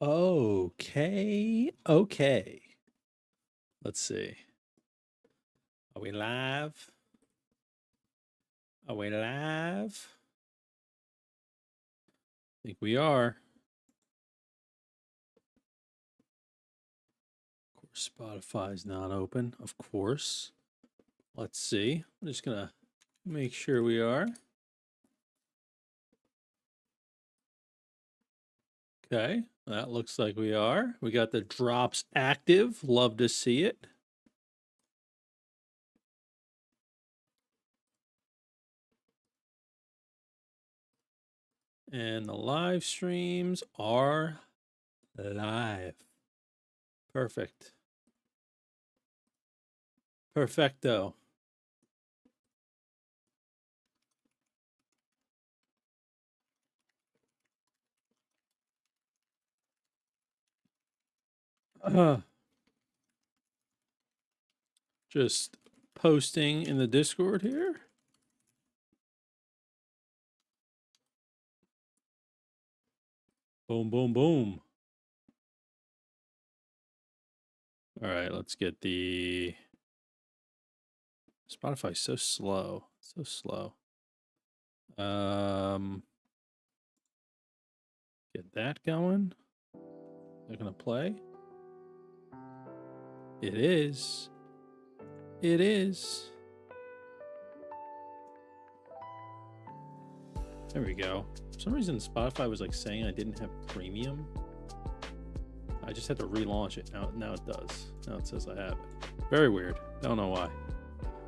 Okay. Okay. Let's see. Are we live? Are we live? I think we are. Of course, Spotify's not open. Of course. Let's see. I'm just going to make sure we are. Okay. That looks like we are. We got the drops active. Love to see it. And the live streams are live. Perfect. Perfecto. Just posting in the Discord here. Boom, boom, boom. All right, let's get the Spotify so slow. So slow. Get that going. They're gonna play. It is. It is. There we go. For some reason Spotify was like saying I didn't have premium. I just had to relaunch it. Now it does. Now it says I have it. Very weird. Don't know why.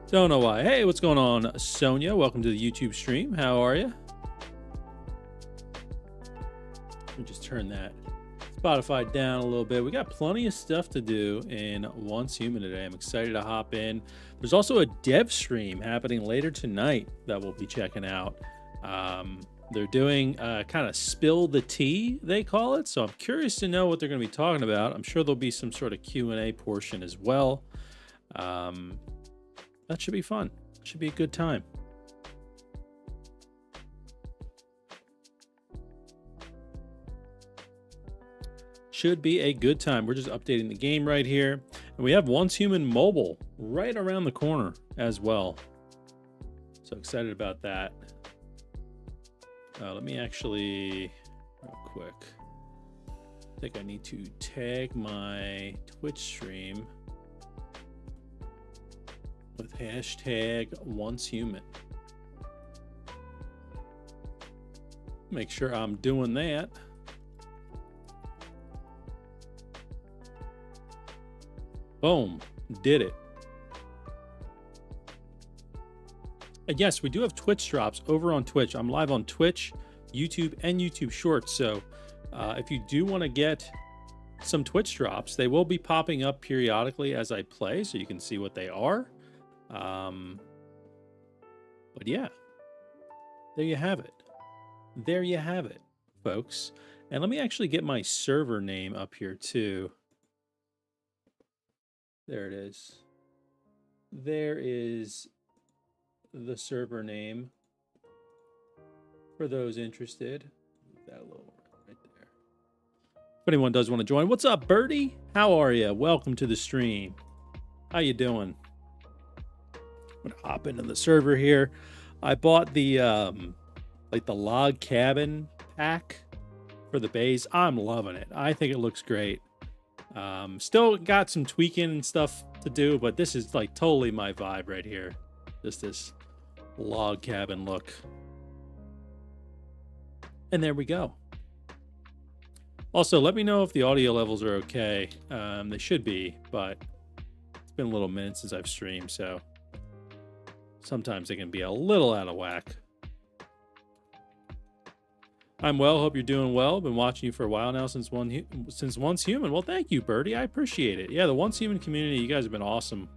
Don't know why. Hey, what's going on, Sonia? Welcome to the YouTube stream. How are you? Let me just turn that Spotify down a little bit. We got plenty of stuff to do in Once Human today. I'm excited to hop in. There's also a dev stream happening later tonight that we'll be checking out. They're doing kind of spill the tea, they call it. So I'm curious to know what they're going to be talking about. I'm sure there'll be some sort of Q&A portion as well. That should be fun. Should be a good time. Should be a good time. We're just updating the game right here. And we have Once Human Mobile right around the corner as well. So excited about that. Let me actually, real quick, I think I need to tag my Twitch stream with hashtag Once Human. Make sure I'm doing that. Boom, did it. And yes, we do have Twitch drops over on Twitch. I'm live on Twitch, YouTube, and YouTube Shorts. So if you do want to get some Twitch drops, they will be popping up periodically as I play, so you can see what they are. But yeah, there you have it. There you have it, folks. And let me actually get my server name up here too. There it is. There is the server name for those interested. That little right there. If anyone does want to join, what's up, Birdie? How are you? Welcome to the stream. How you doing? I'm gonna hop into the server here. I bought the like the log cabin pack for the base. I'm loving it. I think it looks great. Still got some tweaking and stuff to do, but this is like totally my vibe right here. Just this log cabin look. And there we go. Also, let me know if the audio levels are okay. They should be, but it's been a little minute since I've streamed, so sometimes they can be a little out of whack. I'm well. Hope you're doing well. Been watching you for a while now since Once Human. Well, thank you, Birdie. I appreciate it. Yeah, the Once Human community, you guys have been awesome.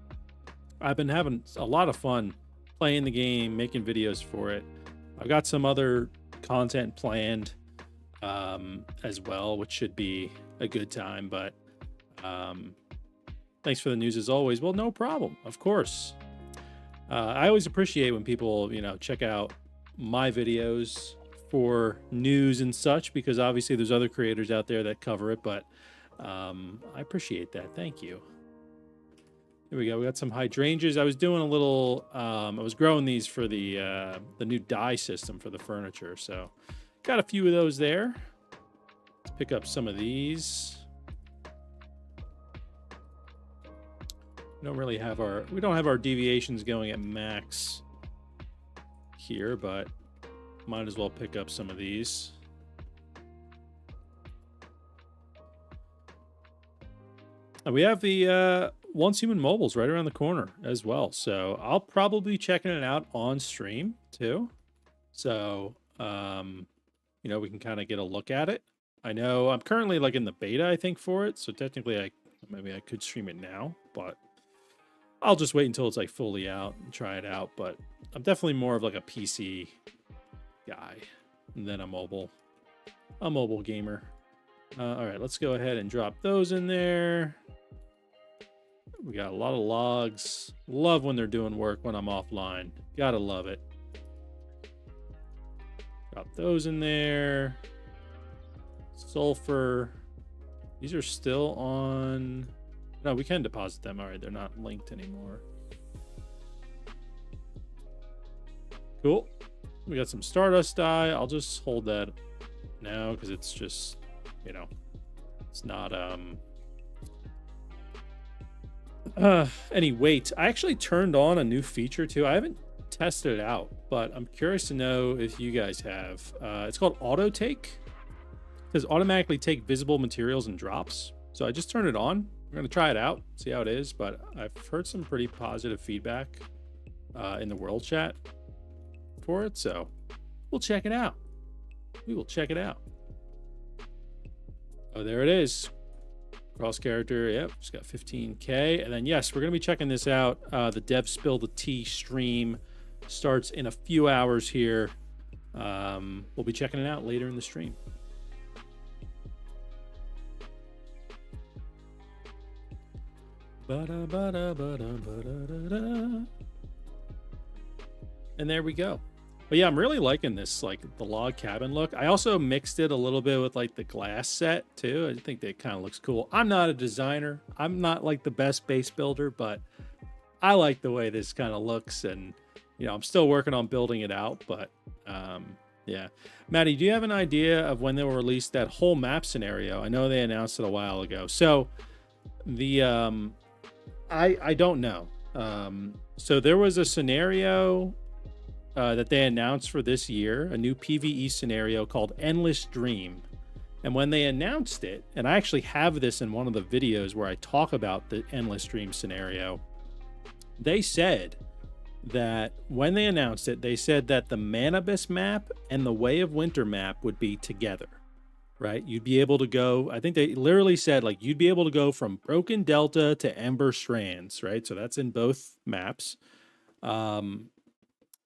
I've been having a lot of fun playing the game, making videos for it. I've got some other content planned as well, which should be a good time. But thanks for the news as always. Well, no problem. Of course. I always appreciate when people, check out my videos for news and such, because obviously there's other creators out there that cover it, but I appreciate that. Thank you. Here we go. We got some hydrangeas. I was doing a little, I was growing these for the new dye system for the furniture. So got a few of those there. Let's pick up some of these. We don't have our deviations going at max here, but might as well pick up some of these. And we have the Once Human Mobiles right around the corner as well. So I'll probably be checking it out on stream too. So, you know, we can kind of get a look at it. I know I'm currently like in the beta, I think, for it. So technically maybe I could stream it now, but I'll just wait until it's like fully out and try it out. But I'm definitely more of like a PC guy than a mobile gamer. All right, let's go ahead and drop those in there. We got a lot of logs. Love when they're doing work when I'm offline. Gotta love it. Drop those in there. Sulfur. These are still on. No, we can deposit them. All right, they're not linked anymore. Cool. We got some Stardust dye. I'll just hold that now because it's just, you know, it's not any weight. I actually turned on a new feature too. I haven't tested it out, but I'm curious to know if you guys have. It's called Auto Take. It says automatically take visible materials and drops. So I just turned it on. We're going to try it out, see how it is, but I've heard some pretty positive feedback in the world chat for it, so we'll check it out. We will check it out. Oh, there it is. Cross character, yep, it's got 15K. And then, yes, we're going to be checking this out. The Dev Spill the Tea stream starts in a few hours here. We'll be checking it out later in the stream. And there we go. But yeah, I'm really liking this, like the log cabin look. I also mixed it a little bit with like the glass set too. I think that kind of looks cool. I'm not a designer. I'm not like the best base builder, but I like the way this kind of looks. And, you know, I'm still working on building it out, but yeah. Maddie, do you have an idea of when they will release that whole map scenario? I know they announced it a while ago. So the, I don't know. So there was a scenario that they announced for this year, a new PvE scenario called Endless Dream. And when they announced it, and I actually have this in one of the videos where I talk about the Endless Dream scenario, they said that when they announced it, they said that the Manabus map and the Way of Winter map would be together. Right? You'd be able to go, I think they literally said, like, you'd be able to go from Broken Delta to Ember Strands, right? So that's in both maps.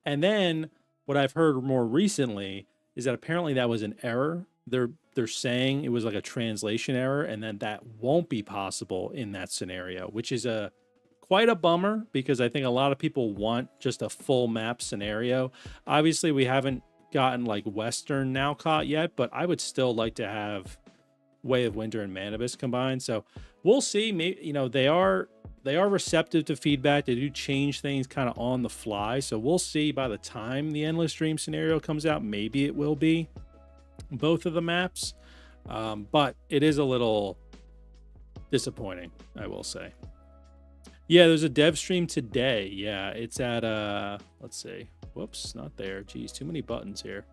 And then what I've heard more recently is that apparently that was an error. They're saying it was like a translation error, and then that won't be possible in that scenario, which is quite a bummer because I think a lot of people want just a full map scenario. Obviously, we haven't gotten like Western Nalcott yet, but I would still like to have Way of Winter and Manabus combined. So we'll see. Maybe, you know, they are receptive to feedback. They do change things kind of on the fly. So we'll see by the time the Endless Dream scenario comes out. Maybe it will be both of the maps, but it is a little disappointing, I will say. Yeah, there's a dev stream today. Yeah, it's at let's see. Whoops, not there. Geez, too many buttons here.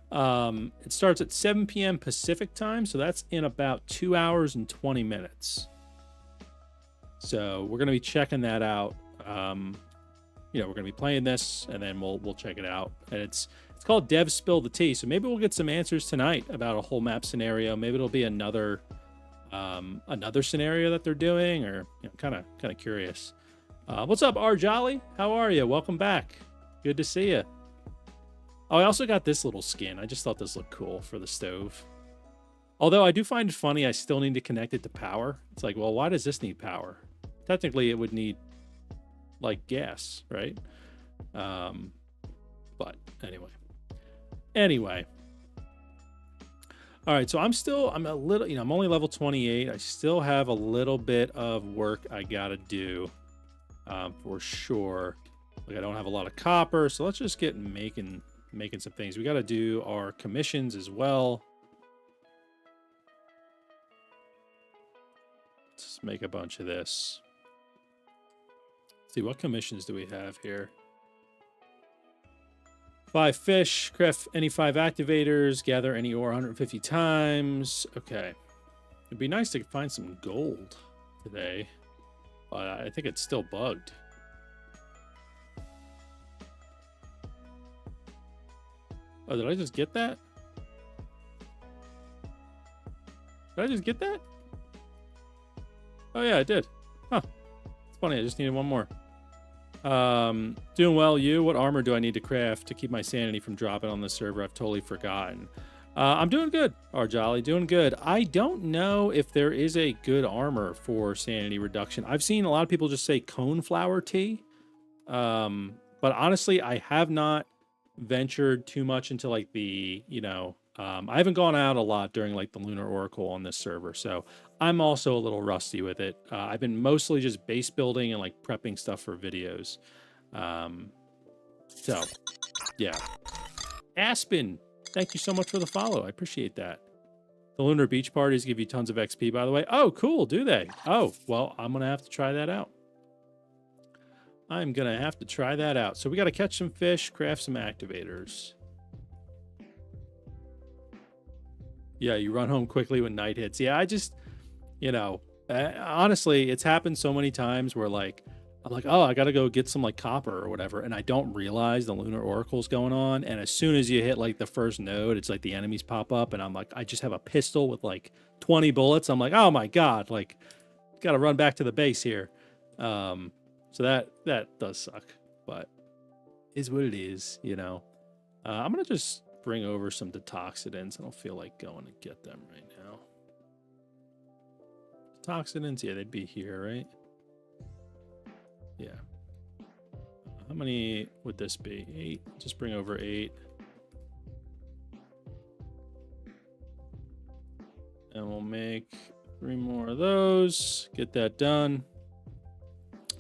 It starts at 7 p.m. Pacific time, so that's in about 2 hours and 20 minutes. So we're gonna be checking that out. You know, we're gonna be playing this, and then we'll check it out. And it's called Dev Spill the Tea. So maybe we'll get some answers tonight about a whole map scenario. Maybe it'll be another scenario that they're doing, or you know, kind of curious. What's up, R Jolly? How are you? Welcome back. Good to see you. Oh, I also got this little skin. I just thought this looked cool for the stove. Although I do find it funny, I still need to connect it to power. It's like, well, why does this need power? Technically, it would need like gas, right? But anyway. All right, so I'm a little, I'm only level 28. I still have a little bit of work I gotta do, for sure. Like I don't have a lot of copper, so let's just get making some things. We gotta do our commissions as well. Let's make a bunch of this. Let's see, what commissions do we have here? 5 fish, craft any 5 activators, gather any ore 150 times. Okay. It'd be nice to find some gold today, but I think it's still bugged. Oh, did I just get that? Did I just get that? Oh yeah, I did. Huh. It's funny, I just needed one more. Doing well, you? What armor do I need to craft to keep my sanity from dropping on this server? I've totally forgotten. I'm doing good, Arjali, doing good. I don't know if there is a good armor for sanity reduction. I've seen a lot of people just say coneflower tea. But honestly, I have not ventured too much into like the, I haven't gone out a lot during like the Lunar Oracle on this server, so I'm also a little rusty with it. I've been mostly just base building and like prepping stuff for videos. So, yeah. Aspen, thank you so much for the follow. I appreciate that. The Lunar Beach parties give you tons of XP, by the way. Oh, cool. Do they? Oh, well, I'm going to have to try that out. I'm going to have to try that out. So we got to catch some fish, craft some activators. Yeah, you run home quickly when night hits. Yeah, I just, honestly, it's happened so many times where like, I'm like, oh, I got to go get some like copper or whatever. And I don't realize the Lunar Oracle's going on. And as soon as you hit like the first node, it's like the enemies pop up. And I'm like, I just have a pistol with like 20 bullets. I'm like, oh my God, like, got to run back to the base here. So that does suck, but is what it is, I'm going to just bring over some detoxidants. I don't feel like going to get them right now. Detoxidants, yeah, they'd be here, right? Yeah. How many would this be? 8. Just bring over 8. And we'll make 3 more of those. Get that done.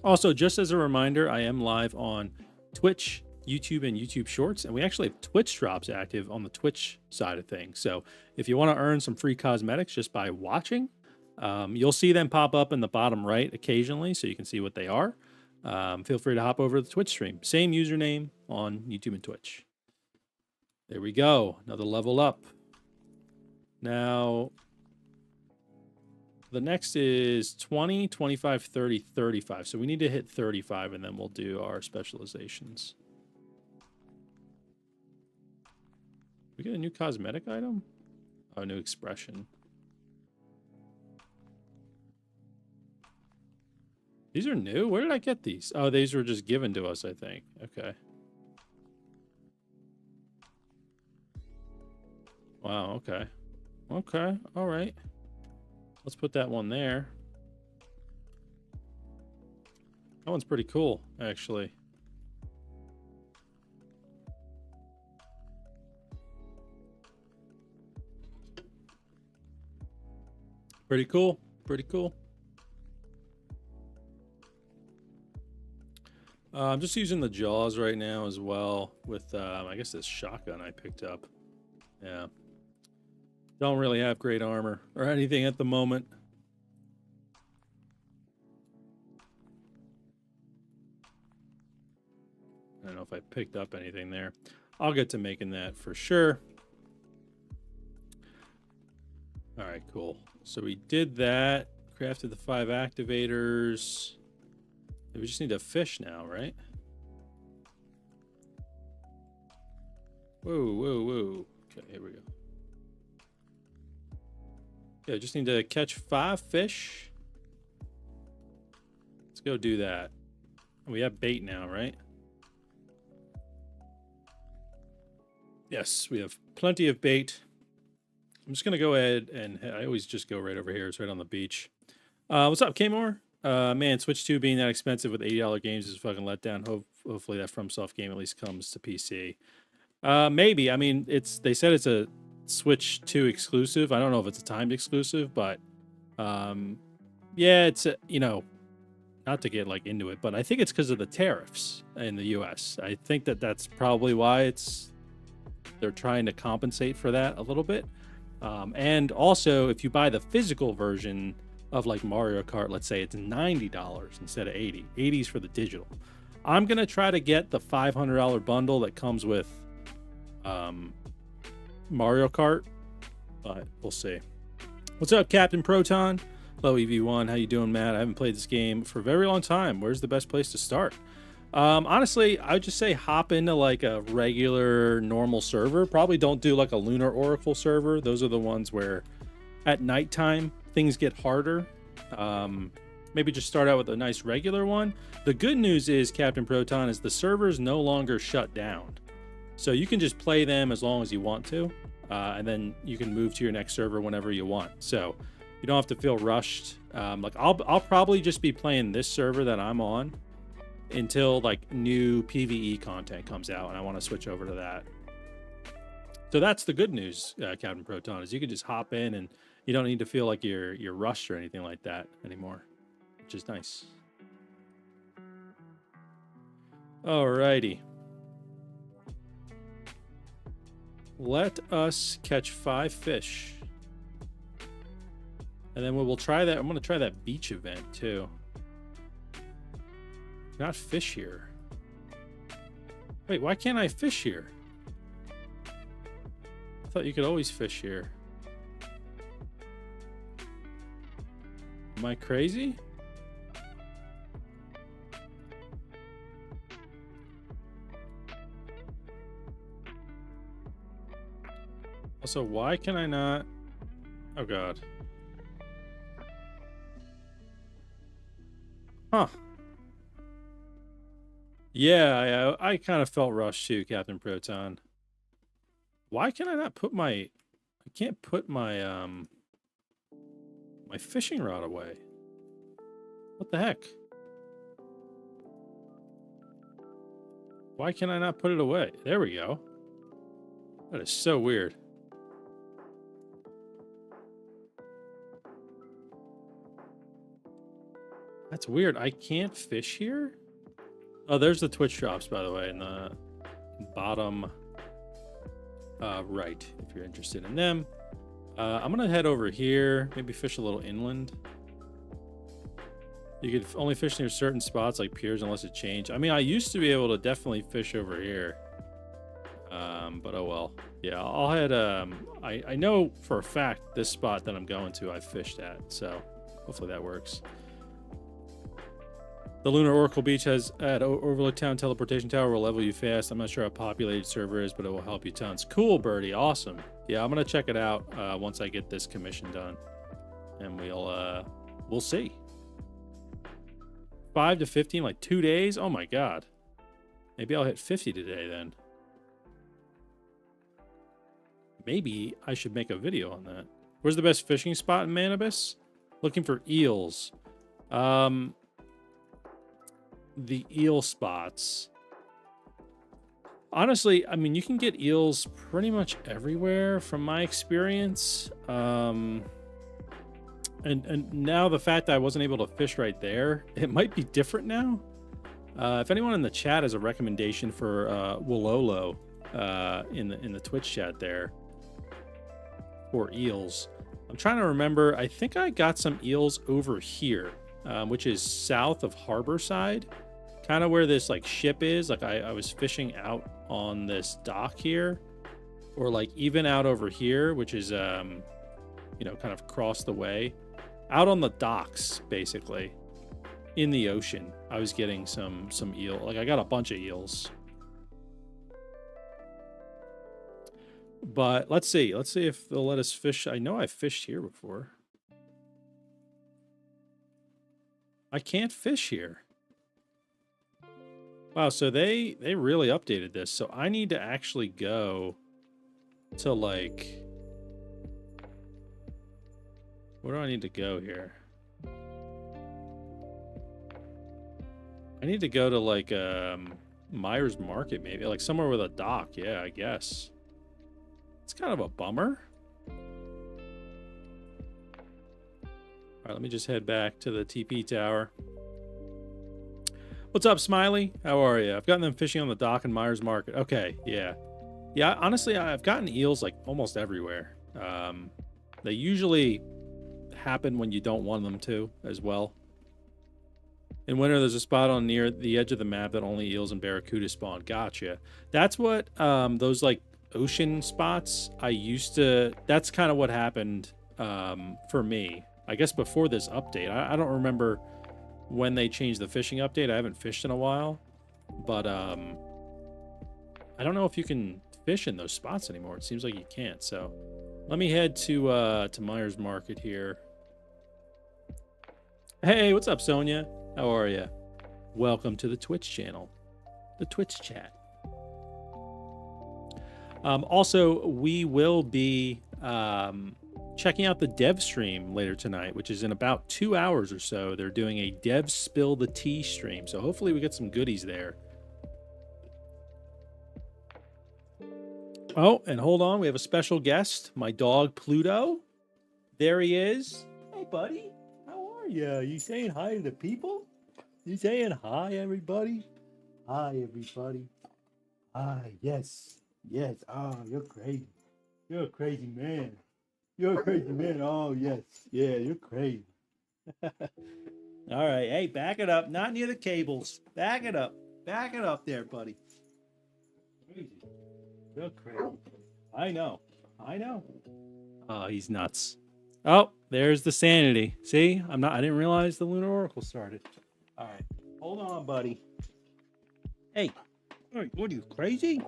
Also, just as a reminder, I am live on Twitch, YouTube, and YouTube Shorts, and we actually have Twitch drops active on the Twitch side of things. So if you want to earn some free cosmetics just by watching, you'll see them pop up in the bottom right occasionally, so you can see what they are. Feel free to hop over to the Twitch stream. Same username on YouTube and Twitch. There we go. Another level up. Now, the next is 20, 25, 30, 35. So we need to hit 35, and then we'll do our specializations. We get a new cosmetic item? Oh, new expression. These are new? Where did I get these? Oh, these were just given to us, I think. Okay. Wow, okay. Okay, all right. Let's put that one there. That one's pretty cool, actually. Pretty cool. Pretty cool. I'm just using the jaws right now as well with, I guess, this shotgun I picked up. Yeah. Don't really have great armor or anything at the moment. I don't know if I picked up anything there. I'll get to making that for sure. All right, cool. So we did that. Crafted the 5 activators. We just need a fish now, right? Whoa, whoa, whoa. Okay, here we go. Yeah, just need to catch 5 fish. Let's go do that. We have bait now, right? Yes, we have plenty of bait. I'm just going to go ahead and I always just go right over here. It's right on the beach. What's up, Kmore? Man, Switch 2 being that expensive with $80 games is a fucking letdown. Hopefully that FromSoft game at least comes to PC. Maybe. I mean, they said it's a Switch 2 exclusive. I don't know if it's a timed exclusive, but yeah, it's you know, not to get like into it, but I think it's because of the tariffs in the US. I think that that's probably why they're trying to compensate for that a little bit. And also, if you buy the physical version of like Mario Kart, let's say it's $90 instead of 80. 80's for the digital. I'm gonna try to get the $500 bundle that comes with Mario Kart, but we'll see. What's up, Captain Proton? Hello, EV1. How you doing, Matt? I haven't played this game for a very long time. Where's the best place to start? Honestly, I would just say hop into like a regular normal server. Probably don't do like a Lunar Oracle server. Those are the ones where at nighttime things get harder. Maybe just start out with a nice regular one. The good news is, Captain Proton, is the servers no longer shut down. So you can just play them as long as you want to. And then you can move to your next server whenever you want. So you don't have to feel rushed. Like I'll probably just be playing this server that I'm on until like new PvE content comes out, and I want to switch over to that. So that's the good news, Captain Proton, is you can just hop in and you don't need to feel like you're rushed or anything like that anymore, which is nice. Alrighty. Let us catch 5 fish. And then we'll try that. I'm going to try that beach event too. Not fish here. Wait, why can't I fish here? I thought you could always fish here. Am I crazy? Also, why can I not? Oh, God. Huh. Yeah, I kind of felt rushed too, Captain Proton. Why can I not put my... I can't put my, my fishing rod away. What the heck? Why can I not put it away? There we go. That is so weird. That's weird. I can't fish here? Oh, there's the Twitch drops, by the way, in the bottom right, if you're interested in them. I'm going to head over here, maybe fish a little inland. You could only fish near certain spots like piers unless it changed. I mean, I used to be able to definitely fish over here. But oh well. Yeah, I'll head... I know for a fact this spot that I'm going to I've fished at, so hopefully that works. The Lunar Oracle Beach has at Overlook Town teleportation tower will level you fast. I'm not sure how populated server is, but it will help you tons. Cool, Birdie. Awesome. Yeah, I'm gonna check it out once I get this commission done, and we'll see. 5 to 15, like 2 days. Oh my God. Maybe I'll hit 50 today then. Maybe I should make a video on that. Where's the best fishing spot in Manibus? Looking for eels. The eel spots. Honestly, I mean, you can get eels pretty much everywhere from my experience. And now the fact that I wasn't able to fish right there, it might be different now. If anyone in the chat has a recommendation for Wololo in the Twitch chat there for eels. I'm trying to remember. I think I got some eels over here, which is south of Harborside. Kind of where this like ship is. Like I was fishing out on this dock here, or like even out over here, which is you know, kind of across the way, out on the docks, basically in the ocean. I was getting some eel. Like I got a bunch of eels. But let's see if they'll let us fish. I know I've fished here before. I can't fish here. Wow, so they really updated this. So I need to actually go to like... Where do I need to go here? I need to go to like Myers Market, maybe. Like somewhere with a dock, yeah, I guess. It's kind of a bummer. All right, let me just head back to the TP tower. What's up, Smiley? How are you? I've gotten them fishing on the dock in Myers Market. Okay, yeah. Yeah, honestly, I've gotten eels like almost everywhere. They usually happen when you don't want them to as well. In winter, there's a spot on near the edge of the map that only eels and barracuda spawn. Gotcha. That's what those like ocean spots I used to... That's kind of what happened for me. I guess before this update. I don't remember when they changed the fishing update. I haven't fished in a while. But I don't know if you can fish in those spots anymore. It seems like you can't. So let me head to Myers Market here. Hey, what's up, Sonia? How are you? Welcome to the Twitch channel, the Twitch chat. Also, we will be checking out the dev stream later tonight, which is in about 2 hours or so. They're doing a dev spill the tea stream, so hopefully we get some goodies there. Oh, and hold on, we have a special guest, my dog Pluto. There he is. Hey, buddy. How are you? You saying hi to the people? You saying hi, everybody? Hi, everybody. Hi, yes. Yes. Oh, you're crazy. You're a crazy man. You're a crazy man. Oh, yes. Yeah, you're crazy. All right. Hey, back it up. Not near the cables. Back it up. Back it up there, buddy. Crazy. You're crazy. I know. I know. Oh, he's nuts. Oh, there's the sanity. See? I didn't realize the Lunar Oracle started. All right. Hold on, buddy. Hey. What are you, crazy?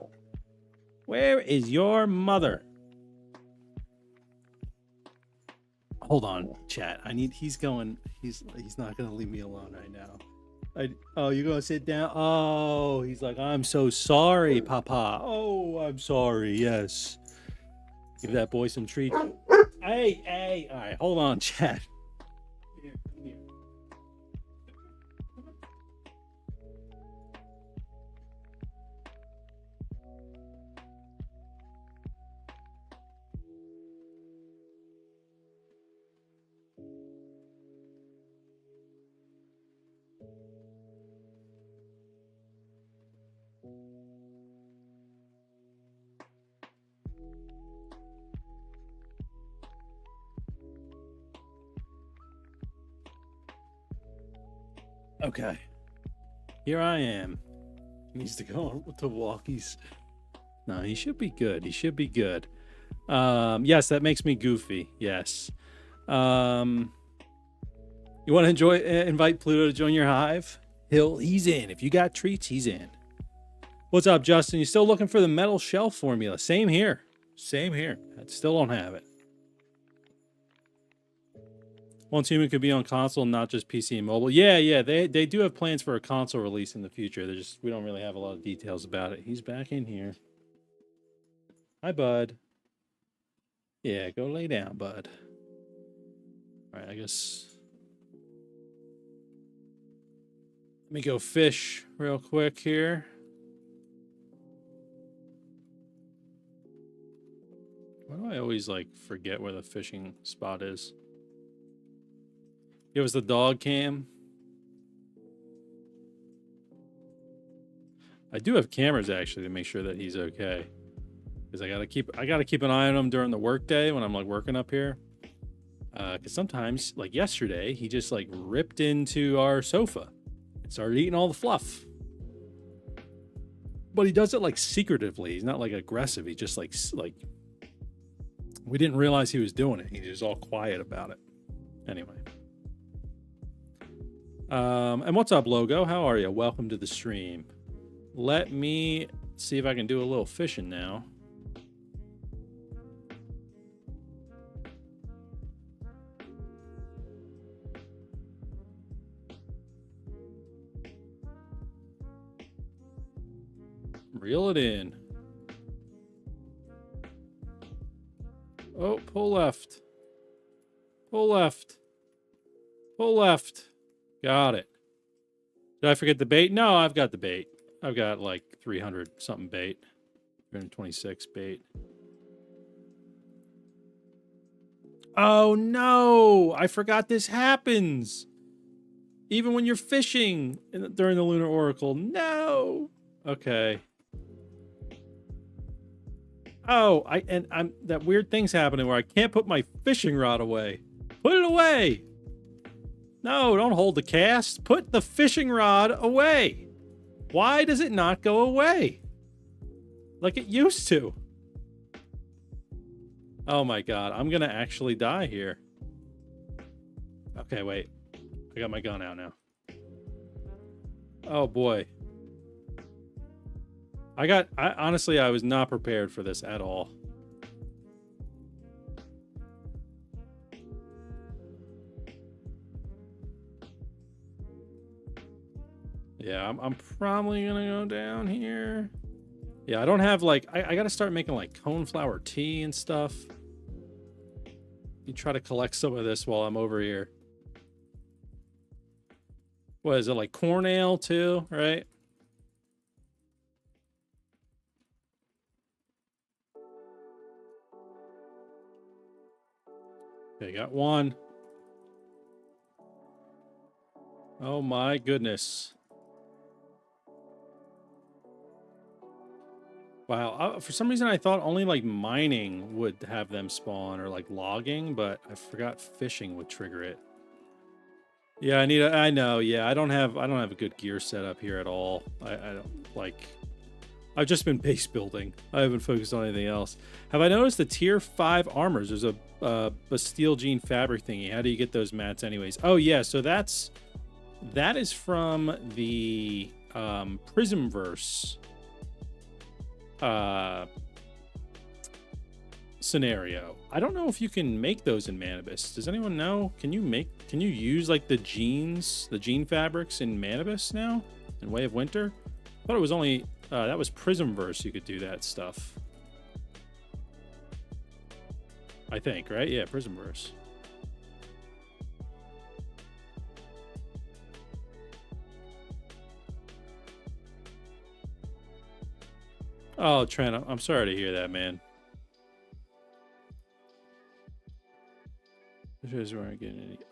Where is your mother? Hold on, chat. He's not gonna leave me alone right now. Oh, you're gonna sit down? Oh, he's like, I'm so sorry, Papa. Oh, I'm sorry. Yes. Give that boy some treats. Hey. All right, hold on, chat. Here, come here. Okay. Here I am. He needs to go to walkies. No, he should be good. He should be good. Yes, that makes me goofy. Yes. You want to invite Pluto to join your hive? He's in. If you got treats, he's in. What's up, Justin? You still looking for the metal shelf formula? Same here. Same here. I still don't have it. Once Human could be on console, not just PC and mobile. Yeah. They do have plans for a console release in the future. We don't really have a lot of details about it. He's back in here. Hi, bud. Yeah, go lay down, bud. All right, I guess. Let me go fish real quick here. Why do I always like forget where the fishing spot is? Give us the dog cam. I do have cameras actually to make sure that he's okay. Because I gotta keep an eye on him during the workday when I'm like working up here. Because sometimes, like yesterday, he just like ripped into our sofa and started eating all the fluff. But he does it like secretively. He's not like aggressive. He just like we didn't realize he was doing it. He's just all quiet about it. Anyway. And what's up, Logo? How are you? Welcome to the stream. Let me see if I can do a little fishing now. Reel it in. Oh, pull left. Pull left. Pull left. Got it. Did I forget the bait? No, I've got the bait. I've got like 300 something bait. 326 bait. Oh no! I forgot this happens. Even when you're fishing during the Lunar Oracle. No! Okay. Oh, I'm that weird thing's happening where I can't put my fishing rod away. Put it away! No, don't hold the cast. Put the fishing rod away. Why does it not go away? Like it used to. Oh my god, I'm gonna actually die here. Okay, wait. I got my gun out now. Oh boy. Honestly, I was not prepared for this at all. Yeah, I'm probably gonna go down here. Yeah, I don't have like, I gotta start making like coneflower tea and stuff. You try to collect some of this while I'm over here. What is it, like corn ale too, right? Okay, got one. Oh my goodness. Wow, for some reason I thought only like mining would have them spawn or like logging, but I forgot fishing would trigger it. Yeah, I know, yeah, I don't have a good gear setup here at all. I don't like, I've just been base building. I haven't focused on anything else. Have I noticed the tier 5 armors? There's a Bastille Jean fabric thingy. How do you get those mats anyways? Oh yeah, so that is from the Prismverse scenario. I don't know if you can make those in Manibus. Does anyone know? Can you use like the jean fabrics in Manibus now in Way of Winter? I thought it was only that was Prismverse you could do that stuff. I think, right? Yeah, Prismverse. Oh, Trent, I'm sorry to hear that, man.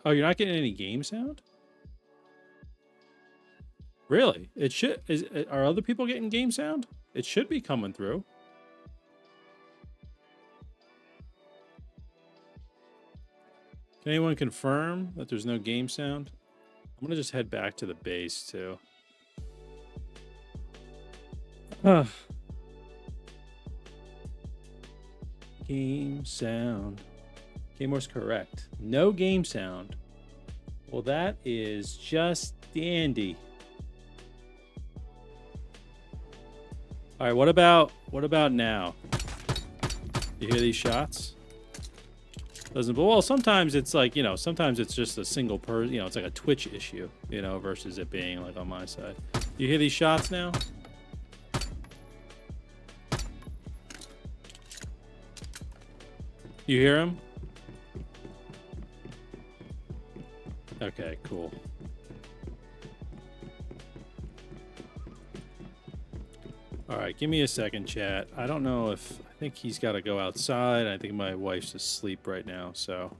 Oh, you're not getting any game sound? Really? It should. Are other people getting game sound? It should be coming through. Can anyone confirm that there's no game sound? I'm gonna just head back to the base too. Game sound. Gamer's correct. No game sound. Well, that is just dandy. All right, what about now? You hear these shots? Doesn't, but well, sometimes it's like, you know, sometimes it's just a single you know, it's like a Twitch issue, you know, versus it being like on my side. You hear these shots now? You hear them? Okay, cool. All right, give me a second, chat. I don't know if, I think he's got to go outside. I think my wife's asleep right now, so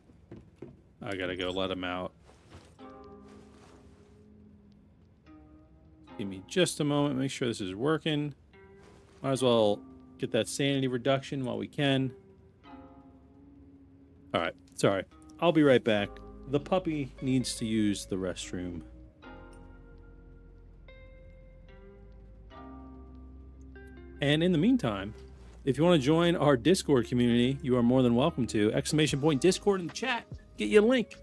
I got to go let him out. Give me just a moment, make sure this is working. Might as well get that sanity reduction while we can. All right, sorry. I'll be right back. The puppy needs to use the restroom. And in the meantime, if you want to join our Discord community, you are more than welcome to. ! Discord in the chat. Get you a link.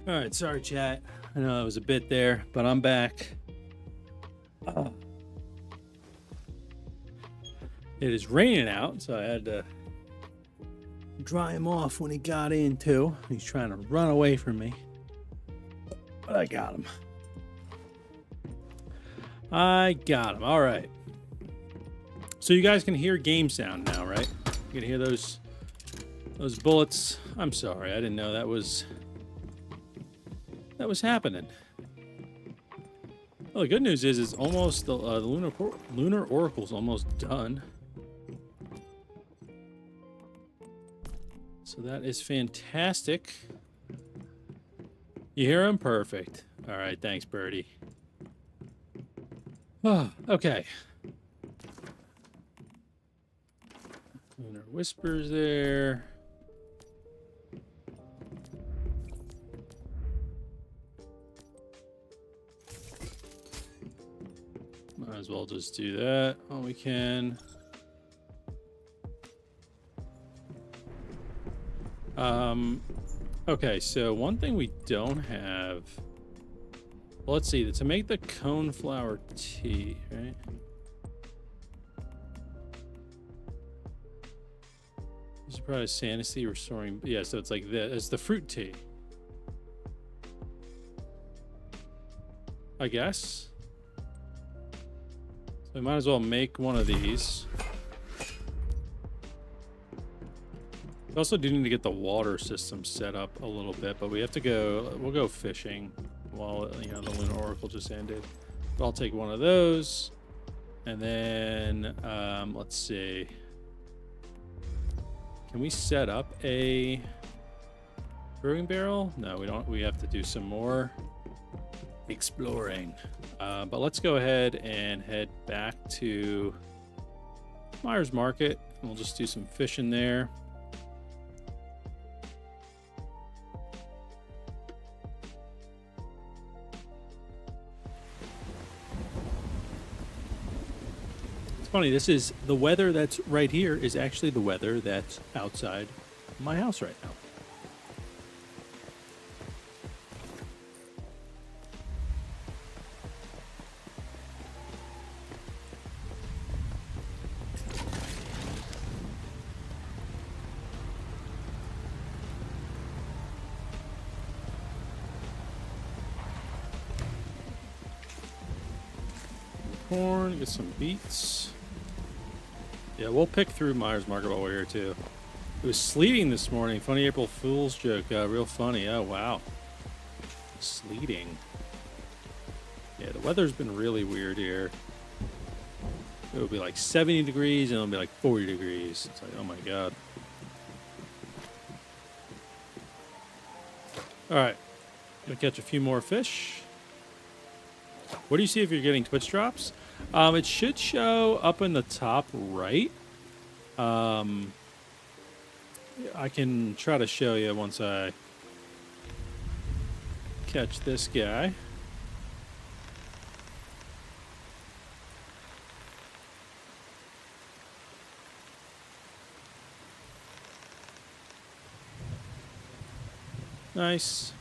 All right, sorry, chat. I know it was a bit there, but I'm back. It is raining out, so I had to dry him off when he got in, too. He's trying to run away from me, but I got him. All right. So you guys can hear game sound now, right? You can hear those bullets. I'm sorry, I didn't know that was happening. Well, the good news is it's almost the lunar oracle's almost done. So that is fantastic. You hear him? Perfect. All right, thanks, Birdie. Oh, okay. Lunar Whispers there. Might as well just do that while we can. Okay, so one thing we don't have. Well, let's see. To make the coneflower tea, right? This is probably sanity restoring. Yeah, so it's like this. It's the fruit tea, I guess. So we might as well make one of these. We also do need to get the water system set up a little bit, but we have to go. We'll go fishing while the Lunar Oracle just ended. But I'll take one of those, and then let's see. Can we set up a brewing barrel? No, we don't. We have to do some more exploring. But let's go ahead and head back to Myers Market, and we'll just do some fishing there. Funny, this is the weather that's right here is actually the weather that's outside my house right now. Corn, get some beets. Yeah, we'll pick through Myers Market while we're here, too. It was sleeting this morning. Funny April Fool's joke. Real funny. Oh, wow. Sleeting. Yeah, the weather's been really weird here. It'll be like 70 degrees, and it'll be like 40 degrees. It's like, oh, my God. All right. Gonna catch a few more fish. What do you see if you're getting Twitch drops? It should show up in the top right. I can try to show you once I catch this guy. Nice.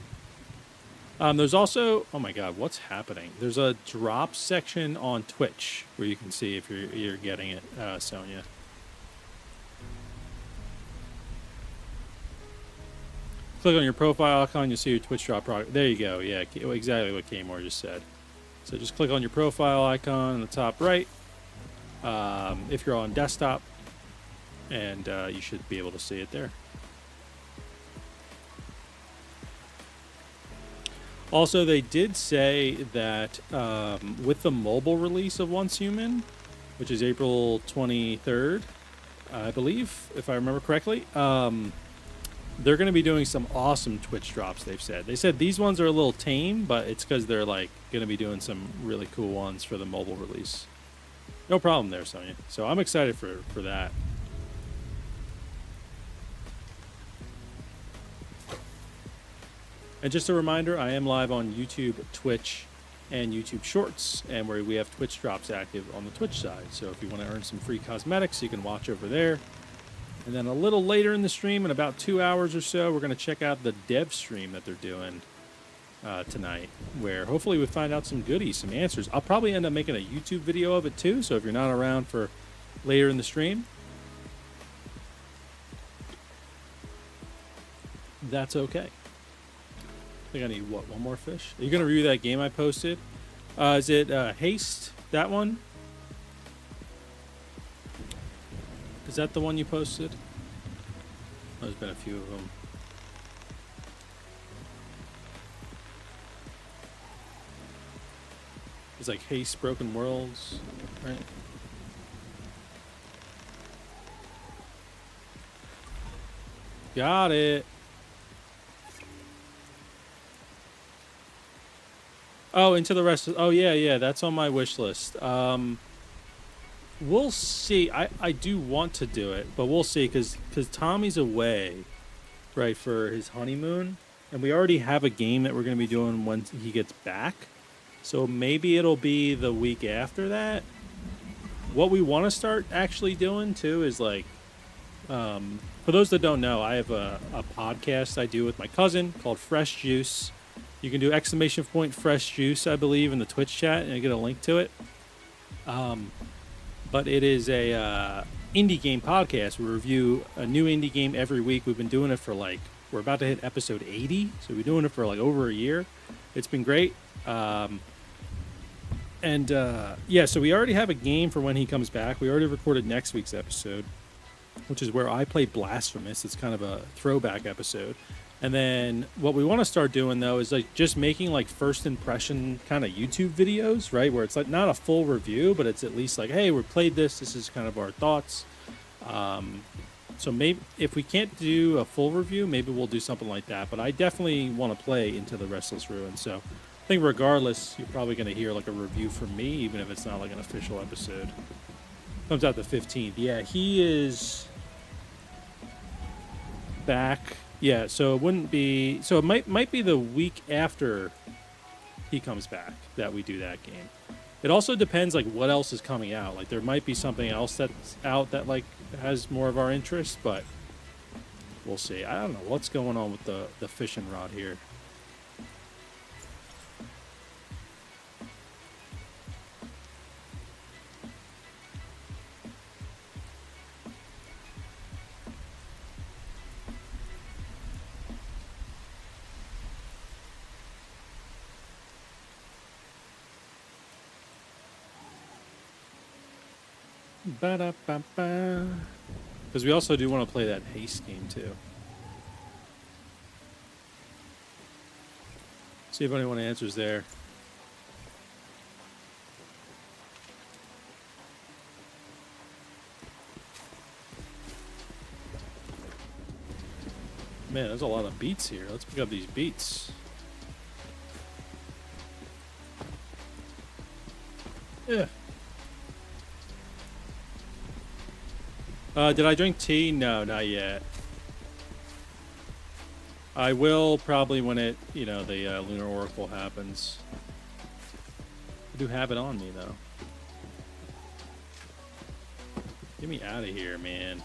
There's also, oh my God, what's happening? There's a drop section on Twitch where you can see if you're getting it, Sonia. Click on your profile icon, you'll see your Twitch drop product. There you go. Yeah, exactly what Kmore just said. So just click on your profile icon in the top right. If you're on desktop, and you should be able to see it there. Also, they did say that with the mobile release of Once Human, which is April 23rd, I believe, if I remember correctly, they're going to be doing some awesome Twitch drops, they've said. They said these ones are a little tame, but it's because they're like going to be doing some really cool ones for the mobile release. No problem there, Sonia. So I'm excited for that. And just a reminder, I am live on YouTube, Twitch, and YouTube Shorts, and where we have Twitch drops active on the Twitch side. So if you want to earn some free cosmetics, you can watch over there. And then a little later in the stream, in about 2 hours or so, we're going to check out the dev stream that they're doing. tonight, where hopefully we find out some goodies, some answers. I'll probably end up making a YouTube video of it too, so if you're not around for later in the stream, that's okay. I think I need, what, one more fish? Are you going to review that game I posted? Is it Haste, that one? Is that the one you posted? Oh, there's been a few of them. It's like Haste, Broken Worlds, right? Got it. Oh, Into the Rest. Oh, yeah, that's on my wish list. We'll see. I do want to do it, but we'll see, because Tommy's away, right, for his honeymoon, and we already have a game that we're going to be doing when he gets back. So maybe it'll be the week after that. What we want to start actually doing too is like, for those that don't know, I have a podcast I do with my cousin called Fresh Juice. You can do ! Fresh Juice, I believe, in the Twitch chat, and I get a link to it. But it is a indie game podcast. We review a new indie game every week. We've been doing it for like, we're about to hit episode 80, so we've been doing it for like over a year. It's been great. Yeah, so we already have a game for when he comes back. We already recorded next week's episode, which is where I play Blasphemous. It's kind of a throwback episode. And then what we want to start doing, though, is like just making like first impression kind of YouTube videos, right? Where it's like not a full review, but it's at least like, hey, we played this. This is kind of our thoughts. So maybe if we can't do a full review, maybe we'll do something like that. But I definitely want to play Into the Restless Ruin. So I think regardless, you're probably going to hear like a review from me, even if it's not like an official episode. Comes out the 15th. Yeah, he is back. Yeah, so it wouldn't be... So it might be the week after he comes back that we do that game. It also depends, like, what else is coming out. Like, there might be something else that's out that, like, has more of our interest, but we'll see. I don't know what's going on with the fishing rod here. Ba-da-ba-ba. Because we also do want to play that Haste game too. See if anyone answers there. Man, there's a lot of beets here. Let's pick up these beets. Yeah. Did I drink tea? No, not yet. I will probably when it, the Lunar Oracle happens. I do have it on me, though. Get me out of here, man.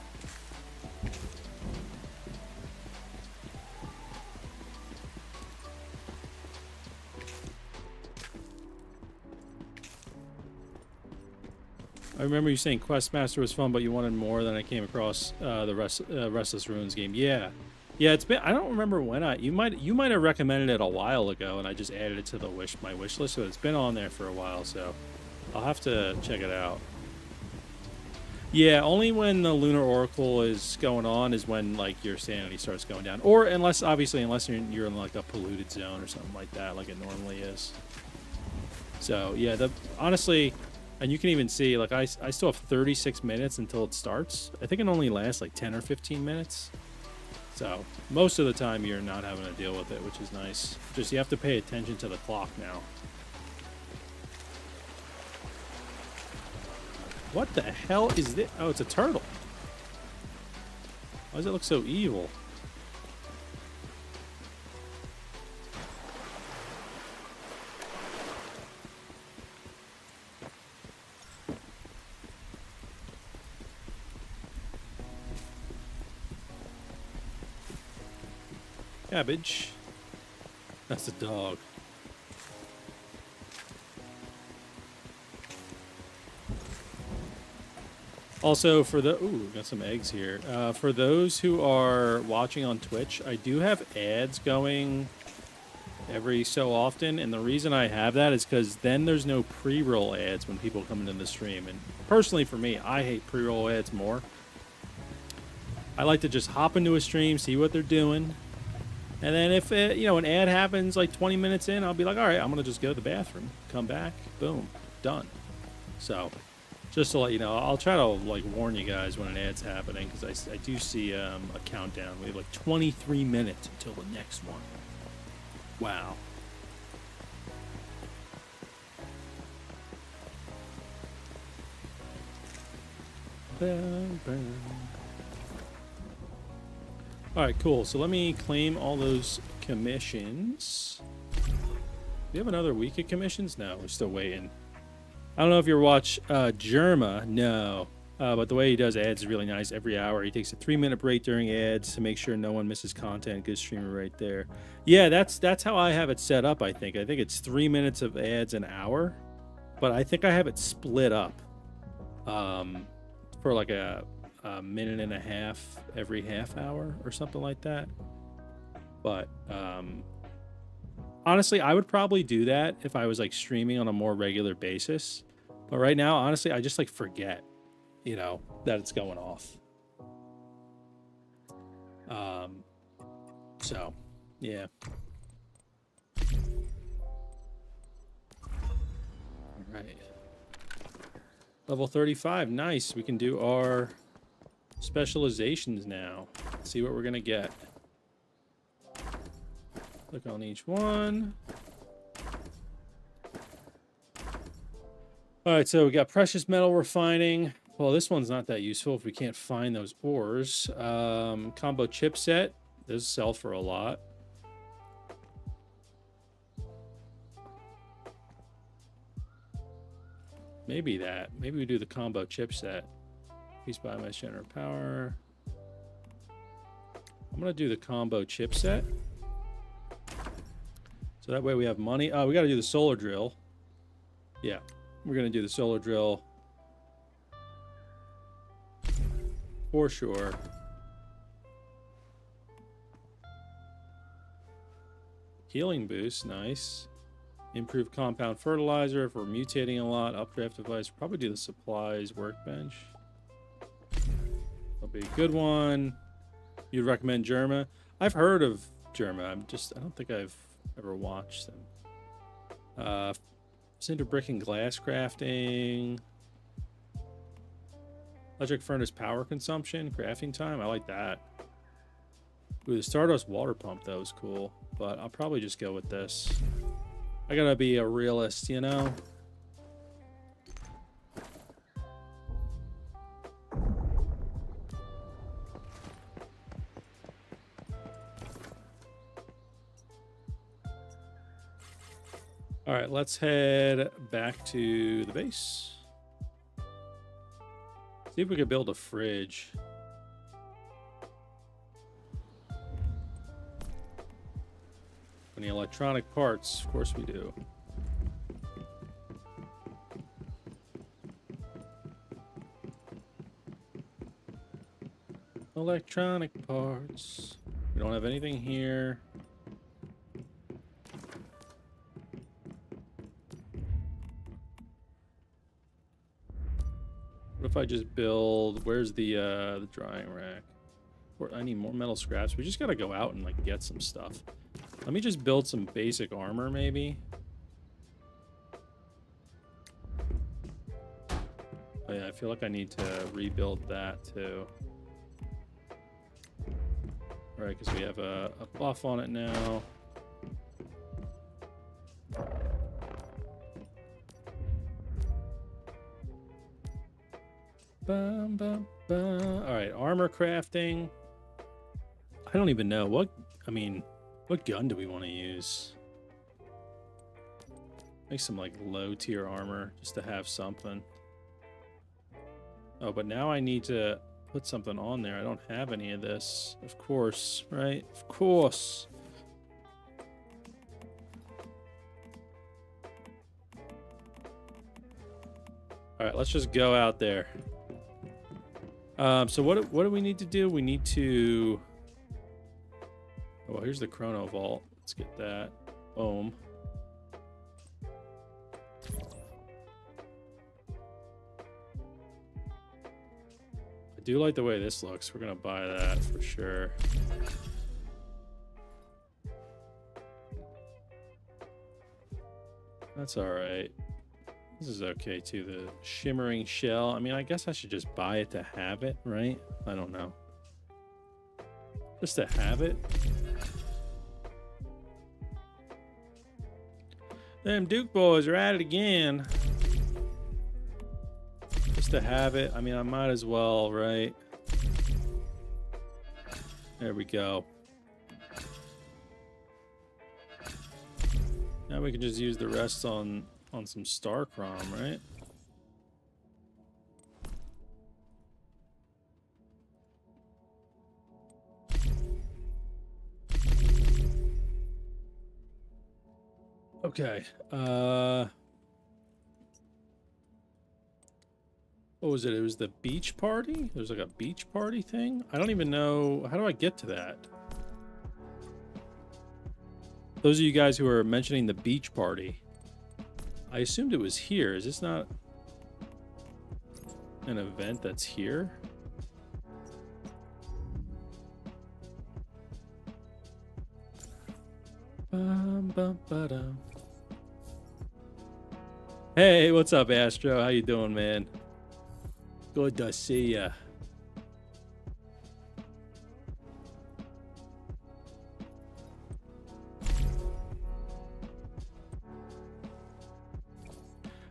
I remember you saying Questmaster was fun, but you wanted more. Than I came across the Restless Ruins game. Yeah, it's been. I don't remember when you might have recommended it a while ago, and I just added it to my wish list. So it's been on there for a while. So I'll have to check it out. Yeah, only when the Lunar Oracle is going on is when like your sanity starts going down, or unless you're in like a polluted zone or something like that, like it normally is. So yeah, honestly. And you can even see, like, I still have 36 minutes until it starts. I think it only lasts, like, 10 or 15 minutes. So, most of the time, you're not having to deal with it, which is nice. Just, you have to pay attention to the clock now. What the hell is this? Oh, it's a turtle. Why does it look so evil? Cabbage. That's a dog. Also, for the ooh, got some eggs here. For those who are watching on Twitch, I do have ads going every so often, and the reason I have that is because then there's no pre-roll ads when people come into the stream. And personally, for me, I hate pre-roll ads more. I like to just hop into a stream, see what they're doing, and then if an ad happens like 20 minutes in, I'll be like, all right, I'm gonna just go to the bathroom, come back, boom, done. So, just to let you know, I'll try to like warn you guys when an ad's happening because I do see a countdown. We have like 23 minutes until the next one. Wow. Bam, bam. All right, cool. So let me claim all those commissions. Do we have another week of commissions? No, we're still waiting. I don't know if you watch Jerma. No. But the way he does ads is really nice. Every hour, he takes a 3-minute break during ads to make sure no one misses content. Good streamer right there. Yeah, that's how I have it set up, I think. I think it's 3 minutes of ads an hour. But I think I have it split up for like a minute and a half every half hour or something like that. But honestly, I would probably do that if I was like streaming on a more regular basis. But right now, honestly, I just like forget, that it's going off. So, yeah. All right. Level 35, nice. We can do our specializations now. Let's see what we're gonna get. Click on each one. All right, so we got precious metal refining. Well, this one's not that useful if we can't find those ores. Combo chipset. Those sell for a lot. Maybe that. Maybe we do the combo chipset. Increase biomass generator power. I'm going to do the combo chipset. So that way we have money. Oh, we got to do the solar drill. Yeah, we're going to do the solar drill. For sure. Healing boost, nice. Improve compound fertilizer if we're mutating a lot. Updraft device. Probably do the supplies workbench. That'll be a good one. You'd recommend Jerma? I've heard of Jerma. I don't think I've ever watched them. Cinder brick and glass crafting. Electric furnace power consumption, crafting time. I like that. Ooh, the Stardust water pump, that was cool. But I'll probably just go with this. I gotta be a realist, All right, let's head back to the base. See if we can build a fridge. Any electronic parts? Of course we do. Electronic parts. We don't have anything here. What if I just build? Where's the drying rack? I need more metal scraps. We just gotta go out and like get some stuff. Let me just build some basic armor, maybe. Oh yeah, I feel like I need to rebuild that too. All right, because we have a buff on it now. Bum, bum, bum. All right, armor crafting. I don't even know what gun do we want to use? Make some like low tier armor just to have something. Oh, but now I need to put something on there. I don't have any of this. Of course, right? Of course. All right, let's just go out there. So what do we need to do? We need to... Oh, here's the Chrono Vault. Let's get that. Boom. I do like the way this looks. We're gonna buy that for sure. That's all right. This is okay too. The shimmering shell. I mean, I guess I should just buy it to have it, right? I don't know. Just to have it. Them Duke boys are at it again. Just to have it. I mean, I might as well, right? There we go. Now we can just use the rest on some Starcrom, right? Okay. What was it? It was the beach party? There's like a beach party thing? I don't even know. How do I get to that? Those of you guys who are mentioning the beach party, I assumed it was here. Is this not an event that's here? Hey, what's up, Astro? How you doing, man? Good to see ya.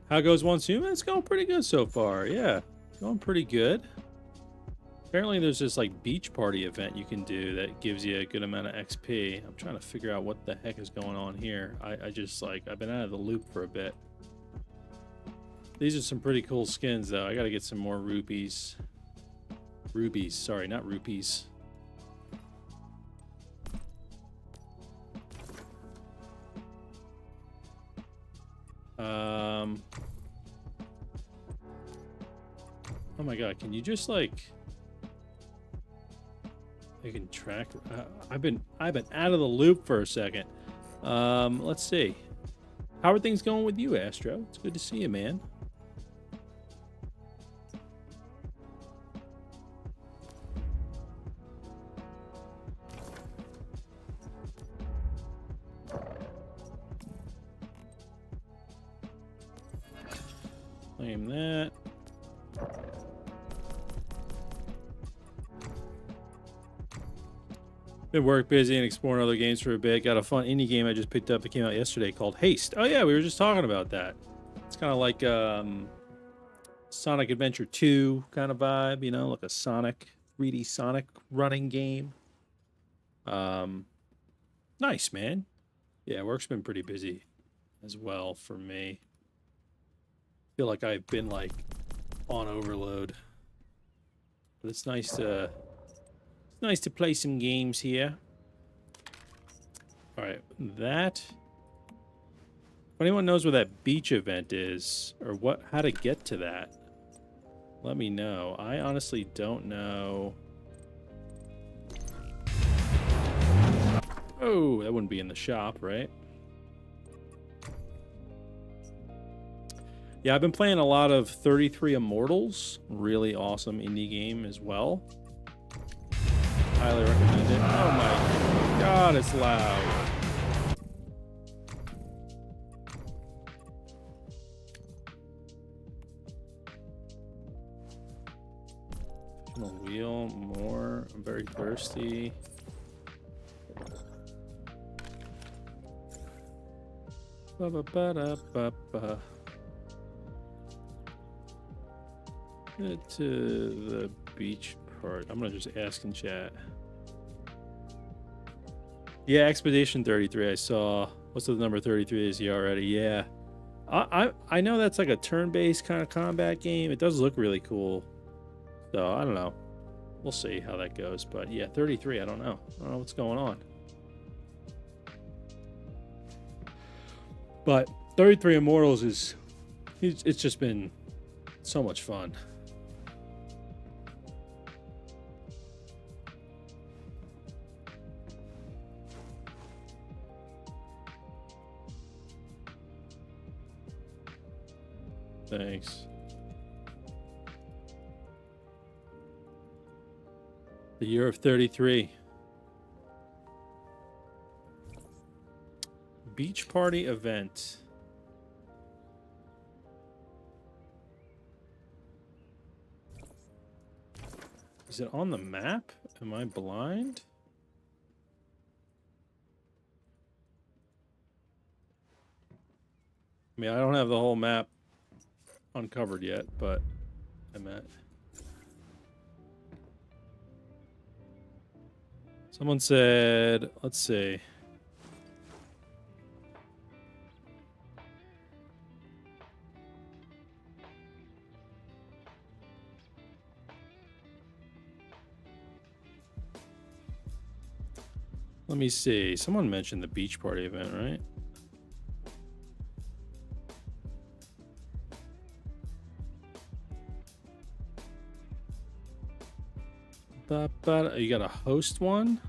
How goes Wansuma? It's going pretty good so far. Yeah, going pretty good. Apparently there's this like beach party event you can do that gives you a good amount of XP. I'm trying to figure out what the heck is going on here. I just like, I've been out of the loop for a bit. These are some pretty cool skins though. I gotta get some more rupees. Rubies, sorry, not rupees. Oh my god, can you just like... You can track... I've been out of the loop for a second. Let's see. How are things going with you, Astro? It's good to see you, man. Claim that. Been work busy and exploring other games for a bit. Got a fun indie game I just picked up that came out yesterday called Haste. Oh yeah, we were just talking about that. It's kind of like Sonic Adventure 2 kind of vibe, you know, like a Sonic 3D Sonic running game. Nice, man. Yeah, work's been pretty busy as well for me. Feel like I've been like on overload. But it's nice to play some games here. All right, that. If anyone knows where that beach event is or how to get to that, let me know. I honestly don't know. Oh, that wouldn't be in the shop, right? Yeah, I've been playing a lot of 33 Immortals. Really awesome indie game as well. Highly recommend it. Oh my god, it's loud. Wheel more. I'm very thirsty. Ba ba ba da ba ba. To the beach part. I'm gonna just ask in chat. Yeah, Expedition 33 I saw. What's the number 33 is he already? Yeah. I know that's like a turn-based kind of combat game. It does look really cool. So I don't know. We'll see how that goes. But yeah, 33, I don't know. I don't know what's going on. But 33 Immortals is it's So much fun. Thanks. The year of 33. Beach party event. Is it on the map? Am I blind? I mean, I don't have the whole map uncovered yet, but I'm at. Someone said, let's see. Let me see. Someone mentioned the beach party event, right? You got to host one?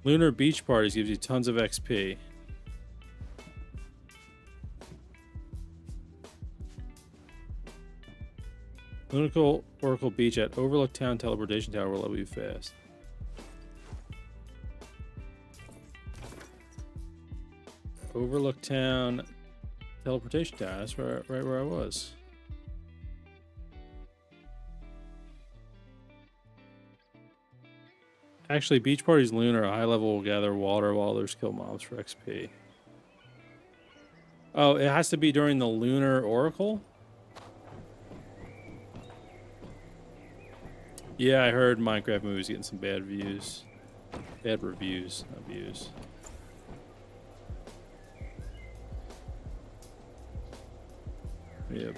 Lunar beach parties gives you tons of XP. Lunar Oracle Beach at Overlook Town Teleportation Tower will level you fast. Overlook Town Teleportation Tower. That's right where I was. Actually, beach parties lunar. A high level will gather water while others kill mobs for XP. Oh, it has to be during the Lunar Oracle? Yeah, I heard Minecraft movies getting some bad views. Bad reviews, not views. Yep.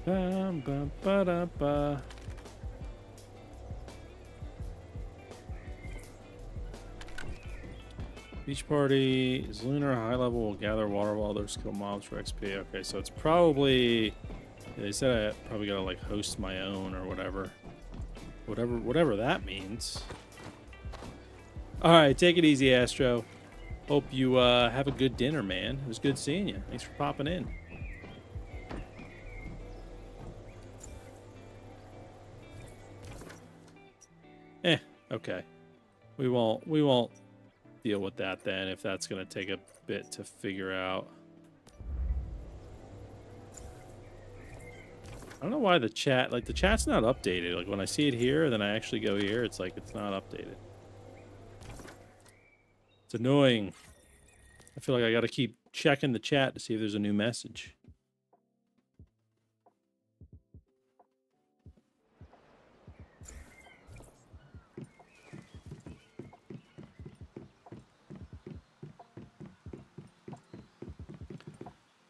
Ba-ba-ba-da-ba. Beach party is lunar. High level will gather water while others kill mobs for XP. Okay, so it's probably. Yeah, they said I probably gotta like host my own or whatever. Whatever that means. All right, take it easy, Astro. Hope you have a good dinner, man. It was good seeing you. Thanks for popping in. Okay. We won't deal with that then if that's gonna take a bit to figure out. I don't know why the chat's not updated. Like when I see it here, then I actually go here, it's like it's not updated. It's annoying. I feel like I gotta keep checking the chat to see if there's a new message.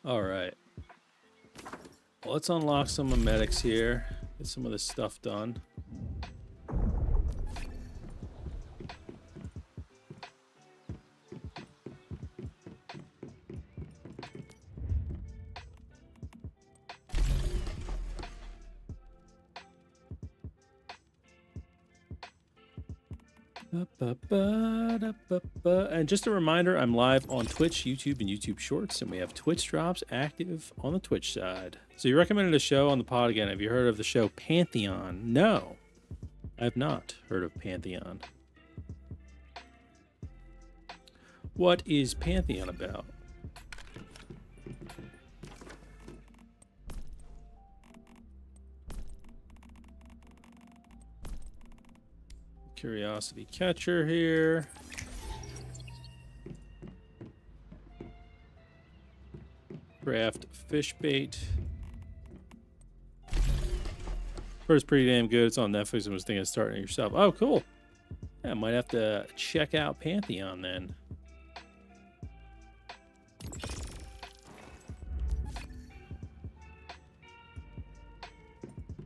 All right. Well, let's unlock some memetics here. Get some of this stuff done. And just a reminder, I'm live on Twitch, YouTube, and YouTube Shorts, and we have Twitch drops active on the Twitch side. So you recommended a show on the pod again. Have you heard of the show Pantheon? No, I have not heard of Pantheon. What is Pantheon about? Curiosity catcher here. Craft fish bait. First, pretty damn good. It's on Netflix. I was thinking of starting it yourself. Oh, cool. Yeah, I might have to check out Pantheon then.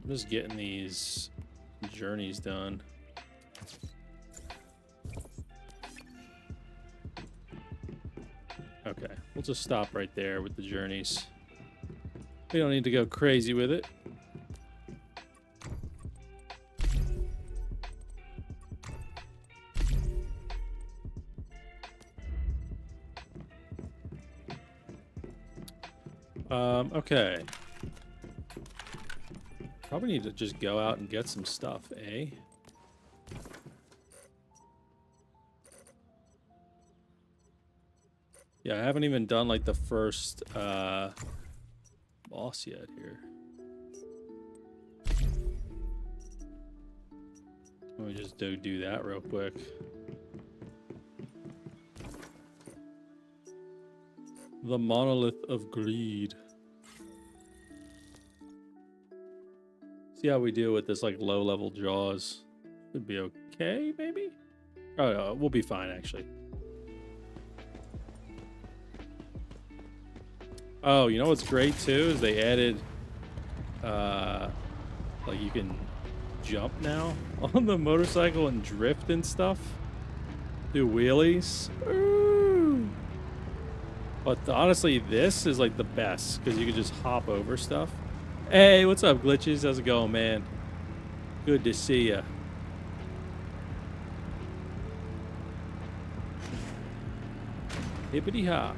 I'm just getting these journeys done. Okay, we'll just stop right there with the journeys. We don't need to go crazy with it. Okay. Probably need to just go out and get some stuff, eh? Yeah, I haven't even done like the first boss yet here. Let me just do that real quick. The Monolith of Greed. See how we deal with this like low level Jaws. Should be okay, maybe? Oh no, we'll be fine actually. Oh, you know what's great too is they added like you can jump now on the motorcycle and drift and stuff. Do wheelies. Ooh. But honestly, this is like the best because you can just hop over stuff. Hey, what's up, Glitches? How's it going, man? Good to see ya. Hippity hop.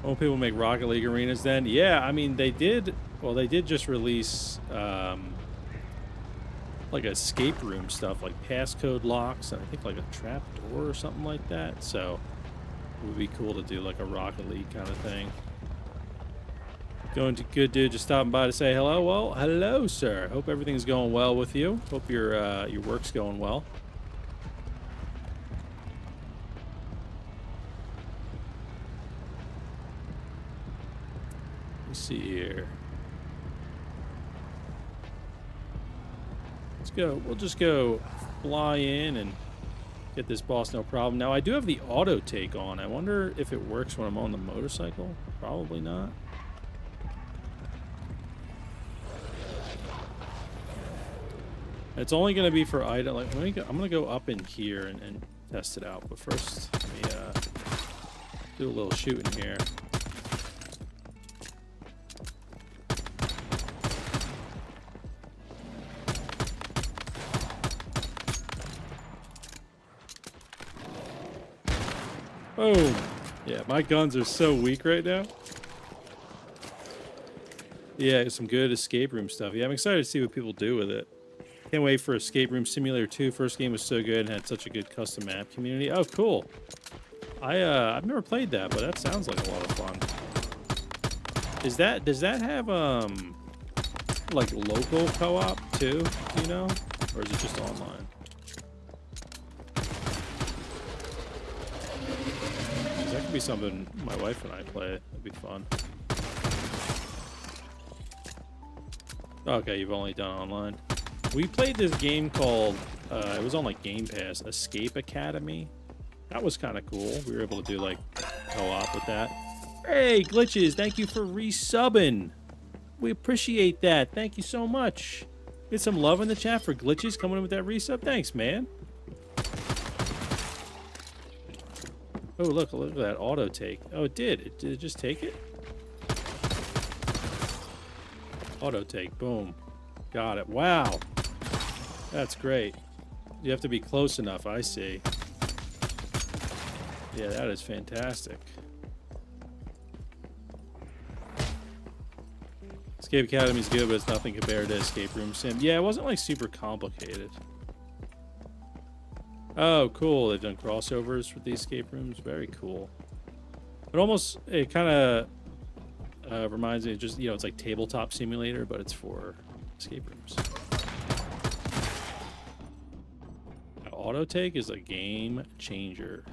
Oh, people make Rocket League arenas then? Yeah, I mean, they did... Well, they did just release, like, escape room stuff, like passcode locks, and I think, like, a trap door or something like that. So, it would be cool to do, like, a Rocket League kind of thing. Going to good dude, just stopping by to say hello. Well, hello, sir. Hope everything's going well with you. Hope your work's going well. Let's see here. Let's go. We'll just go fly in and get this boss, no problem. Now, I do have the auto take on. I wonder if it works when I'm on the motorcycle. Probably not. It's only going to be for item. Like, I'm going to go up in here and test it out. But first, let me do a little shooting here. Boom. Yeah, my guns are so weak right now. Yeah, some good escape room stuff. Yeah, I'm excited to see what people do with it. Can't wait for Escape Room Simulator 2. First game was so good and had such a good custom map community. Oh, cool. I've never played that, but that sounds like a lot of fun. Does that have like local co-op too? Do you know, or is it just online? That could be something my wife and I play. That'd be fun. Okay, you've only done online. We played this game called, it was on like Game Pass, Escape Academy. That was kind of cool. We were able to do like co-op with that. Hey, Glitches, thank you for resubbing. We appreciate that. Thank you so much. Get some love in the chat for Glitches coming in with that resub. Thanks, man. Oh, look at that auto take. Oh, it did. Did it just take it? Auto take. Boom. Got it. Wow. That's great. You have to be close enough. I see. Yeah, that is fantastic. Escape Academy's good, but it's nothing compared to Escape Room Sim. Yeah, it wasn't like super complicated. Oh, cool. They've done crossovers for the escape rooms. Very cool. It kind of reminds me of just, you know, it's like Tabletop Simulator, but it's for escape rooms. Auto take is a game changer.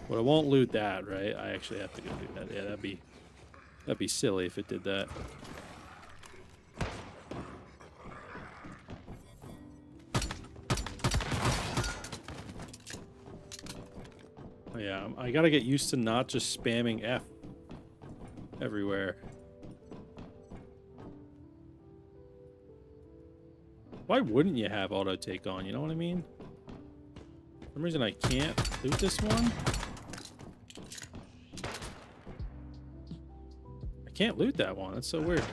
But I won't loot that, right? I actually have to go do that. Yeah, that'd be silly if it did that. Yeah, I gotta get used to not just spamming F everywhere. Why wouldn't you have auto take on? You know what I mean? For some reason I can't loot this one. I can't loot that one. That's so weird.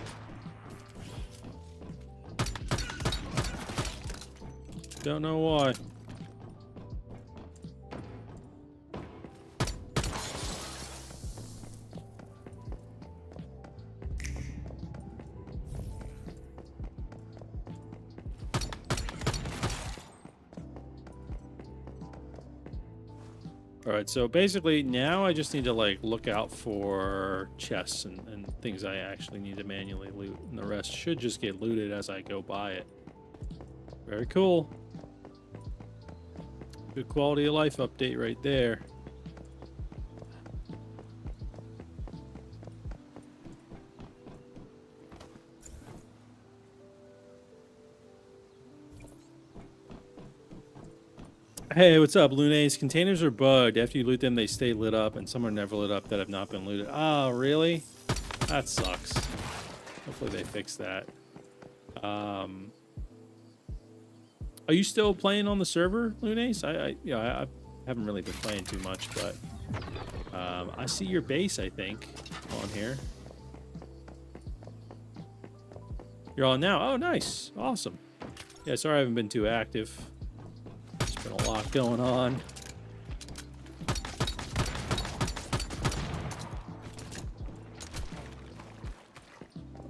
Don't know why. Alright, so basically now I just need to like look out for chests and things I actually need to manually loot, and the rest should just get looted as I go by it. Very cool. Good quality of life update right there. Hey, what's up, Lunes? Containers are bugged. After you loot them, they stay lit up, and some are never lit up that have not been looted. Oh, really? That sucks. Hopefully they fix that. Are you still playing on the server, Lunes? I haven't really been playing too much, but I see your base, I think, on here. You're on now. Oh, nice. Awesome. Yeah, sorry I haven't been too active. Been a lot going on.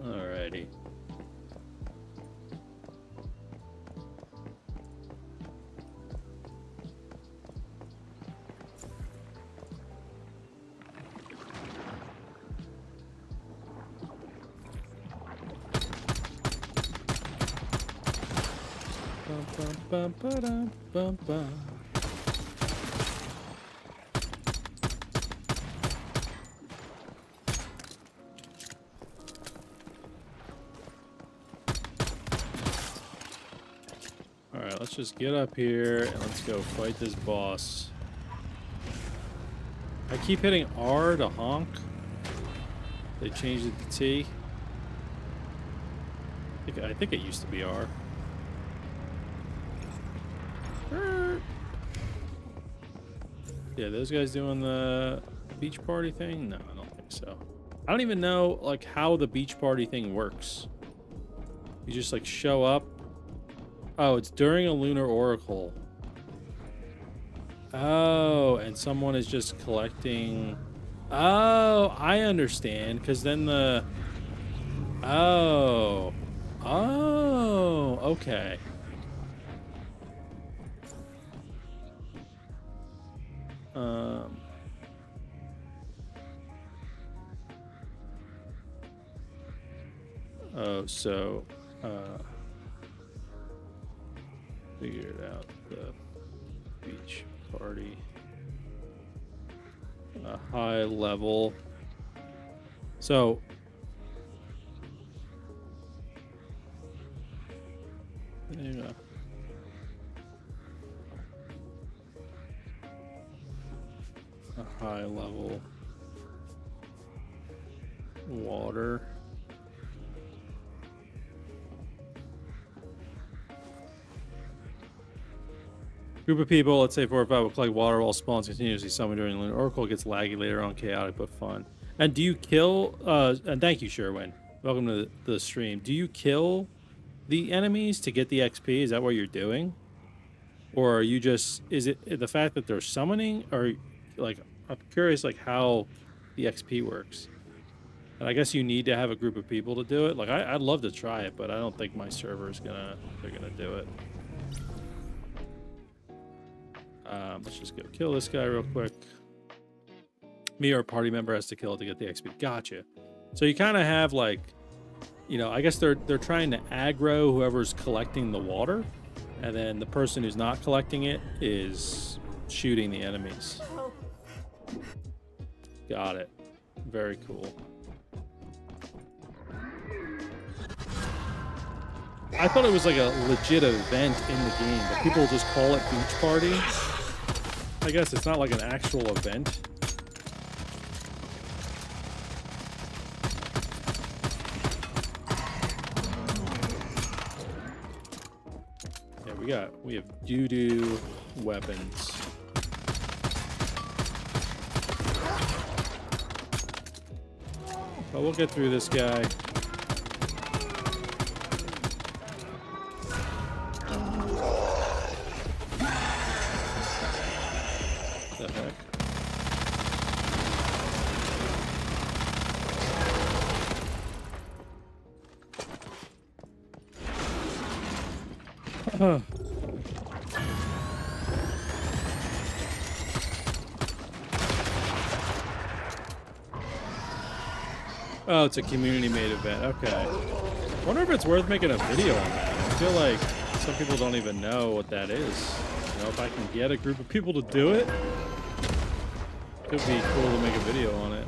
Alrighty. Bum, ba-dum, bum, bum. All right, let's just get up here and let's go fight this boss. I keep hitting R to honk. They changed it to T. I think it used to be R. Yeah, those guys doing the beach party thing? No, I don't think so. I don't even know like how the beach party thing works. You just like show up. Oh, it's during a lunar oracle. Oh, and someone is just collecting. Oh, I understand. Because then the. Oh. Oh, okay. Oh, so, figured out the beach party. A high level. So, yeah. A high level water. Group of people, let's say 4 or 5, will collect water while spawns continuously summon during the lunar oracle. It gets laggy later on, chaotic but fun. And do you kill? And thank you, Sherwin. Welcome to the stream. Do you kill the enemies to get the XP? Is that what you're doing, or are you just? Is it the fact that they're summoning, or like I'm curious, like how the XP works? And I guess you need to have a group of people to do it. Like I'd love to try it, but I don't think my server is they're gonna do it. Let's just go kill this guy real quick. Me or a party member has to kill it to get the XP. Gotcha. So you kind of have like, you know, I guess they're trying to aggro whoever's collecting the water, and then the person who's not collecting it is shooting the enemies. Got it. Very cool. I thought it was like a legit event in the game, but people just call it beach party. I guess it's not like an actual event. Yeah, we have doo-doo weapons. But we'll get through this guy. What the heck? Oh, it's a community-made event. Okay. I wonder if it's worth making a video on that. I feel like some people don't even know what that is. You know, if I can get a group of people to do it, could be cool to make a video on it.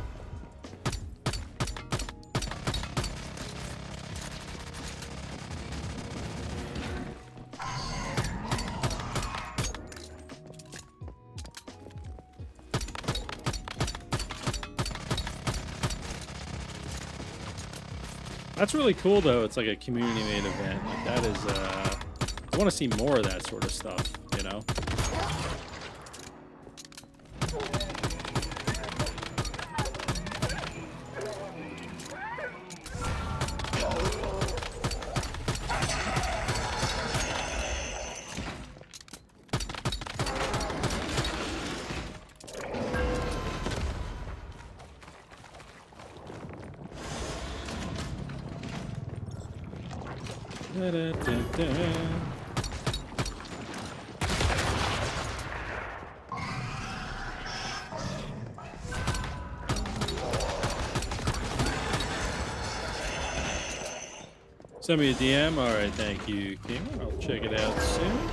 That's really cool, though. It's like a community-made event. Like, that is, I want to see more of that sort of stuff, you know? Da, da, da, da. Send me a DM. All right, thank you, King. I'll check it out soon.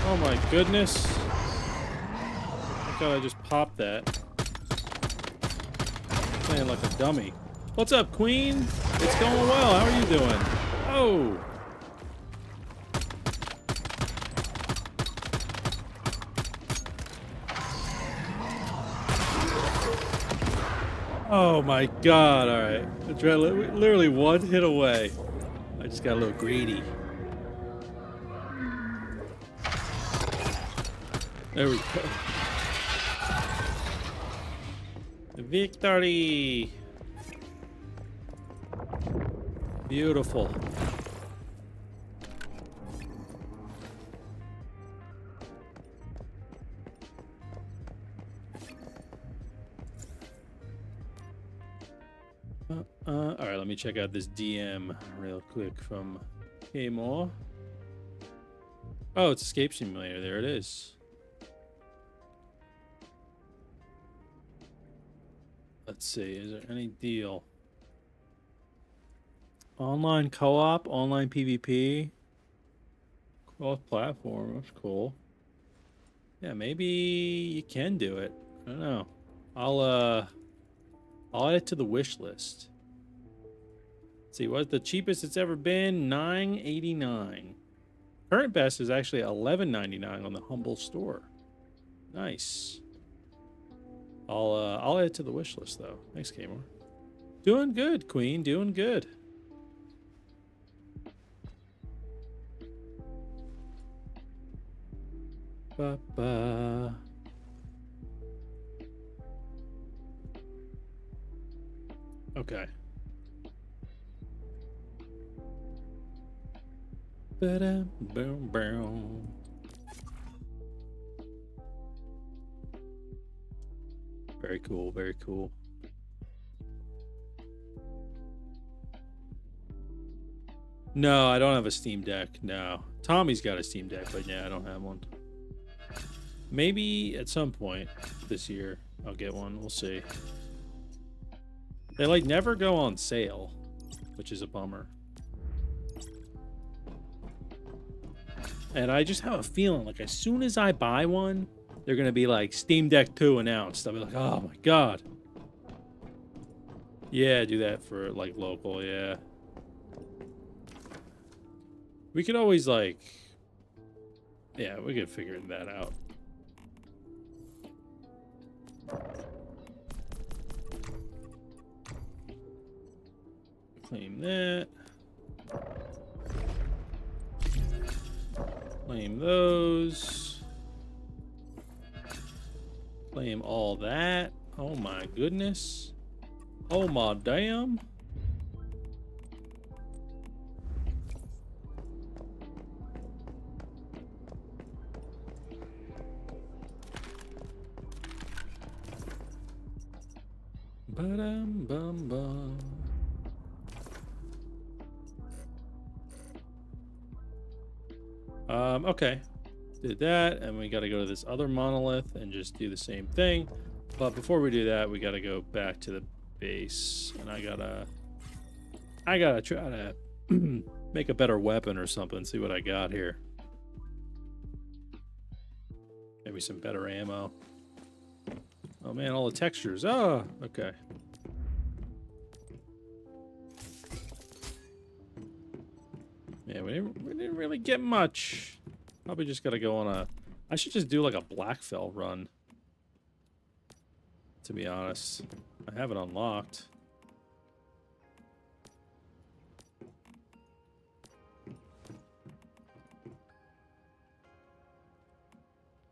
Oh my goodness. I thought I just popped that. Playing like a dummy. What's up, Queen? It's going well. How are you doing? Oh. Oh my god, alright. Literally one hit away. I just got a little greedy. There we go. Victory! Beautiful. Alright, let me check out this DM real quick from K-More. Oh, it's Escape Simulator. There it is. Let's see, is there any deal? Online co-op, online PvP, cross-platform, that's cool. Yeah, maybe you can do it. I don't know. I'll add it to the wish list. Let's see, what's the cheapest it's ever been? $9.89. Current best is actually $11.99 on the Humble store. Nice. I'll add it to the wish list though. Thanks, Kmore. Doing good, Queen. Doing good. Ba-ba. Okay. Ba-dum, boom, boom. Very cool, very cool. No, I don't have a Steam Deck. No. Tommy's got a Steam Deck, but yeah, I don't have one. Maybe at some point this year I'll get one. We'll see. They like never go on sale, which is a bummer. And I just have a feeling like as soon as I buy one, they're gonna be like Steam Deck 2 announced. I'll be like, oh my god. Yeah, do that for like local, yeah. We could always like, yeah, we could figure that out. Claim that. Claim those. Claim all that. Oh my goodness. Oh my damn. Ba-dum bum bum. Okay. Did that, and we got to go to this other monolith and just do the same thing. But before we do that, we got to go back to the base, and I gotta try to make a better weapon or something. See what I got here. Maybe some better ammo. Oh man, all the textures. Oh, okay. Yeah, we didn't really get much. Probably just gotta go on a... I should just do like a Blackfell run. To be honest. I have it unlocked.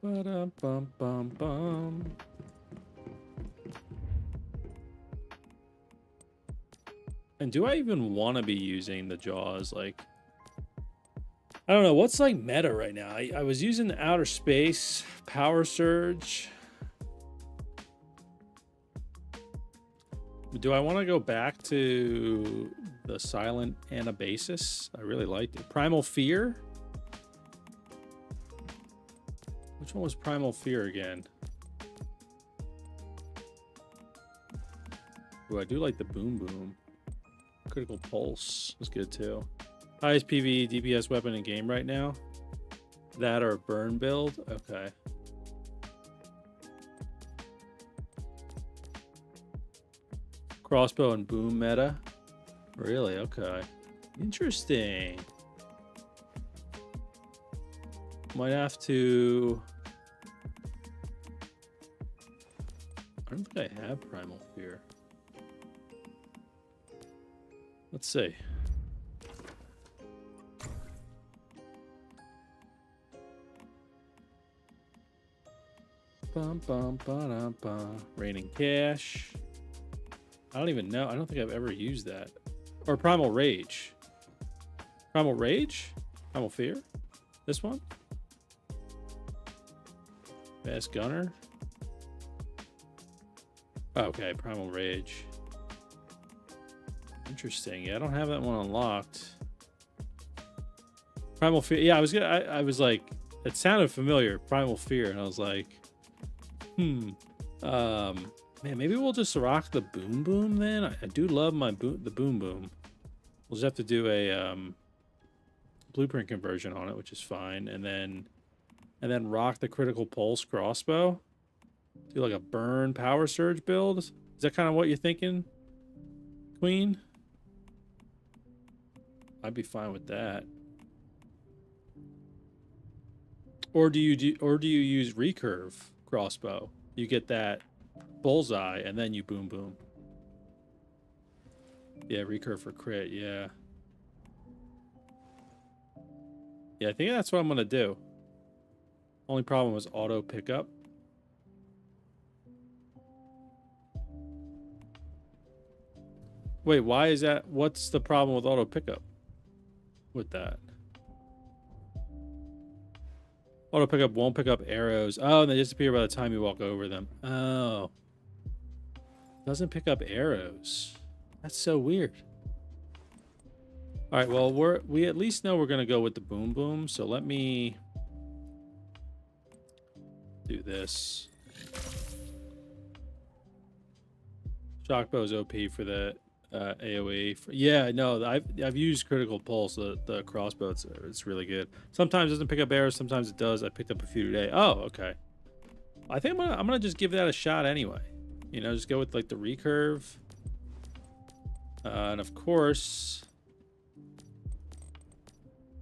Ba-dum-bum-bum-bum. And do I even want to be using the Jaws? Like... I don't know, what's like meta right now? I was using the Outer Space, Power Surge. Do I want to go back to the Silent Anabasis? I really liked it. Primal Fear? Which one was Primal Fear again? Ooh, I do like the Boom Boom. Critical Pulse was good too. Highest PvE DPS weapon in game right now. That or burn build? Okay. Crossbow and boom meta? Really? Okay. Interesting. Might have to... I don't think I have Primal Fear. Let's see. Bum, bum, ba, ba. Raining Cash. I don't even know. I don't think I've ever used that. Or Primal Rage. Primal Rage? Primal Fear? This one? Fast Gunner? Okay, Primal Rage. Interesting. Yeah, I don't have that one unlocked. Primal Fear. Yeah, I was like, it sounded familiar. Primal Fear, and I was like, man, maybe we'll just rock the Boom Boom then. I do love the Boom Boom. We'll just have to do a blueprint conversion on it, which is fine, and then rock the Critical Pulse crossbow. Do like a burn Power Surge build. Is that kind of what you're thinking, Queen? I'd be fine with that. Or do you use recurve crossbow? You get that bullseye and then you boom boom. Yeah, recurve for crit. Yeah. Yeah, I think that's what I'm gonna do. Only problem was auto pickup. Wait, why is that? What's the problem with auto pickup? With that? Auto pickup won't pick up arrows. Oh, and they disappear by the time you walk over them. Oh. Doesn't pick up arrows. That's so weird. All right, well, we at least know we're going to go with the Boom Boom. So let me do this. Shockbow's OP for the AoE. Yeah, no, I've used Critical Pulse, the crossbow. It's really good. Sometimes it doesn't pick up arrows, sometimes it does. I picked up a few today. Oh, okay. I think I'm gonna just give that a shot anyway. You know, just go with like the recurve. And of course,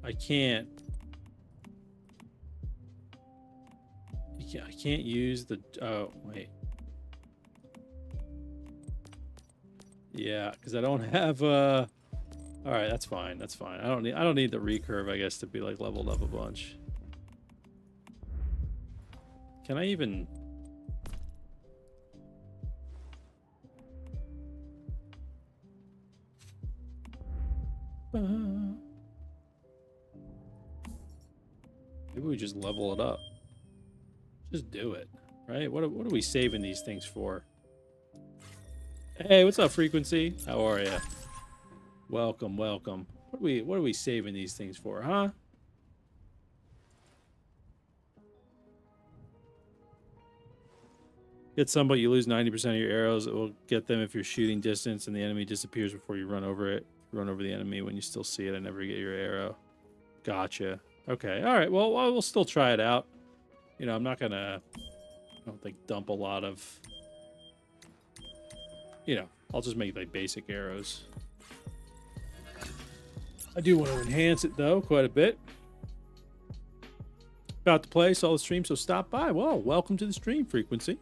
I can't use the, oh, wait. Yeah, because I don't have, all right, that's fine. That's fine. I don't need the recurve, I guess, to be like leveled up a bunch. Can I even... Maybe we just level it up. Just do it, right? What are we saving these things for? Hey, what's up, Frequency? How are you? Welcome, welcome. What are we saving these things for, huh? Get some, but you lose 90% of your arrows. It will get them if you're shooting distance and the enemy disappears before you run over it. Run over the enemy when you still see it and never get your arrow. Gotcha. Okay. All right. Well, we'll still try it out. You know, I'm not gonna, I don't think, dump a lot of, you know, I'll just make like basic arrows. I do want to enhance it though quite a bit. About to play, saw the stream, so stop by. Well, welcome to the stream, Frequency.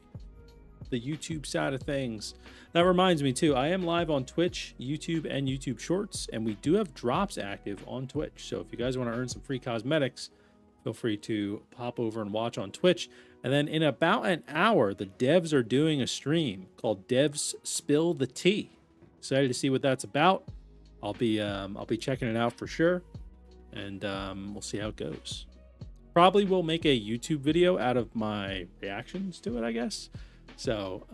The YouTube side of things. That reminds me too, I am live on Twitch, YouTube, and YouTube Shorts, and we do have drops active on Twitch. So if you guys want to earn some free cosmetics, feel free to pop over and watch on Twitch. And then in about an hour, the devs are doing a stream called Devs Spill the Tea. Excited to see what that's about. I'll be checking it out for sure, and we'll see how it goes. Probably will make a YouTube video out of my reactions to it, I guess. So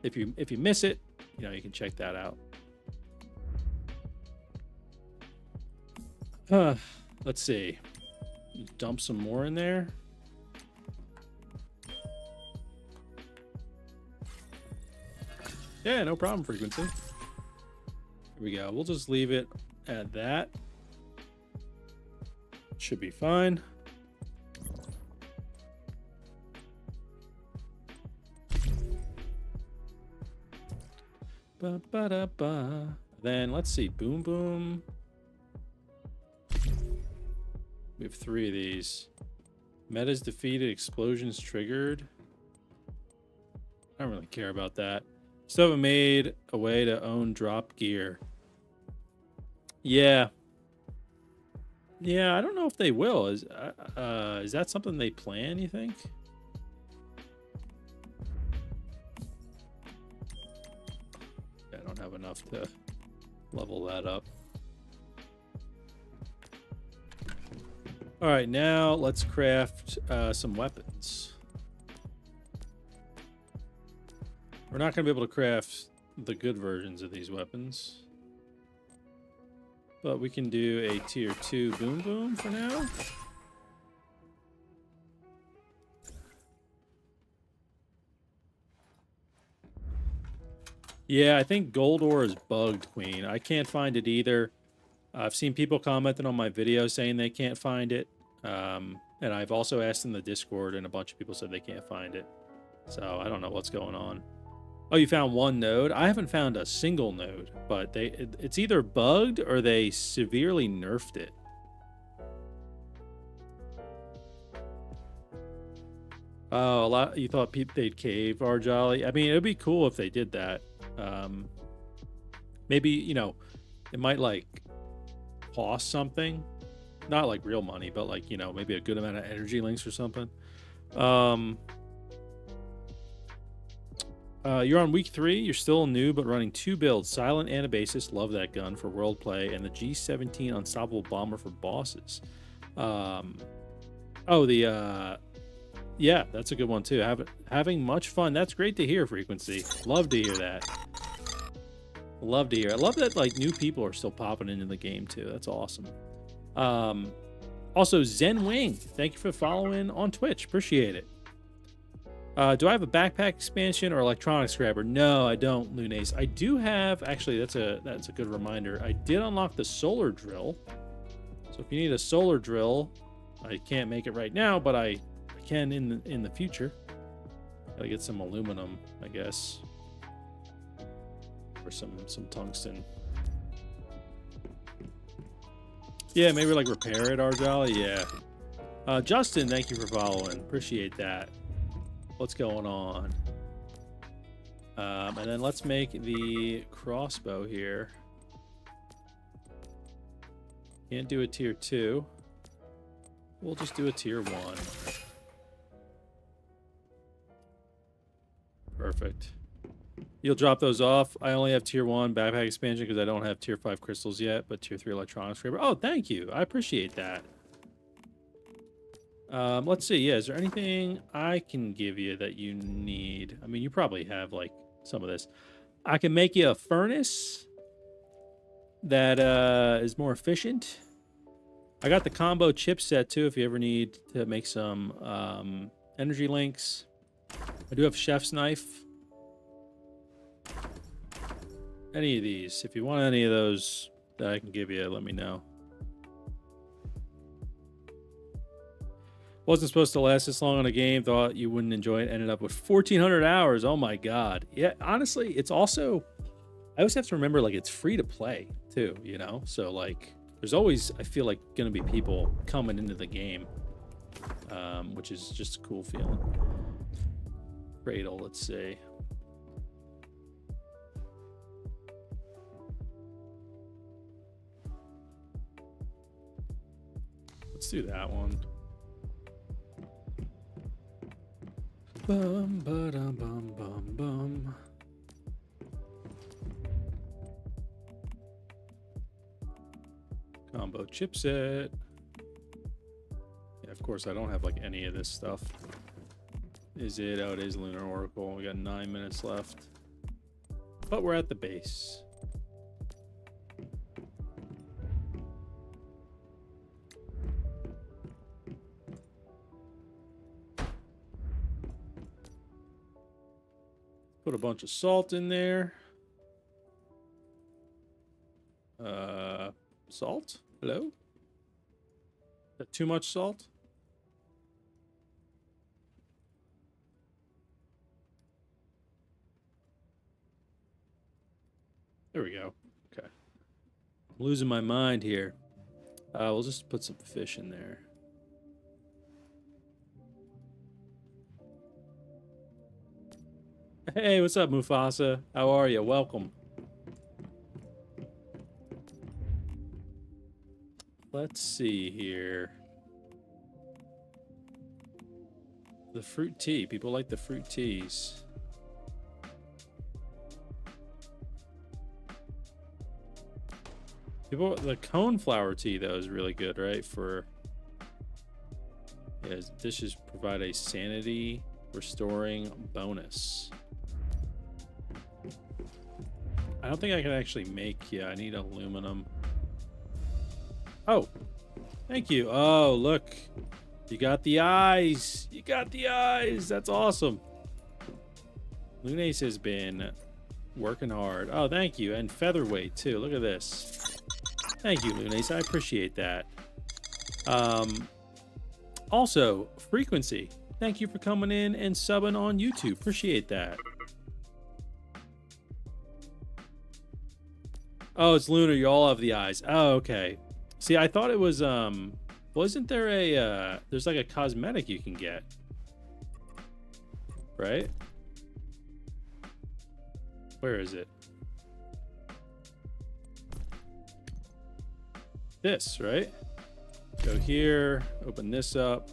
if you miss it, you know, you can check that out. Let's see. Dump some more in there. Yeah, no problem, Frequency. Here we go. We'll just leave it at that. Should be fine. Ba-ba-da-ba. Then let's see. Boom, boom. We have 3 of these. Metas defeated, explosions triggered. I don't really care about that. Still haven't made a way to own drop gear. Yeah. Yeah, I don't know if they will. Is that something they plan, you think? I don't have enough to level that up. All right, now let's craft some weapons. We're not going to be able to craft the good versions of these weapons, but we can do a tier 2 boom boom for now. Yeah, I think gold ore is bugged, Queen. I can't find it either. I've seen people commenting on my video saying they can't find it. And I've also asked in the Discord, and a bunch of people said they can't find it. So I don't know what's going on. Oh, you found one node? I haven't found a single node, but it's either bugged or they severely nerfed it. Oh, a lot. You thought they'd cave Arjali? I mean, it'd be cool if they did that. Maybe, you know, it might like cost something, not like real money, but like, you know, maybe a good amount of energy links or something. You're on week 3. You're still new, but running 2 builds: Silent Anabasis, love that gun for world play, and the G17 Unstoppable Bomber for bosses. Yeah, that's a good one too. Having much fun. That's great to hear, Frequency. Love to hear that. Love to hear. I love that like new people are still popping into the game too. That's awesome. Also, Zen Wing, thank you for following on Twitch. Appreciate it. Do I have a backpack expansion or electronics grabber? No, I don't, Lunace. I do have, actually, that's a good reminder. I did unlock the solar drill. So if you need a solar drill, I can't make it right now, but I can in the future. Gotta get some aluminum, I guess. Or some tungsten. Yeah, maybe like repair it, Arjali. Yeah. Justin, thank you for following. Appreciate that. What's going on? And then let's make the crossbow here. Can't do a tier 2. We'll just do a tier 1. Perfect. You'll drop those off. I only have tier 1 backpack expansion because I don't have tier 5 crystals yet, but tier 3 electronics scraper. Oh, thank you. I appreciate that. Let's see. Yeah, is there anything I can give you that you need? I mean, you probably have like some of this. I can make you a furnace that is more efficient. I got the combo chipset too if you ever need to make some energy links. I do have chef's knife. Any of these. If you want any of those that I can give you, let me know. Wasn't supposed to last this long on a game. Thought you wouldn't enjoy it. Ended up with 1,400 hours. Oh my god. Yeah, honestly, it's also... I always have to remember, like, it's free to play, too, you know? So, like, there's always, I feel like, going to be people coming into the game, which is just a cool feeling. Cradle, let's see. Let's do that one. Bum, ba-dum, bum, bum, bum. Combo chipset. Yeah, of course, I don't have like any of this stuff. Is it? Oh, it is Lunar Oracle. We got 9 minutes left. But we're at the base. Put a bunch of salt in there. Salt? Hello? Is that too much salt? There we go. Okay. I'm losing my mind here. We'll just put some fish in there. Hey, what's up, Mufasa? How are you? Welcome. Let's see here. The fruit tea. People like the fruit teas. People, the coneflower tea, though, is really good, right? For... Yeah, dishes provide a sanity restoring bonus. I don't think I can actually make... Yeah, I need aluminum. Oh, thank you. Oh, look. You got the eyes. You got the eyes. That's awesome. Lunace has been working hard. Oh, thank you. And featherweight, too. Look at this. Thank you, Lunace. I appreciate that. Also, Frequency. Thank you for coming in and subbing on YouTube. Appreciate that. Oh, it's Lunar. You all have the eyes. Oh, okay. See, I thought it was, wasn't there a, there's like a cosmetic you can get, right? Where is it? This, right? Go here, open this up.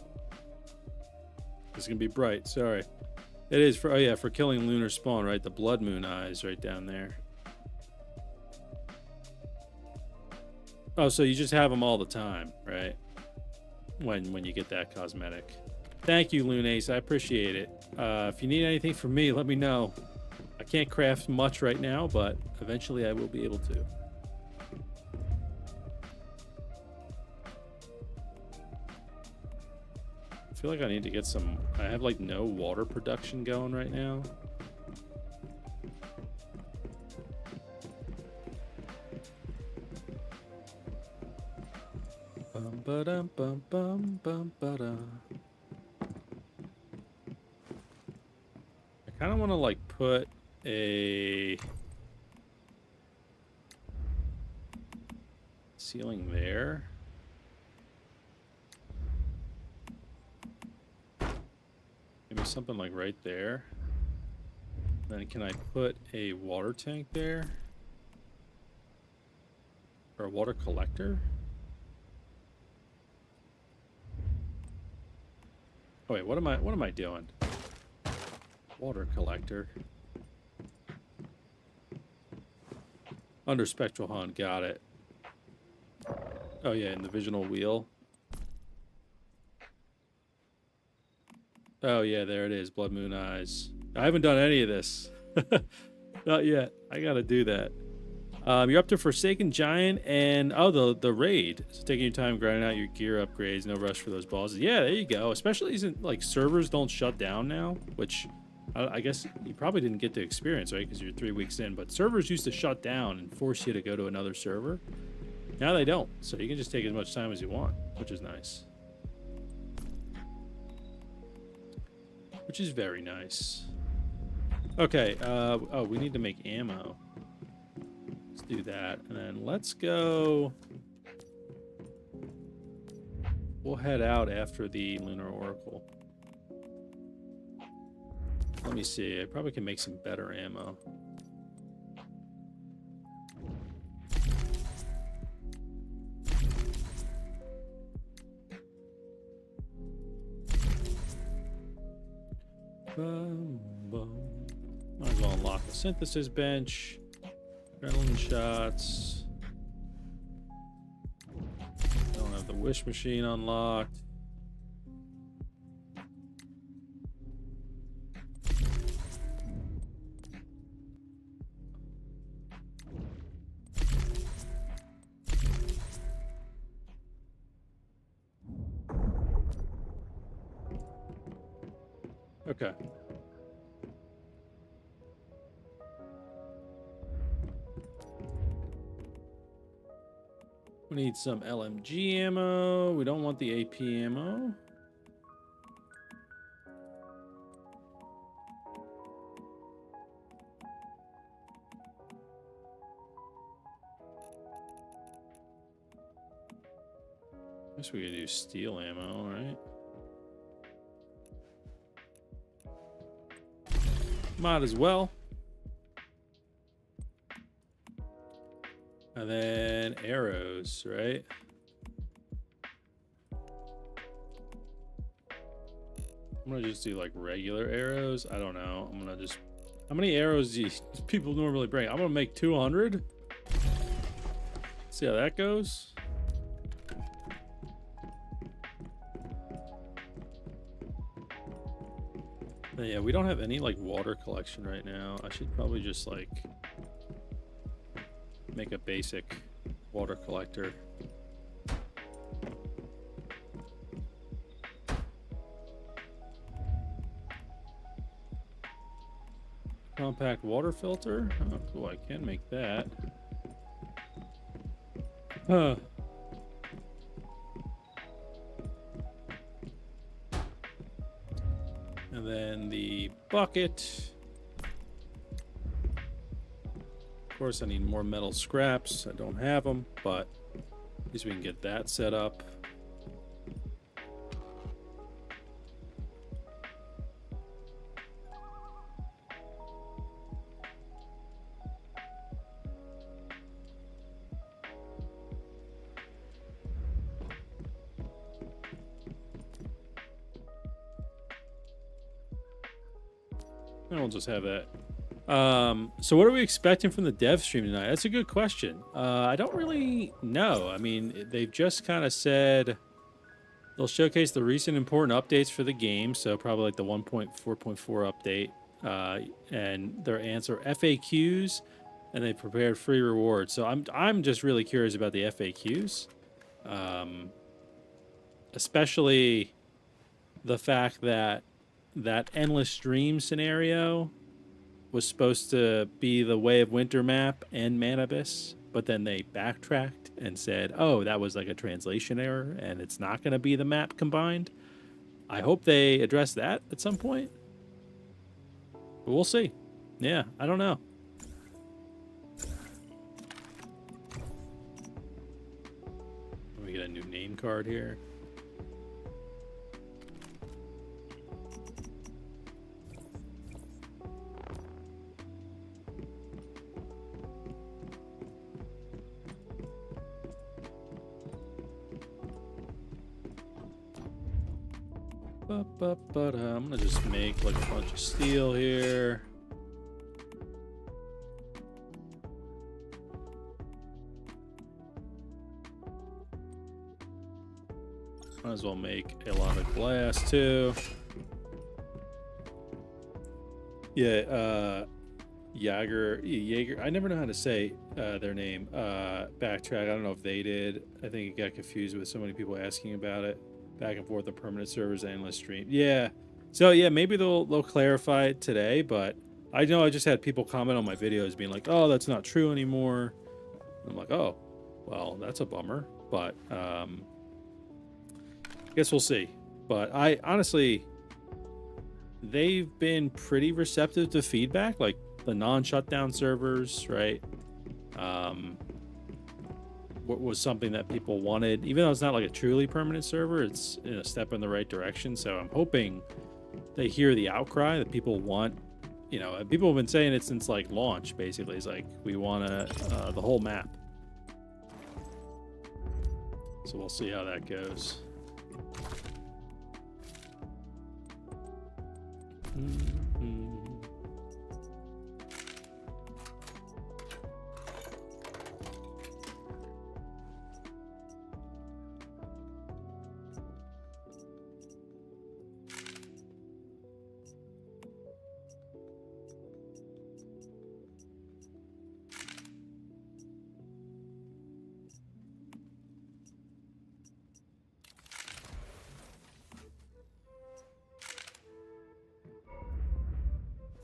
It's gonna be bright, sorry. It is for, oh yeah, for killing lunar spawn, right? The blood moon eyes right down there. Oh, so you just have them all the time, right? When you get that cosmetic. Thank you, Lunace. I appreciate it. If you need anything from me, let me know. I can't craft much right now, but eventually I will be able to. I feel like I need to get some... I have like no water production going right now. Bum ba dum bum bum bum ba da. kind of want to like put a ceiling there. Maybe something like right there. Then can I put a water tank there? Or a water collector? Oh wait, what am I doing? Water collector. Under spectral hunt, got it. Oh yeah, in the visional wheel. Oh yeah, there it is, Blood Moon Eyes. I haven't done any of this. Not yet. I gotta do that. You're up to Forsaken Giant and the raid. So taking your time grinding out your gear upgrades, no rush for those bosses. Yeah, there you go. Especially since like servers don't shut down now, which I guess you probably didn't get to experience, right? Because you're 3 weeks in. But servers used to shut down and force you to go to another server. Now they don't, so you can just take as much time as you want, which is nice. Which is very nice. Okay, oh, we need to make ammo. Let's do that, and then let's go... We'll head out after the Lunar Oracle. Let me see, I probably can make some better ammo. Might as well unlock the synthesis bench. Adrenaline shots. Don't have the wish machine unlocked. Okay. We need some LMG ammo. We don't want the AP ammo. Guess we could use steel ammo, right? Might as well. And then arrows, right? I'm gonna just do like regular arrows. I don't know. I'm gonna just... How many arrows do people normally bring? I'm gonna make 200. See how that goes. But yeah, we don't have any like water collection right now. I should probably just like make a basic water collector. Compact water filter. Oh, cool. I can make that. Huh. And then the bucket. Of course, I need more metal scraps. I don't have them, but at least we can get that set up. And we'll just have that. So what are we expecting from the dev stream tonight? That's a good question. I don't really know. I mean, they've just kind of said they'll showcase the recent important updates for the game. So probably like the 1.4.4 update, and their answer FAQs, and they prepared free rewards. So I'm just really curious about the FAQs, especially the fact that endless stream scenario was supposed to be the Way of Winter map and Manabus, but then they backtracked and said, oh, that was like a translation error and it's not going to be the map combined. I hope they address that at some point. But we'll see. Yeah, I don't know. Let me get a new name card here. I'm gonna just make like a bunch of steel here. Might as well make a lot of glass too. Yeah, Jaeger. I never know how to say their name. Backtrack. I don't know if they did. I think it got confused with so many people asking about it. Back and forth on permanent servers, endless stream. Yeah. So yeah, maybe they'll clarify it today. But I know I just had people comment on my videos being like, "Oh, that's not true anymore." I'm like, "Oh, well, that's a bummer." But I guess we'll see. But I honestly, they've been pretty receptive to feedback, like the non-shutdown servers, right? What was something that people wanted, even though it's not like a truly permanent server, it's a step in the right direction. So I'm hoping they hear the outcry that people want. You know, people have been saying it since like launch. Basically, it's like we want the whole map. So we'll see how that goes.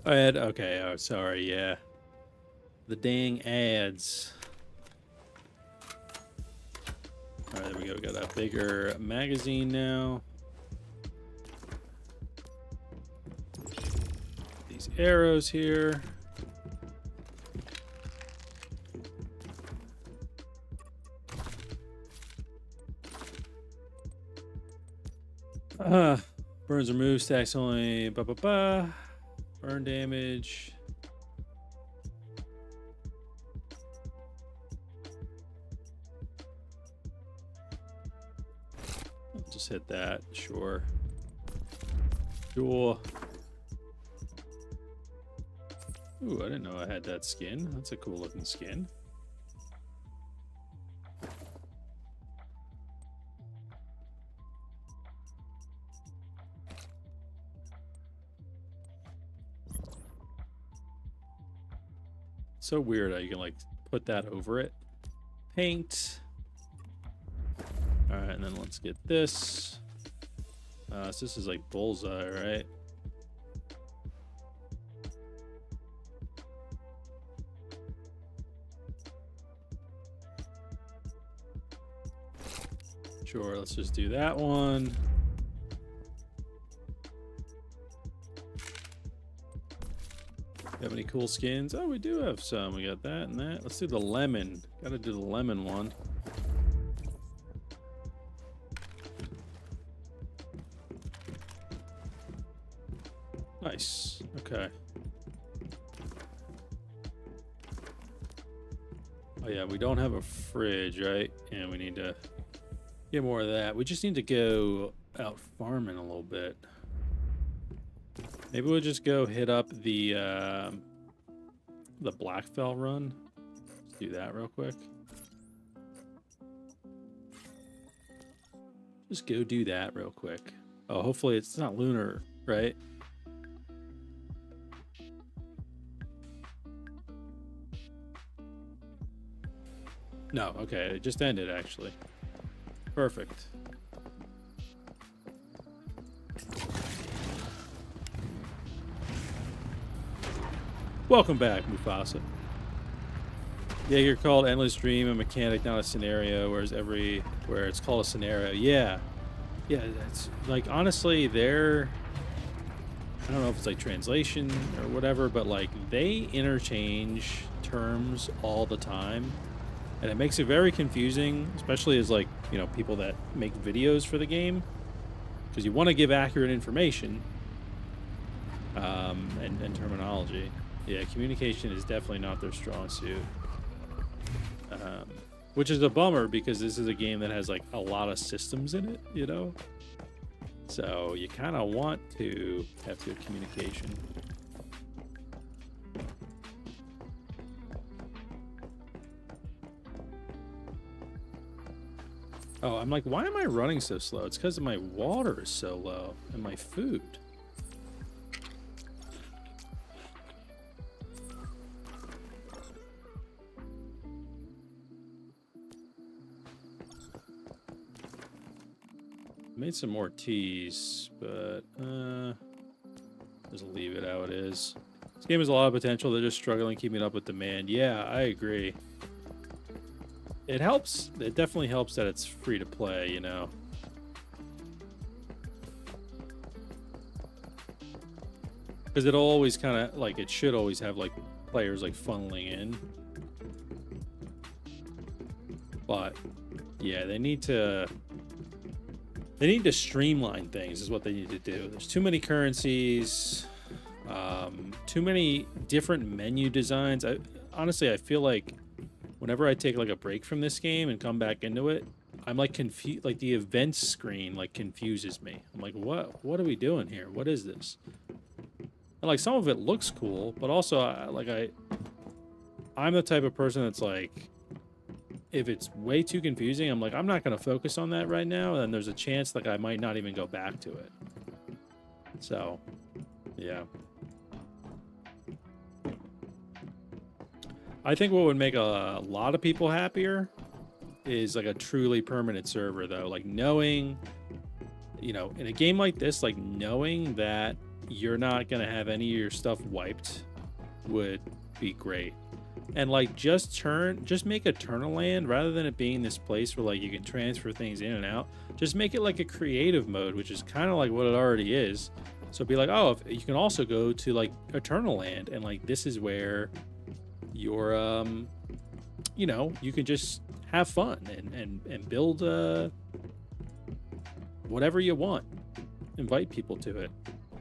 Okay, oh, sorry, yeah. The dang ads. All right, there we go. We got a bigger magazine now. These arrows here. Burns removed, stacks only, burn damage. I'll just hit that, sure. Sure. Ooh, I didn't know I had that skin. That's a cool looking skin. So weird how you can like put that over it. Paint. All right, and then let's get this. So this is like bullseye, right? Sure, let's just do that one. Have any cool skins? Oh, we do have some. We got that and that. Let's do the lemon. Gotta do the lemon one. Nice. Okay. Oh yeah, we don't have a fridge, right? And we need to get more of that. We just need to go out farming a little bit. Maybe we'll just go hit up the Blackfell run. Let's do that real quick. Just go do that real quick. Oh, hopefully it's not lunar, right? No, okay, it just ended actually. Perfect. Welcome back, Mufasa. Yeah, you're called Endless Dream, a mechanic, not a scenario, whereas everywhere it's called a scenario. Yeah. Yeah, that's like honestly I don't know if it's like translation or whatever, but like they interchange terms all the time. And it makes it very confusing, especially as like, you know, people that make videos for the game, because you want to give accurate information and terminology. Yeah, communication is definitely not their strong suit. Which is a bummer because this is a game that has like a lot of systems in it, you know? So you kind of want to have good communication. Oh, I'm like, why am I running so slow? It's because my water is so low and my food. Made some more teas, but just leave it how it is. This game has a lot of potential. They're just struggling keeping up with demand. Yeah, I agree. It helps. It definitely helps that it's free to play, you know. Because it'll always kind of like, it should always have like players like funneling in. But yeah, they need to streamline things is what they need to do. There's too many currencies, too many different menu designs. Honestly, I feel like whenever I take like a break from this game and come back into it, I'm like confused. Like the events screen like confuses me. I'm like, what are we doing here? What is this? And like some of it looks cool, but also I'm the type of person that's like, if it's way too confusing, I'm like, I'm not going to focus on that right now. And there's a chance like I might not even go back to it. So, yeah. I think what would make a lot of people happier is like a truly permanent server, though. Like knowing, you know, in a game like this, like knowing that you're not going to have any of your stuff wiped would be great. And like just make Eternal Land, rather than it being this place where like you can transfer things in and out, just make it like a creative mode, which is kind of like what it already is. So be like, oh, you can also go to like Eternal Land, and like this is where you're you know, you can just have fun and build whatever you want, invite people to it,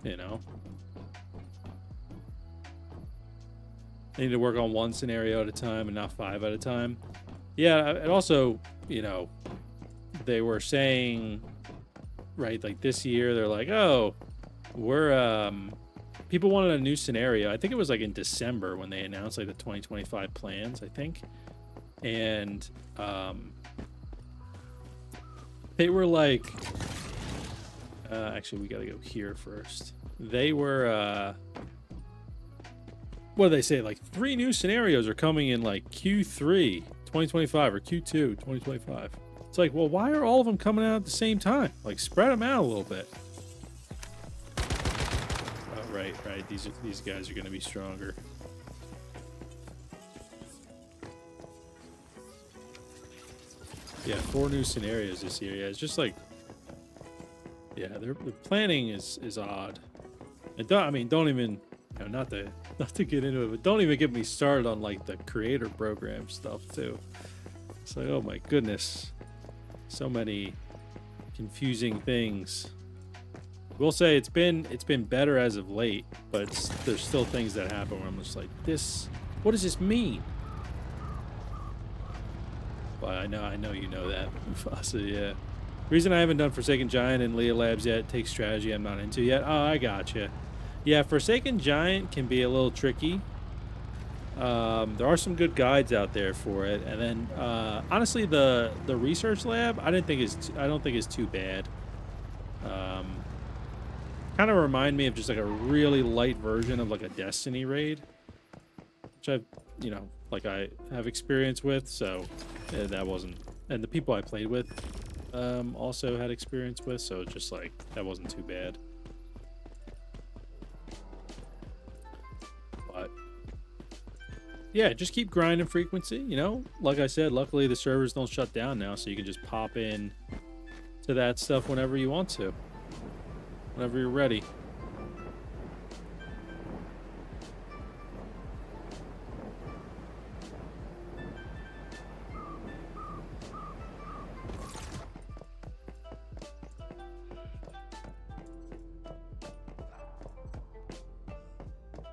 you know. They need to work on one scenario at a time and not 5 at a time. Yeah, and also, you know, they were saying, right, like this year, they're like, oh, we're, people wanted a new scenario. I think it was like in December when they announced like the 2025 plans, I think. And they were like, actually, we got to go here first. They were, what do they say? Like 3 new scenarios are coming in like Q3 2025 or Q2 2025. It's like, well, why are all of them coming out at the same time? Like spread them out a little bit. Oh, right. These guys are going to be stronger. Yeah, 4 new scenarios this year. Yeah, it's just like, yeah, their planning is odd. And don't even. You know, not to get into it, but don't even get me started on like the creator program stuff too. It's like, oh my goodness, so many confusing things. We'll say it's been better as of late, but there's still things that happen where I'm just like, what does this mean? But I know you know that, Mufasa. Yeah. Reason I haven't done Forsaken Giant and Leah Labs yet takes strategy I'm not into yet. Oh, I gotcha. Yeah, Forsaken Giant can be a little tricky. There are some good guides out there for it, and then honestly, the research lab I don't think is too bad. Kind of remind me of just like a really light version of like a Destiny raid, which I have experience with. So that wasn't, and the people I played with also had experience with, so just like that wasn't too bad. But yeah, just keep grinding frequency, you know. Like I said, luckily the servers don't shut down now, so you can just pop in to that stuff whenever you want to, whenever you're ready.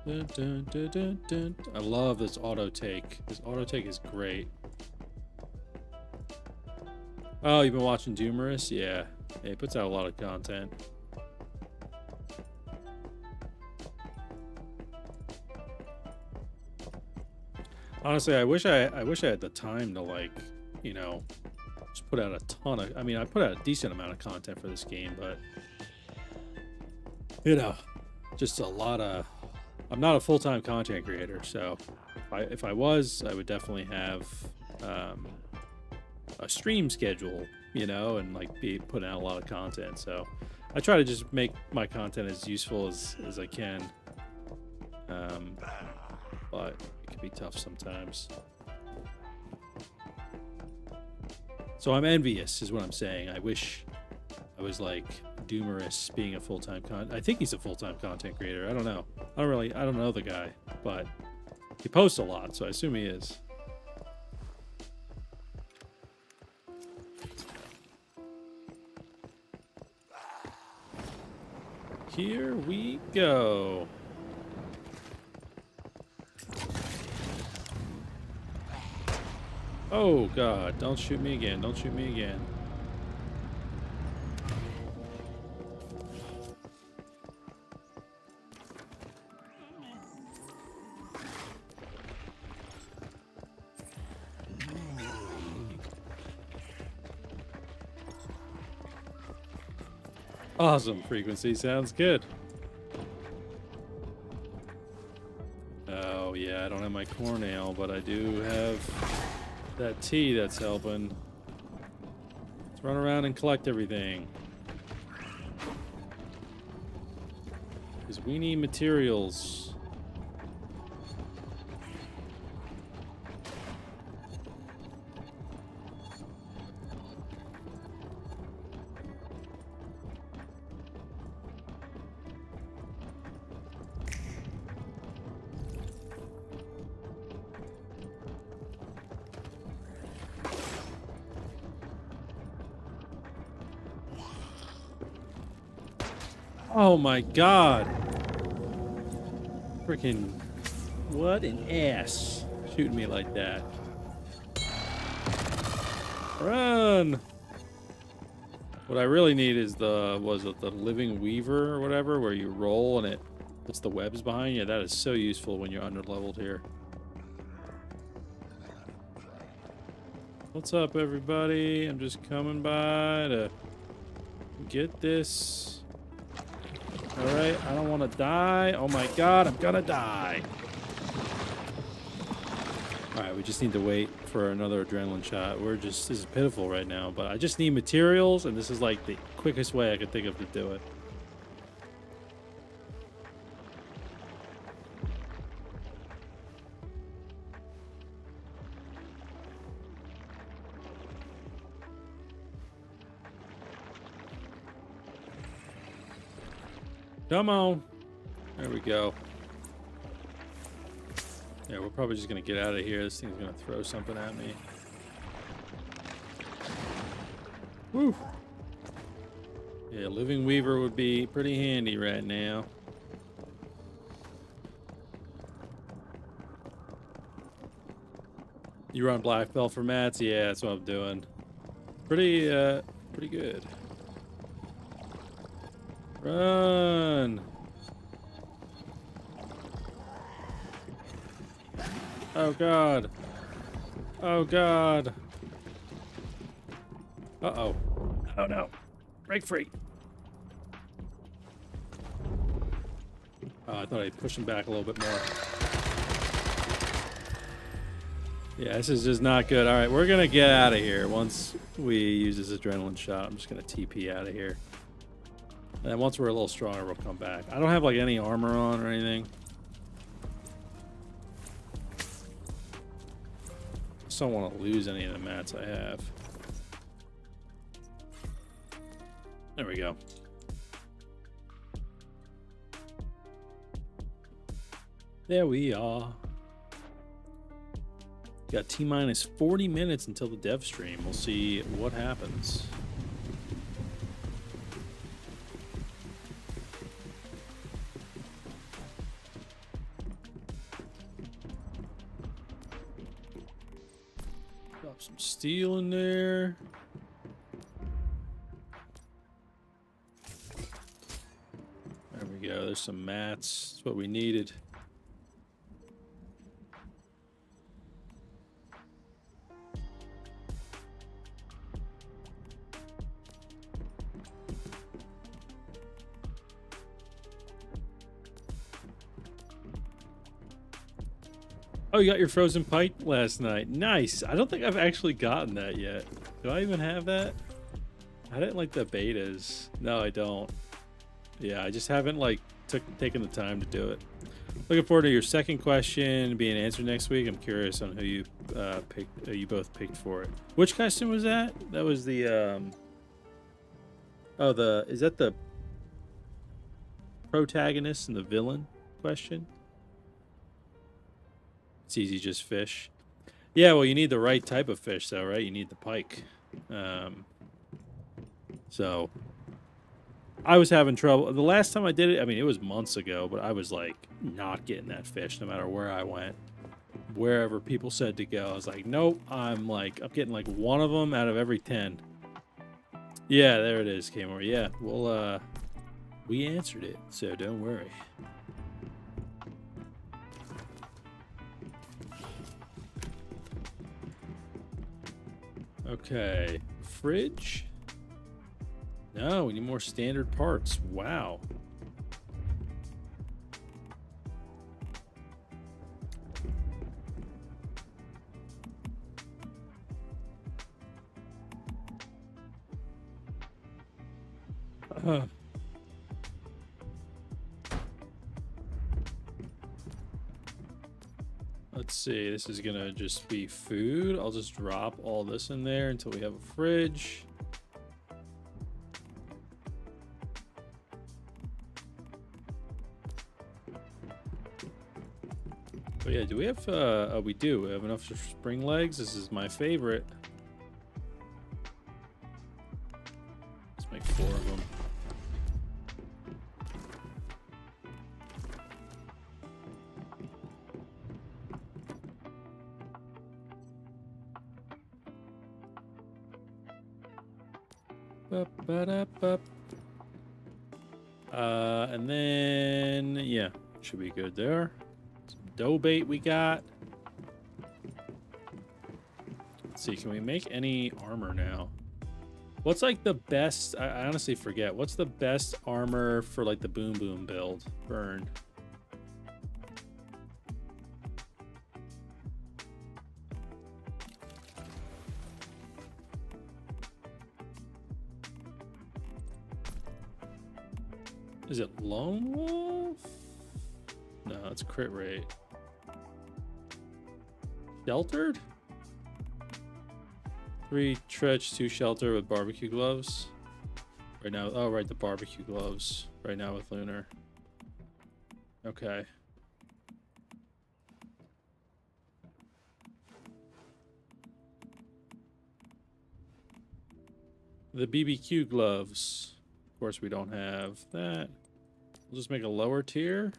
Dun, dun, dun, dun, dun. I love this auto take. This auto take is great. Oh, you've been watching Doomerous? Yeah. He puts out a lot of content. Honestly, I wish I had the time to, like, you know, just put out a ton of. I mean, I put out a decent amount of content for this game, but you know, just a lot of. I'm not a full-time content creator, so if I was, I would definitely have a stream schedule, you know, and like be putting out a lot of content. So I try to just make my content as useful as I can. But it can be tough sometimes. So I'm envious, is what I'm saying. I wish I was like Doomerous being a full-time I think he's a full-time content creator. I don't know. I don't know the guy, but he posts a lot, so I assume he is. Here we go. Oh God, don't shoot me again. Don't shoot me again. Awesome frequency, sounds good. Oh yeah, I don't have my corn ale, but I do have that tea that's helping. Let's run around and collect everything. Because we need materials. Oh my God. Freaking, what an ass shooting me like that. Run! What I really need is the living weaver or whatever, where you roll and it puts the webs behind you. That is so useful when you're under-leveled here. What's up, everybody? I'm just coming by to get this. Alright, I don't want to die. Oh my God, I'm gonna die. Alright, we just need to wait for another adrenaline shot. This is pitiful right now, but I just need materials, and this is like the quickest way I could think of to do it. Come on. There we go. Yeah, we're probably just going to get out of here. This thing's going to throw something at me. Woo. Yeah, Living Weaver would be pretty handy right now. You run Black Belt for mats? Yeah, that's what I'm doing. Pretty good. Run! Oh God! Oh God! Uh-oh. Oh no. Break free! Oh, I thought I'd push him back a little bit more. Yeah, this is just not good. Alright, we're gonna get out of here once we use this adrenaline shot. I'm just gonna TP out of here. And once we're a little stronger, we'll come back. I don't have like any armor on or anything. Just don't want to lose any of the mats I have. There we go. There we are. Got T-minus 40 minutes until the dev stream. We'll see what happens. Some steel in there. There we go. There's some mats. That's what we needed. Oh, you got your frozen pike last night. Nice. I don't think I've actually gotten that yet. Do I even have that? I didn't like the betas. No, I don't. Yeah, I just haven't like taken the time to do it. Looking forward to your second question being answered next week. I'm curious on who you picked. You both picked for it. Which question was that? That was the Oh, is that the protagonist and the villain question? It's easy, just fish. Yeah, well, you need the right type of fish, though, right? You need the pike. So I was having trouble. The last time I did it, I mean, it was months ago, but I was like not getting that fish no matter where I went. Wherever people said to go, I was like, nope. I'm getting like one of them out of every 10. Yeah, there it is, Kmore. Yeah, well, we answered it, so don't worry. Okay, fridge. No, we need more standard parts. Wow. Let's see, this is gonna just be food. I'll just drop all this in there until we have a fridge. But yeah, do we have, oh, we do. We have enough spring legs. This is my favorite. Let's make 4 of them. And then, yeah, should be good there. Some dough bait we got. Let's see, can we make any armor now? What's like the best, I honestly forget, what's the best armor for like the boom boom build? Burn. Is it Lone Wolf? No, it's crit rate. Sheltered? 3 Tretch, 2 Shelter with barbecue gloves. Right now, oh right, the barbecue gloves. Right now with Lunar. Okay. The BBQ gloves. Of course, we don't have that. We'll just make a lower tier.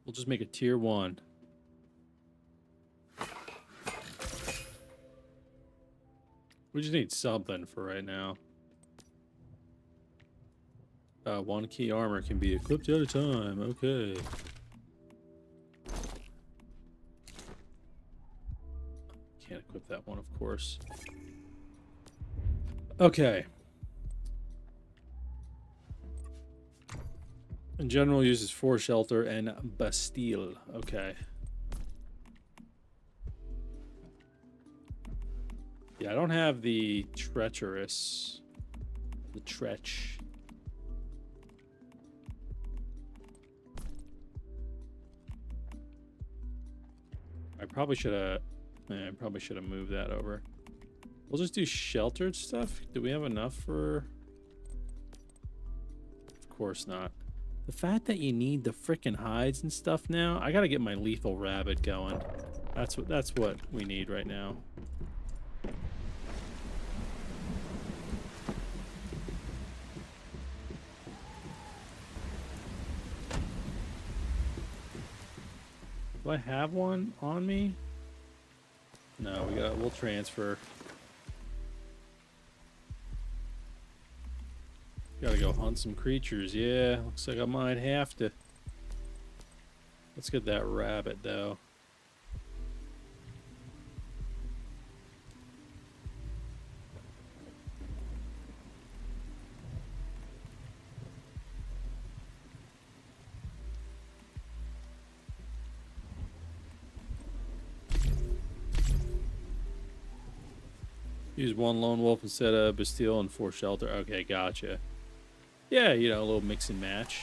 We'll just make a tier 1. We just need something for right now. 1 key armor can be equipped at a time. Okay. Can't equip that one, of course. Okay. In general, uses 4 Shelter and Bastille. Okay. Yeah, I don't have the Treacherous. The Tretch. I probably should have moved that over. We'll just do sheltered stuff. Do we have enough for? Of course not. The fact that you need the frickin' hides and stuff now, I gotta get my lethal rabbit going. That's what we need right now. Do I have one on me? No, we'll transfer. Gotta go hunt some creatures. Yeah, looks like I might have to. Let's get that rabbit, though. Use 1 lone wolf instead of Bastille and 4 shelter. Okay, gotcha. Yeah, you know, a little mix and match.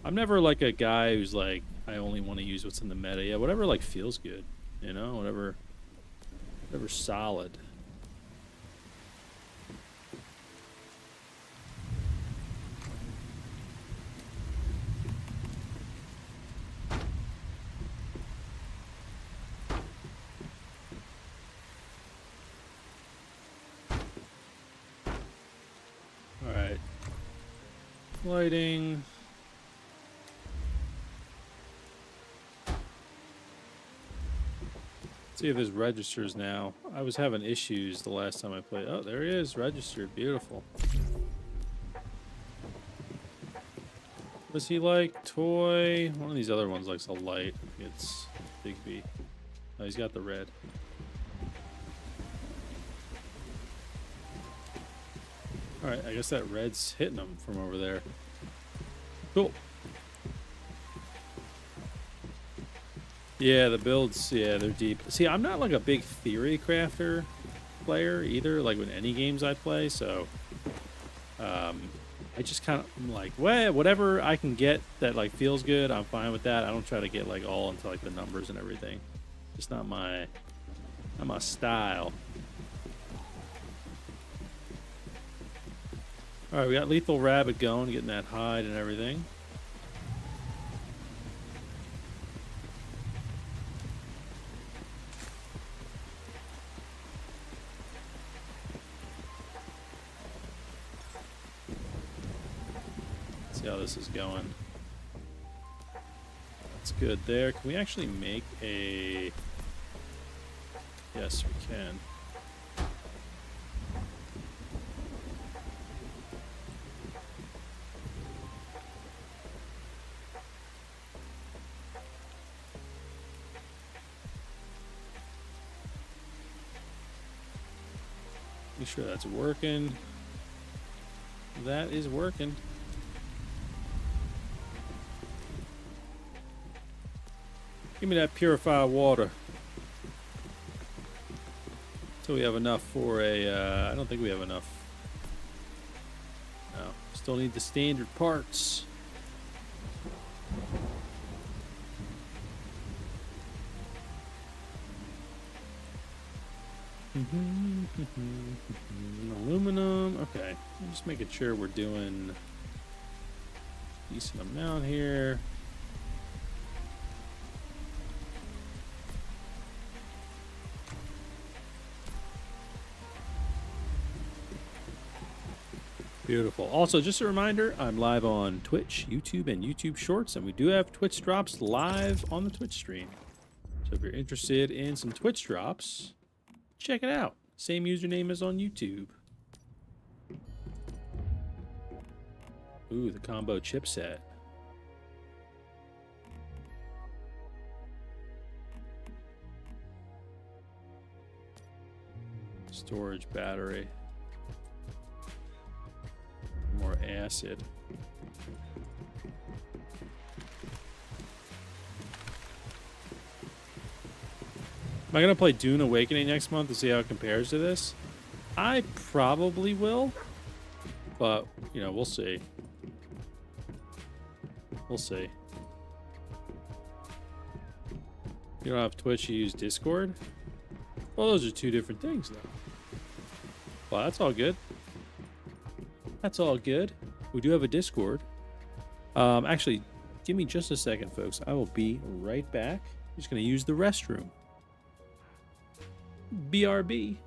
I'm never like a guy who's like, I only want to use what's in the meta. Yeah, whatever like feels good, you know, whatever's solid. All right, lighting. See if this registers now. I was having issues the last time I played. Oh, there he is, registered. Beautiful. Was he like toy? One of these other ones likes a light. It's Bigby. Oh, he's got the red. All right, I guess that red's hitting him from over there. Cool. Yeah, the builds, yeah, they're deep. See, I'm not like a big theory crafter player either, like with any games I play, so I just kind of like, well, whatever I can get that like feels good, I'm fine with that. I don't try to get like all into like the numbers and everything. Just not my style. All right, we got Lethal Rabbit going, getting that hide and everything. See how this is going. That's good there. Can we actually make a... Yes, we can. Make sure that's working. That is working. Give me that purified water. So we have enough for a, I don't think we have enough. No, still need the standard parts. Aluminum, okay. I'm just making sure we're doing a decent amount here. Beautiful. Also, just a reminder, I'm live on Twitch, YouTube, and YouTube Shorts, and we do have Twitch drops live on the Twitch stream. So if you're interested in some Twitch drops, check it out. Same username as on YouTube. Ooh, the combo chipset. Storage battery. More acid. Am I going to play Dune Awakening next month to see how it compares to this? I probably will. But, you know, we'll see. We'll see. You don't have Twitch, you use Discord? Well, those are two different things, though. Well, that's all good. That's all good. We do have a Discord. Actually, give me just a second, folks. I will be right back. I'm just going to use the restroom. BRB.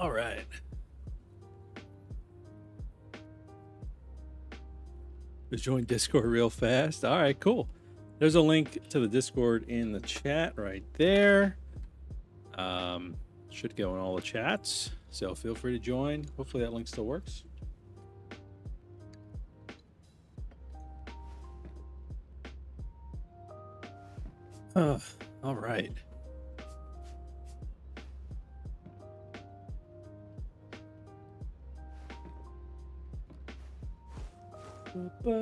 All right. Join Discord real fast. All right, cool. There's a link to the Discord in the chat right there. Should go in all the chats, so feel free to join. Hopefully that link still works. All right. Okay.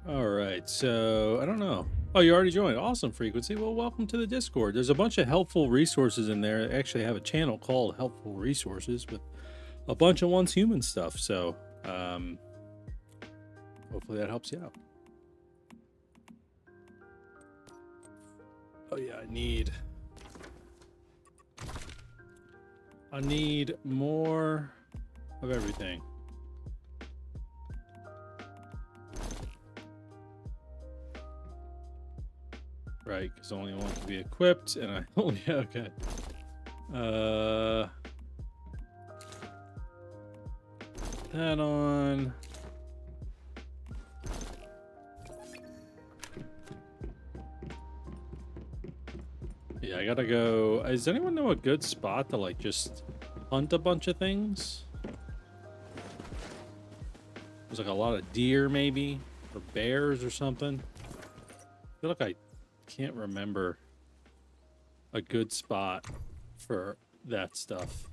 All right. So I don't know. Oh, you already joined. Awesome, Frequency. Well, welcome to the Discord. There's a bunch of helpful resources in there. I actually have a channel called Helpful Resources with a bunch of Once Human stuff. So hopefully that helps you out. Oh yeah, I need more of everything. Right, because only one can be equipped, and I only okay. That on. Yeah, I gotta go. Does anyone know a good spot to like just hunt a bunch of things? There's like a lot of deer, maybe, or bears or something. I feel like I can't remember a good spot for that stuff.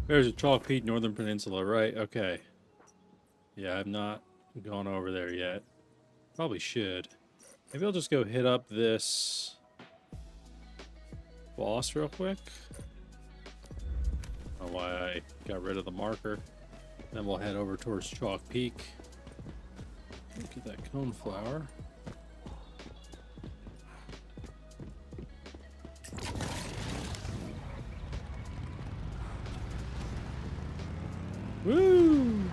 There's a Chalk Peak, Northern Peninsula, right? Okay. Yeah, I've not gone over there yet. Probably should. Maybe I'll just go hit up this boss real quick. I don't know why I got rid of the marker. Then we'll head over towards Chalk Peak. Look at that coneflower. Woo!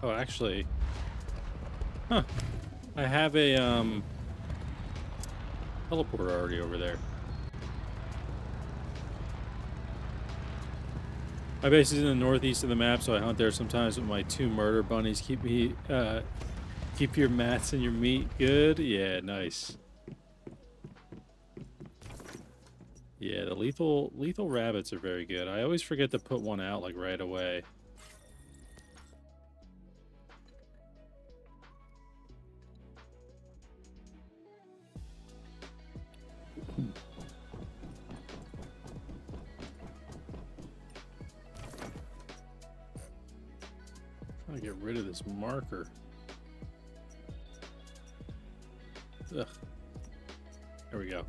Oh, actually, huh? I have a teleporter already over there. My base is in the northeast of the map, so I hunt there sometimes with my 2 murder bunnies. Keep your mats and your meat good. Yeah, nice. Yeah, the lethal rabbits are very good. I always forget to put one out like right away. Trying to get rid of this marker. Ugh. There we go.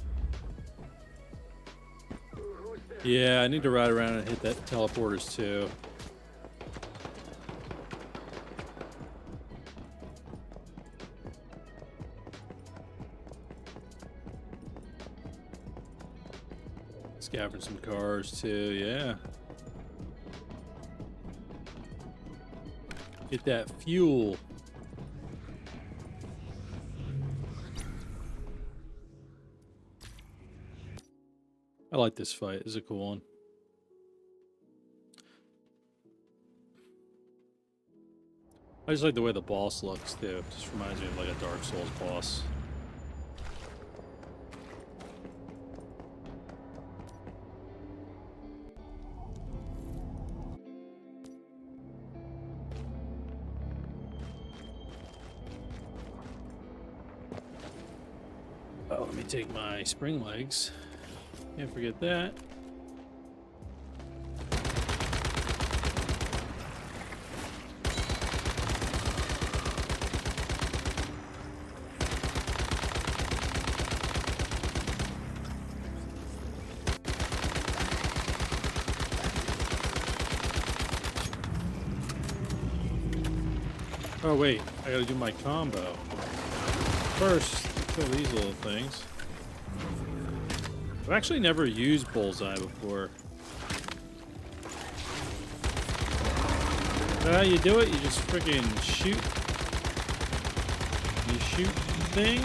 Yeah, I need to ride around and hit that teleporters too. Scavenge some cars too, yeah. Get that fuel. I like this fight. This is a cool one. I just like the way the boss looks too. It just reminds me of like a Dark Souls boss. Oh, let me take my spring legs. Can't forget that. Oh wait, I gotta do my combo. First, kill these little things. I've actually never used Bullseye before. Is that how you do it? You just freaking shoot. You shoot the thing.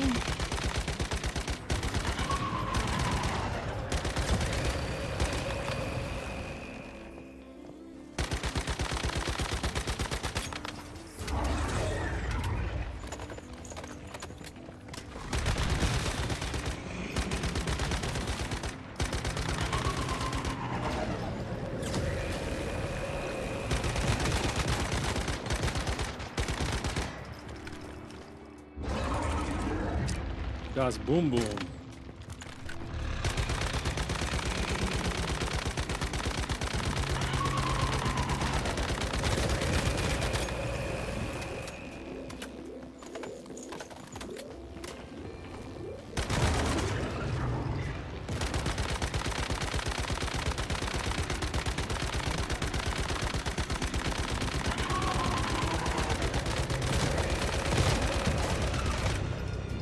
Das Boom Boom.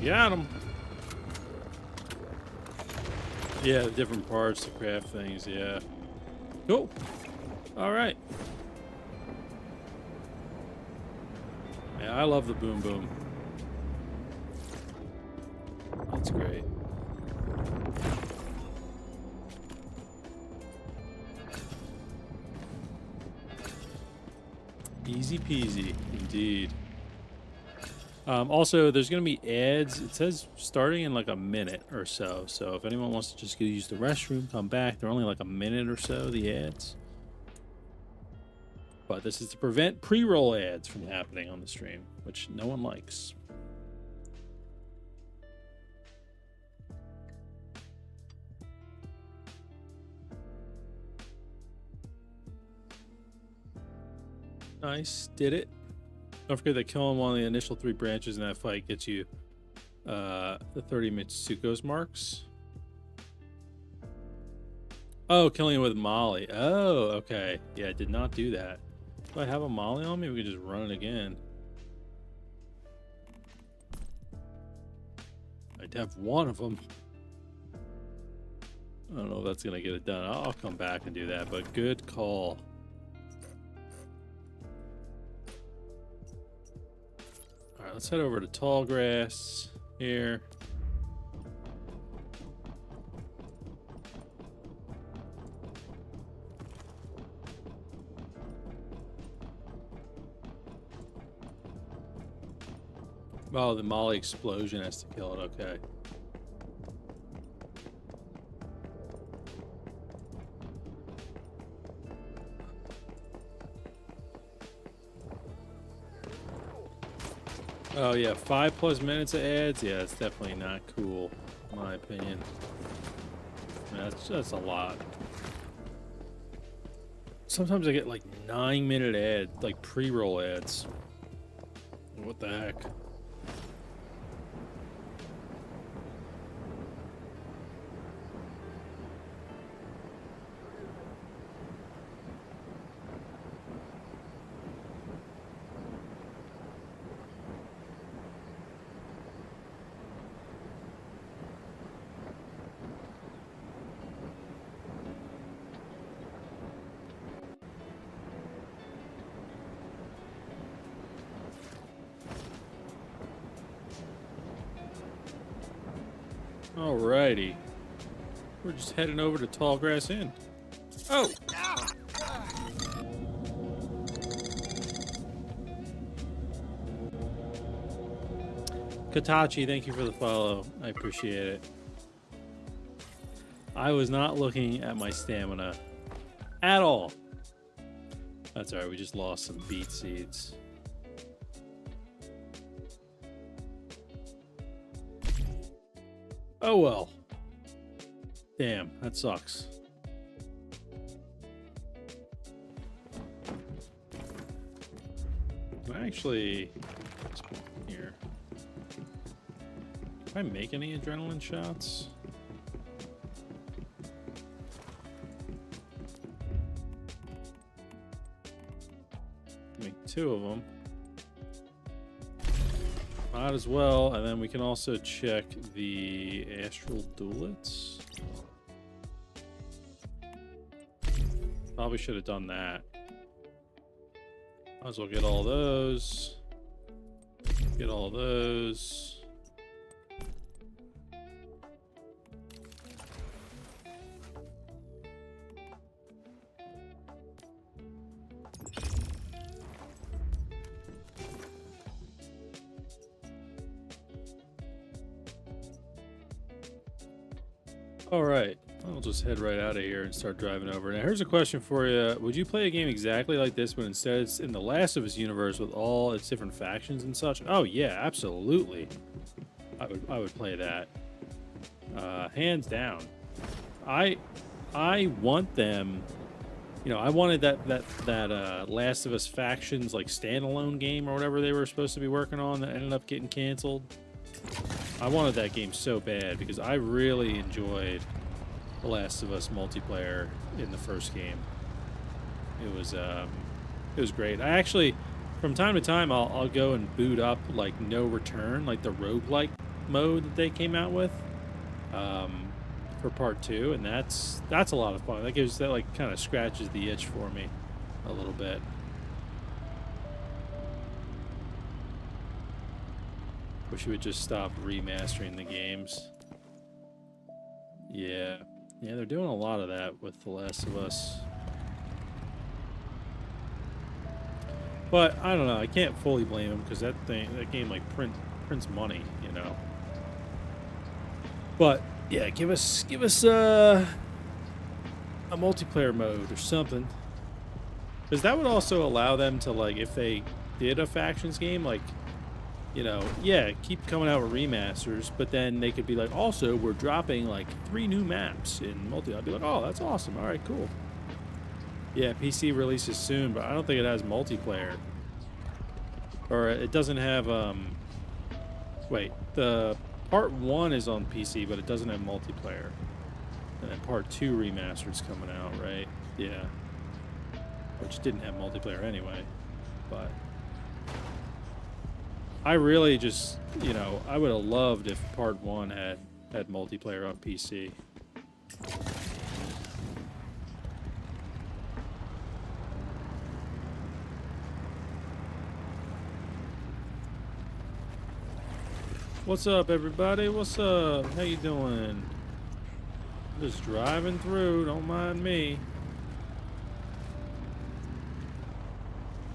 Got him. Yeah, the different parts to craft things, yeah. Cool. Alright. Yeah, I love the Boom Boom. That's great. Easy peasy, indeed. Also, there's going to be ads. It says starting in like a minute or so. So if anyone wants to just go use the restroom, come back. They're only like a minute or so, the ads. But this is to prevent pre-roll ads from happening on the stream, which no one likes. Nice. Did it. Don't forget that killing one of the initial 3 branches in that fight gets you the 30 Mitsuko's marks. Oh, killing it with Molly. Oh, okay. Yeah, I did not do that. Do I have a Molly on me? We could just run it again. I'd have one of them. I don't know if that's going to get it done. I'll come back and do that, but good call. Alright, let's head over to Tallgrass here. Oh, the Molly explosion has to kill it, okay. Oh yeah, 5+ minutes of ads? Yeah, it's definitely not cool, in my opinion. That's a lot. Sometimes I get like 9-minute ad, like pre-roll ads. What the heck? Alrighty. We're just heading over to Tallgrass Inn. Oh! Katachi, thank you for the follow. I appreciate it. I was not looking at my stamina at all. That's alright, we just lost some beet seeds. Oh well. Damn, that sucks. Actually, here. Can I make any adrenaline shots? Make 2 of them. might as well. And then we can also check the Astral Duelets. Probably should have done that. Might as well get all those. Get all those. All right, I'll just head right out of here and start driving over. Now, here's a question for you. Would you play a game exactly like this, but instead it's in the Last of Us universe with all its different factions and such? Oh, yeah, absolutely. I would play that. Hands down. I want them... You know, I wanted that Last of Us Factions, like, standalone game or whatever they were supposed to be working on that ended up getting canceled. I wanted that game so bad because I really enjoyed The Last of Us multiplayer in the first game. It was great. I actually, from time to time, I'll go and boot up like No Return, like the roguelike mode that they came out with for part 2, and that's a lot of fun. That like kind of scratches the itch for me a little bit. Wish we would just stop remastering the games. Yeah, they're doing a lot of that with The Last of Us. But I don't know. I can't fully blame them because that game like prints money, you know. But yeah, give us a multiplayer mode or something, because that would also allow them to, like, if they did a factions game, like, you know, yeah, keep coming out with remasters, but then they could be like, also, we're dropping like 3 new maps in multi. I'd be like, oh, that's awesome. All right, cool. Yeah, PC releases soon, but I don't think it has multiplayer. Or it doesn't have, wait, the part 1 is on PC, but it doesn't have multiplayer. And then part 2 remastered's coming out, right? Yeah. Which didn't have multiplayer anyway, but... I really just, you know, I would have loved if part 1 had multiplayer on PC. What's up, everybody? What's up? How you doing? Just driving through, don't mind me.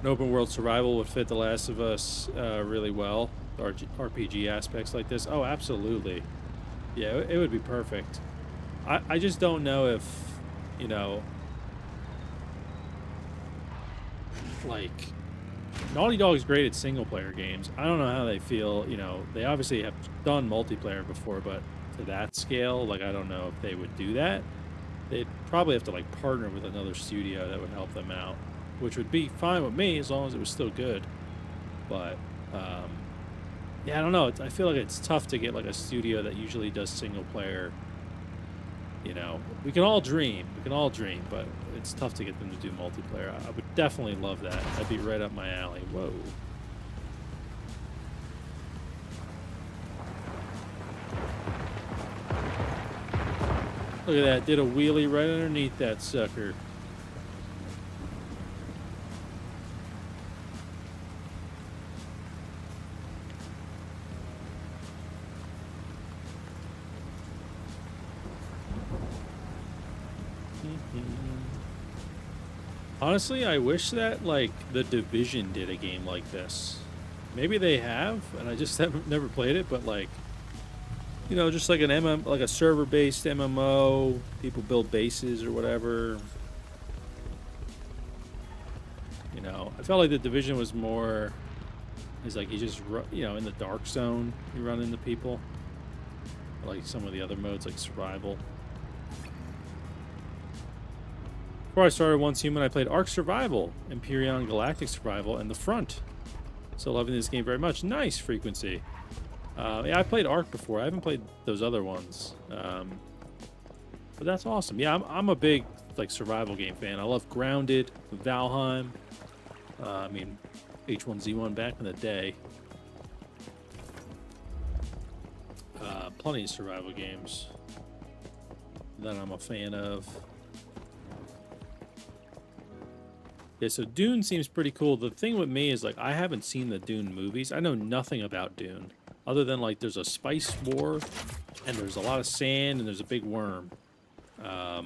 An open world survival would fit The Last of Us really well. RPG aspects like this. Oh, absolutely. Yeah, it would be perfect. I just don't know if, you know, like, Naughty Dog's great at single player games. I don't know how they feel, you know, they obviously have done multiplayer before, but to that scale, like, I don't know if they would do that. They'd probably have to, like, partner with another studio that would help them out, which would be fine with me as long as it was still good. But, yeah, I don't know. I feel like it's tough to get, like, a studio that usually does single player. You know, we can all dream, but it's tough to get them to do multiplayer. I would definitely love that. That'd be right up my alley. Whoa. Look at that. Did a wheelie right underneath that sucker. Honestly, I wish that, like, The Division did a game like this. Maybe they have, and I just haven't never played it, but, like, you know, just like like a server-based MMO, people build bases or whatever. You know, I felt like The Division was more, it's like you just, you know, in the dark zone, you run into people. Like some of the other modes, like survival. Before I started Once Human, I played Ark Survival, Empyrean Galactic Survival, and The Front. So loving this game very much. Nice, Frequency. Yeah, I played Ark before. I haven't played those other ones. But that's awesome. Yeah, I'm a big, like, survival game fan. I love Grounded, Valheim. I mean, H1Z1 back in the day. plenty of survival games that I'm a fan of. Yeah, so Dune seems pretty cool. The thing with me is, like, I haven't seen the Dune movies. I know nothing about Dune, other than, like, there's a spice war, and there's a lot of sand, and there's a big worm. I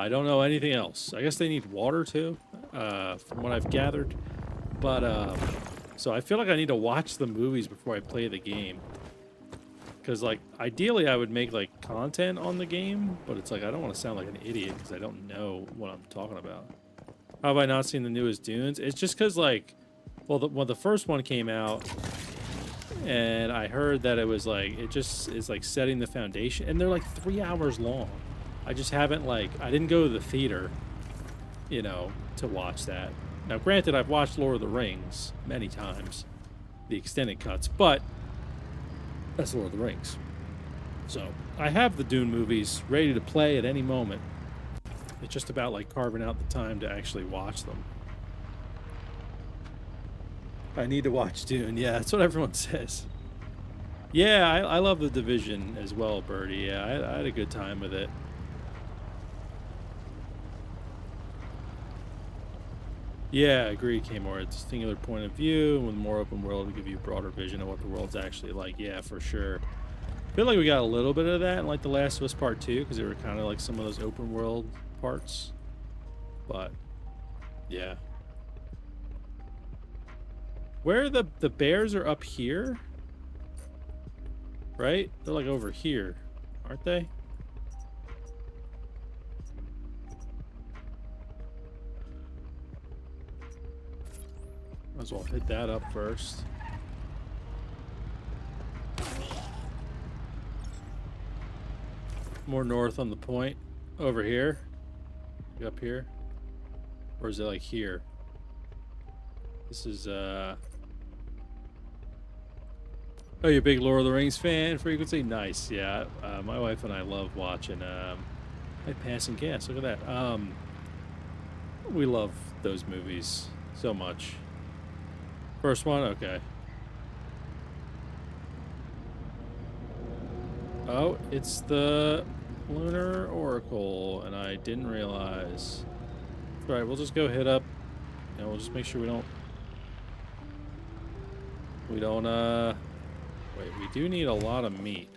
don't know anything else. I guess they need water, too, from what I've gathered. But, so I feel like I need to watch the movies before I play the game. Because, like, ideally I would make, like, content on the game, but it's like, I don't want to sound like an idiot because I don't know what I'm talking about. How have I not seen the newest Dunes? It's just because, like, well, when the first one came out, and I heard that it was, like, it just is, like, setting the foundation, and they're, like, 3 hours long. I just haven't, like, I didn't go to the theater, you know, to watch that. Now, granted, I've watched Lord of the Rings many times, the extended cuts, but that's Lord of the Rings. So, I have the Dune movies ready to play at any moment. It's just about, like, carving out the time to actually watch them. I need to watch Dune. Yeah, that's what everyone says. Yeah, I love The Division as well, Birdie. Yeah, I had a good time with it. Yeah, I agree, Kmore. It's a singular point of view, with more open world to give you a broader vision of what the world's actually like. Yeah, for sure. I feel like we got a little bit of that in, like, The Last of Us Part 2, because they were kind of like some of those open world parts. But, yeah. Where the bears are up here? Right? They're, like, over here, aren't they? Might as well hit that up first. More north on the point. Over here. Up here. Or is it, like, here? This is, Oh, you a big Lord of the Rings fan? Frequency? Nice, yeah. My wife and I love watching, like, Passing Gas. Look at that. We love those movies so much. First one? Okay. Oh, it's the Lunar Oracle, and I didn't realize. All right, we'll just go hit up. You know, we'll just make sure we don't, wait, we do need a lot of meat.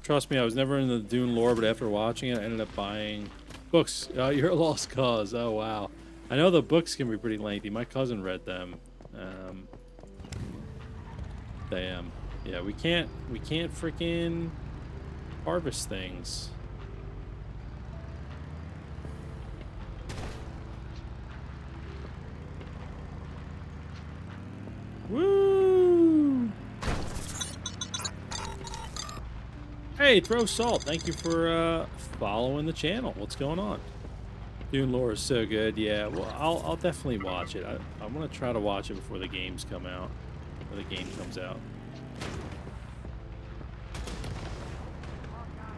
Trust me, I was never in the Dune lore, but after watching it, I ended up buying books. You're a lost cause. Oh, wow. I know the books can be pretty lengthy. My cousin read them. Damn. Yeah, we can't freaking harvest things. Woo! Hey, Throw Salt, thank you for following the channel. What's going on? Dune lore is so good. Yeah, well, I'll definitely watch it. I'm gonna try to watch it before the games come out. Or the game comes out.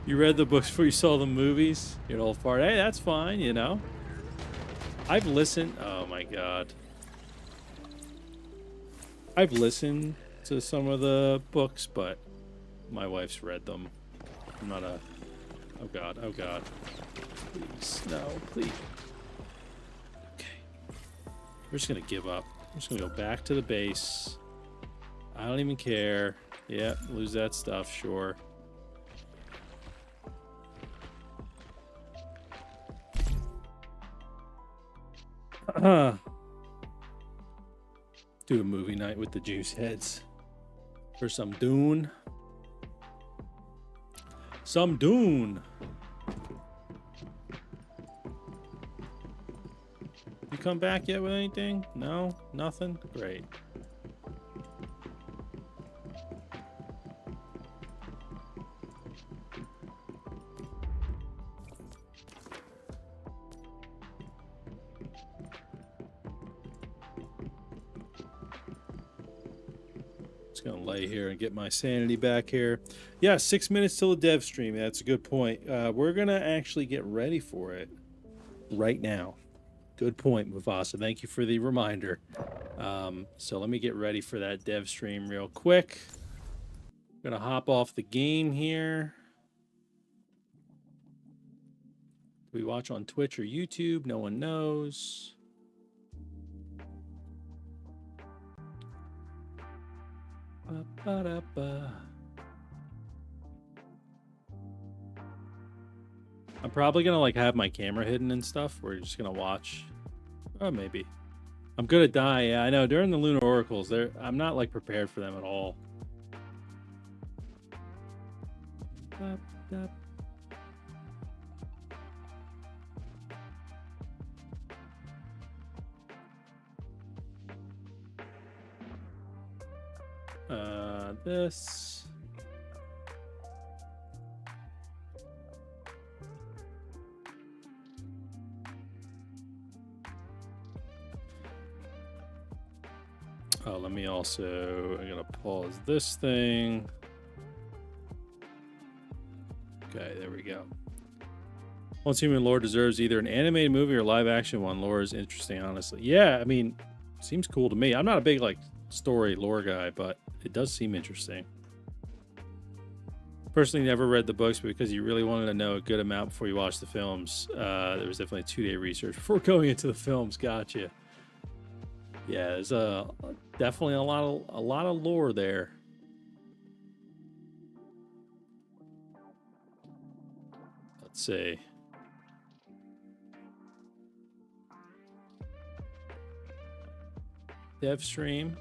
You read the books before you saw the movies? You're an old fart. Hey, that's fine, you know. I've listened. Oh my god. I've listened to some of the books, but my wife's read them. I'm not a... Oh god, oh god. Please, no, please. Okay. We're just gonna give up. I'm just gonna go back to the base. I don't even care. Yeah, lose that stuff, sure. Do a movie night with the juice heads. For some Dune. Some Dune. You come back yet with anything? No? Nothing? Great. Just gonna lay here and get my sanity back here. Yeah, 6 minutes till the dev stream. That's a good point. We're gonna actually get ready for it right now. Good point, Mufasa. Thank you for the reminder. So let me get ready for that dev stream real quick. Gonna hop off the game here. Do we watch on Twitch or YouTube? No one knows. Ba-ba-da-ba. I'm probably gonna like have my camera hidden and stuff. We're just gonna watch. Oh, maybe. I'm gonna die. Yeah, I know. During the Lunar Oracles, I'm not like prepared for them at all. This. Oh, let me also, I'm gonna pause this thing. Okay, there we go. Once Human lore deserves either an animated movie or live action one. Lore is interesting, honestly. Yeah, I mean, seems cool to me. I'm not a big like story lore guy, but it does seem interesting. Personally, never read the books, but because you really wanted to know a good amount before you watched the films, there was definitely a 2-day research before going into the films. Gotcha. Yeah, there's definitely a lot of lore there. Let's see. Dev stream.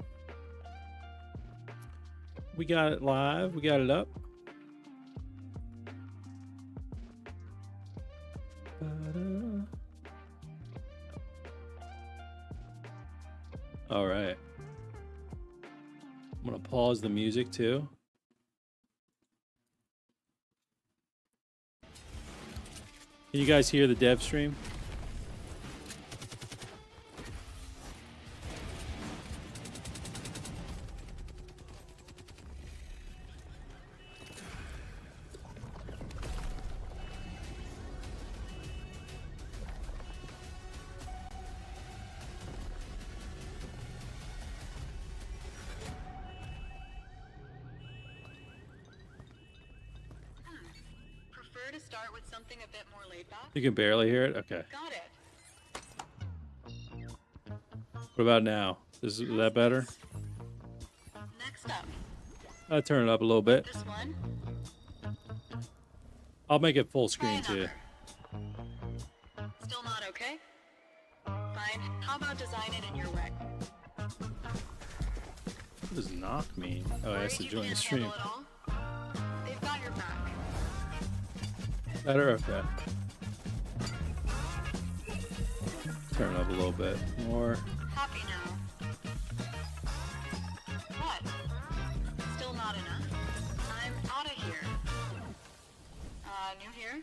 We got it live. We got it up. All right. I'm going to pause the music too. Can you guys hear the dev stream? You can barely hear it? Okay. Got it. What about now? Is that better? Next up. I'll turn it up a little bit. This one. I'll make it full screen too. Still not okay? Fine. How about design it in your way? What does knock mean? Oh, I have to join the stream. They've got your back. Better? Okay. Turn it up a little bit more. Happy now. What? Still not enough? I'm out of here. New here?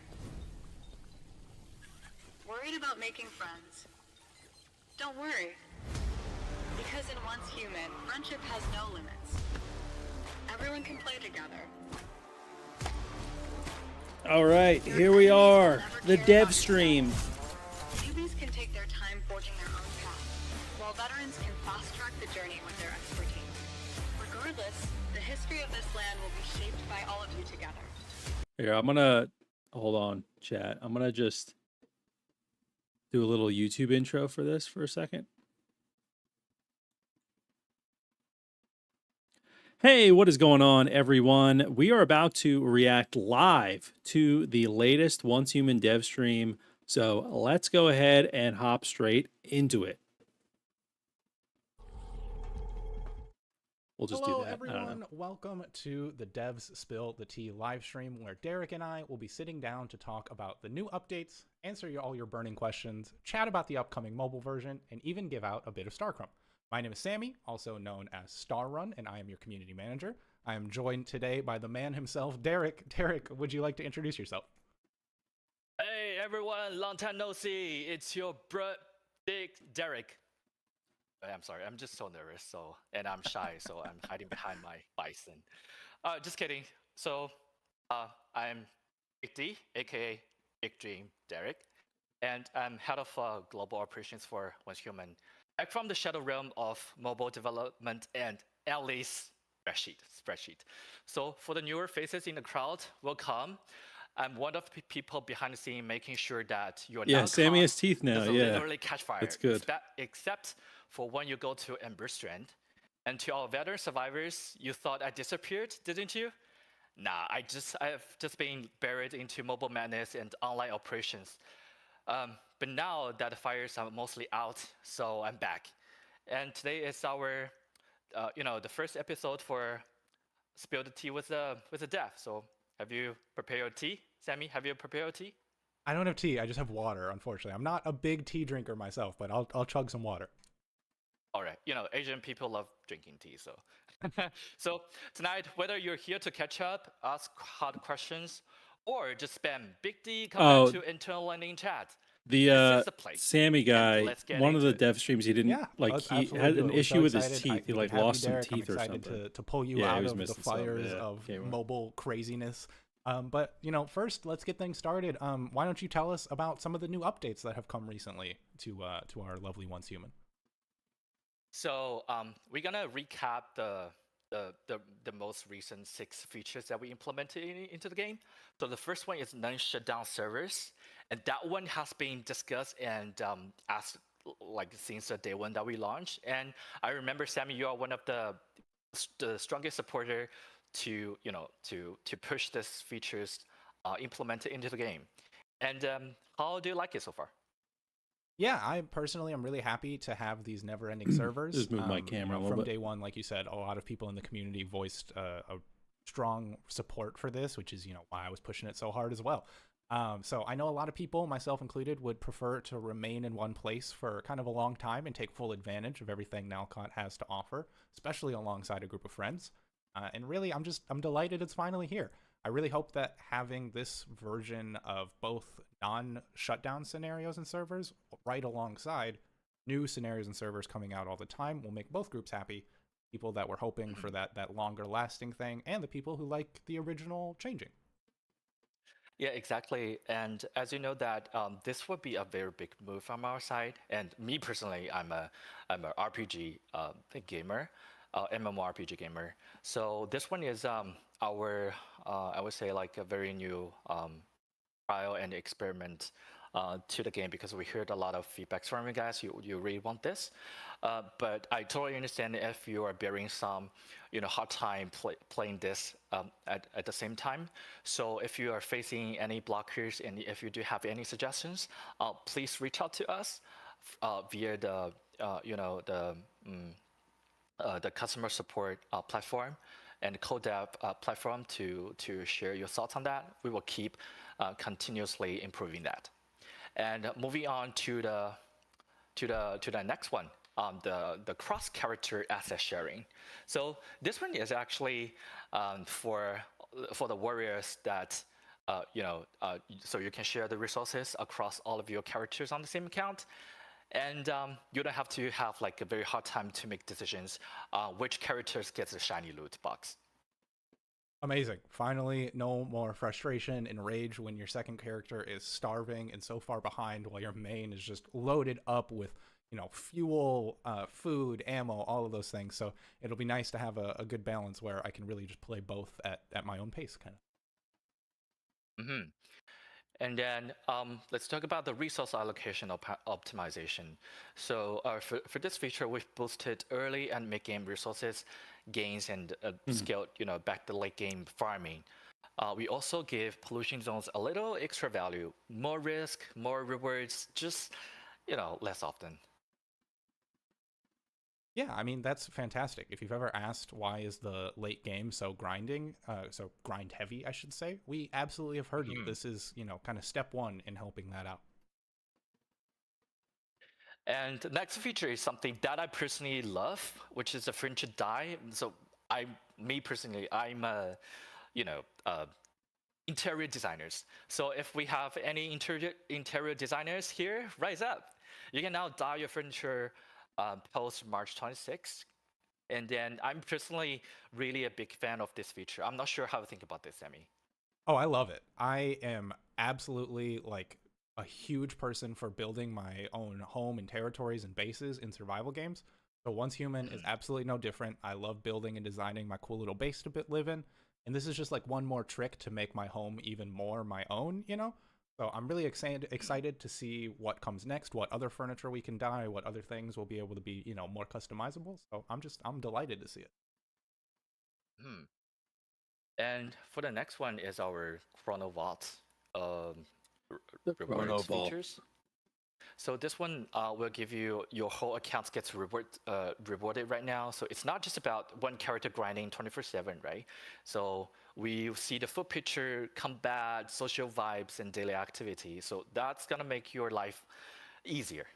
Worried about making friends. Don't worry. Because in Once Human, friendship has no limits. Everyone can play together. All right, here we are. The dev stream. Newbies can take their time forging their own path, while veterans can fast-track the journey with their expertise. Regardless, the history of this land will be shaped by all of you together. Here, I'm gonna hold on, chat. I'm gonna just do a little YouTube intro for this for a second. Hey, what is going on, everyone? We are about to react live to the latest Once Human dev stream. So let's go ahead and hop straight into it. We'll just Hello, do that. everyone. Welcome to the Devs Spill the Tea live stream, where Derek and I will be sitting down to talk about the new updates, answer all your burning questions, chat about the upcoming mobile version, and even give out a bit of Starcrum. My name is Sammy, also known as StarRun, and I am your community manager. I am joined today by the man himself, Derek. Derek, would you like to introduce yourself? Hey everyone, long time no see. It's your bro, Big Derek. I'm sorry. I'm just so nervous. And I'm shy, so I'm hiding behind my bison. Just kidding. So, I'm Big D, aka Big Dream Derek, and I'm head of global operations for Once Human, back from the shadow realm of mobile development and at least spreadsheet. So, for the newer faces in the crowd, welcome. I'm one of the people behind the scene making sure that your Yeah, now Sammy has teeth now. doesn't Yeah, literally catch fire. that's good. Except for when you go to Ember Strand. And to our veteran survivors, you thought I disappeared, didn't you? Nah, I've just been buried into mobile madness and online operations. But now that the fires are mostly out, so I'm back. And today is our, the first episode for Spill the Tea with the dev. So have you prepared your tea, Sammy? Have you prepared your tea? I don't have tea. I just have water. Unfortunately, I'm not a big tea drinker myself, but I'll chug some water. All right, Asian people love drinking tea, so. So tonight, whether you're here to catch up, ask hard questions, or just spam Big D, come back to internal landing chat. This The is the place. Sammy guy, let's get one of the into it. dev streams, he didn't let's he absolutely had do an it. We're issue so with his excited. teeth. He we like can have you, lost some Derek. teeth I'm or excited something. to pull you Yeah, he out was of the missing some, fires yeah. of Okay, well. mobile craziness. But first, let's get things started. Why don't you tell us about some of the new updates that have come recently to our lovely Once Human? So we're gonna recap the most recent 6 features that we implemented into the game. So the first one is non-shutdown servers, and that one has been discussed and asked like since the day one that we launched. And I remember, Sammy, you are one of the strongest supporter to push this features implemented into the game. And how do you like it so far? Yeah, I personally am really happy to have these never-ending servers. Just move my camera a little from bit. day one, like you said, a lot of people in the community voiced a strong support for this, which is why I was pushing it so hard as well. So I know a lot of people, myself included, would prefer to remain in one place for kind of a long time and take full advantage of everything Nalcott has to offer, especially alongside a group of friends. And really, I'm delighted it's finally here. I really hope that having this version of both non-shutdown scenarios and servers right alongside new scenarios and servers coming out all the time will make both groups happy. People that were hoping for that longer lasting thing, and the people who like the original changing. Yeah, exactly. And as you know that this would be a very big move from our side. And me personally, I'm a RPG gamer, MMORPG gamer. So this one is our I would say like a very new trial and experiment to the game, because we heard a lot of feedbacks from you guys. You really want this, but I totally understand if you are bearing some hard time playing this at the same time. So if you are facing any blockers and if you do have any suggestions, please reach out to us via the the customer support platform and CodeDev platform to share your thoughts on that. We will keep continuously improving that. And moving on to the next one, the cross character asset sharing. So this one is actually for the warriors that so you can share the resources across all of your characters on the same account. And you don't have to have like a very hard time to make decisions which characters gets the shiny loot box. Amazing. Finally, no more frustration and rage when your second character is starving and so far behind while your main is just loaded up with, fuel, food, ammo, all of those things. So it'll be nice to have a good balance where I can really just play both at my own pace, kind of. Mm-hmm. And then let's talk about the resource allocation optimization. So for this feature, we've boosted early and mid-game resources gains and scaled, back the late game farming. We also give pollution zones a little extra value, more risk, more rewards, just less often. Yeah, I mean, that's fantastic. If you've ever asked why is the late game so so grind heavy, I should say, we absolutely have heard you. This is, kind of step one in helping that out. And the next feature is something that I personally love, which is the Furniture Die. So I'm a, interior designers. So if we have any interior designers here, rise up. You can now dye your furniture post March 26th. And then I'm personally really a big fan of this feature. I'm not sure how to think about this, Sammy. Oh, I love it. I am absolutely like a huge person for building my own home and territories and bases in survival games. So Once Human is absolutely no different. I love building and designing my cool little base to live in. And this is just like one more trick to make my home even more my own, you know? So I'm really excited to see what comes next, what other furniture we can dye, what other things will be able to be, more customizable. So I'm delighted to see it. Hmm. And for the next one is our Chrono Vault The rewards Chrono Ball. features. So this one will give you your whole account gets rewarded right now. So it's not just about one character grinding 24/7, right? So we see the full picture, combat, social vibes, and daily activity. So that's gonna make your life easier.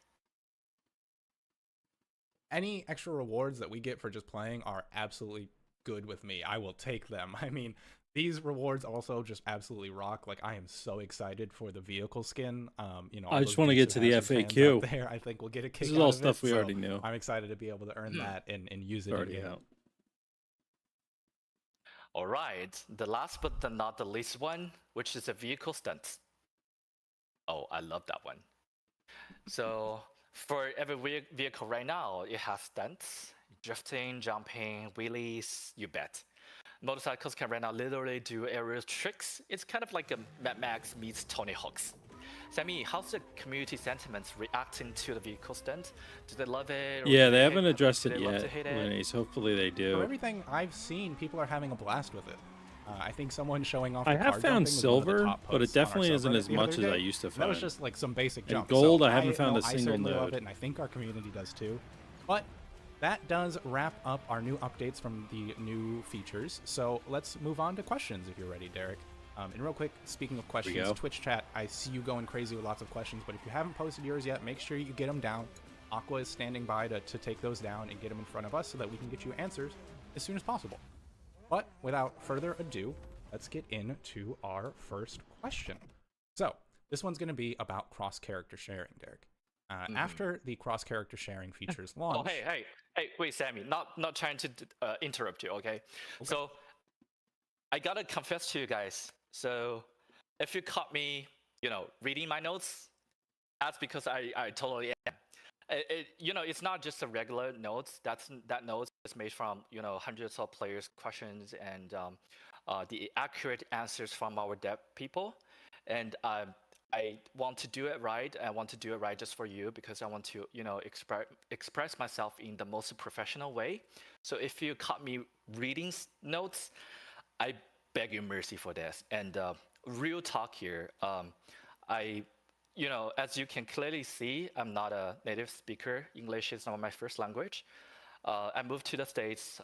Any extra rewards that we get for just playing are absolutely good with me. I will take them. I mean, these rewards also just absolutely rock. Like, I am so excited for the vehicle skin. I just want to get to the FAQ. There, I think we'll get a kick. This is all out of stuff it, we so already knew. I'm excited to be able to earn that and use it Already in-game. out. All right, the last but not the least one, which is a vehicle stunt. Oh, I love that one. So for every vehicle right now, it has stunts, drifting, jumping, wheelies, you bet. Motorcycles can right now literally do aerial tricks. It's kind of like a Mad Max meets Tony Hawk's. Sammy, how's the community sentiments reacting to the vehicle stunt? Do they love it? Or Yeah, do they hate haven't addressed do it they love yet, to hate it? Linnaeus. Hopefully they From do. everything I've seen, people are having a blast with it. I think someone showing off. I the have car found jumping was one of the silver, top but it posts on our definitely isn't subreddit as the much other as I day. used to That was find. just like some basic And jumps. gold, So I haven't found know a single I certainly love node. it, and I think our community does too. But that does wrap up our new updates from the new features. So let's move on to questions if you're ready, Derek. And real quick, speaking of questions, go. Twitch chat, I see you going crazy with lots of questions, but if you haven't posted yours yet, make sure you get them down. Aqua is standing by to take those down and get them in front of us so that we can get you answers as soon as possible. But without further ado, let's get into our first question. So this one's going to be about cross-character sharing, Derek. After the cross-character sharing features launch... Oh, hey, wait, Sammy, not trying to interrupt you, okay? So I gotta confess to you guys. So if you caught me, reading my notes, that's because I totally am. It's not just a regular notes. That notes is made from hundreds of players' questions and the accurate answers from our dev people. And I want to do it right. I want to do it right just for you because I want to express myself in the most professional way. So if you caught me reading notes, I beg your mercy for this. And real talk here, as you can clearly see, I'm not a native speaker. English is not my first language. I moved to the States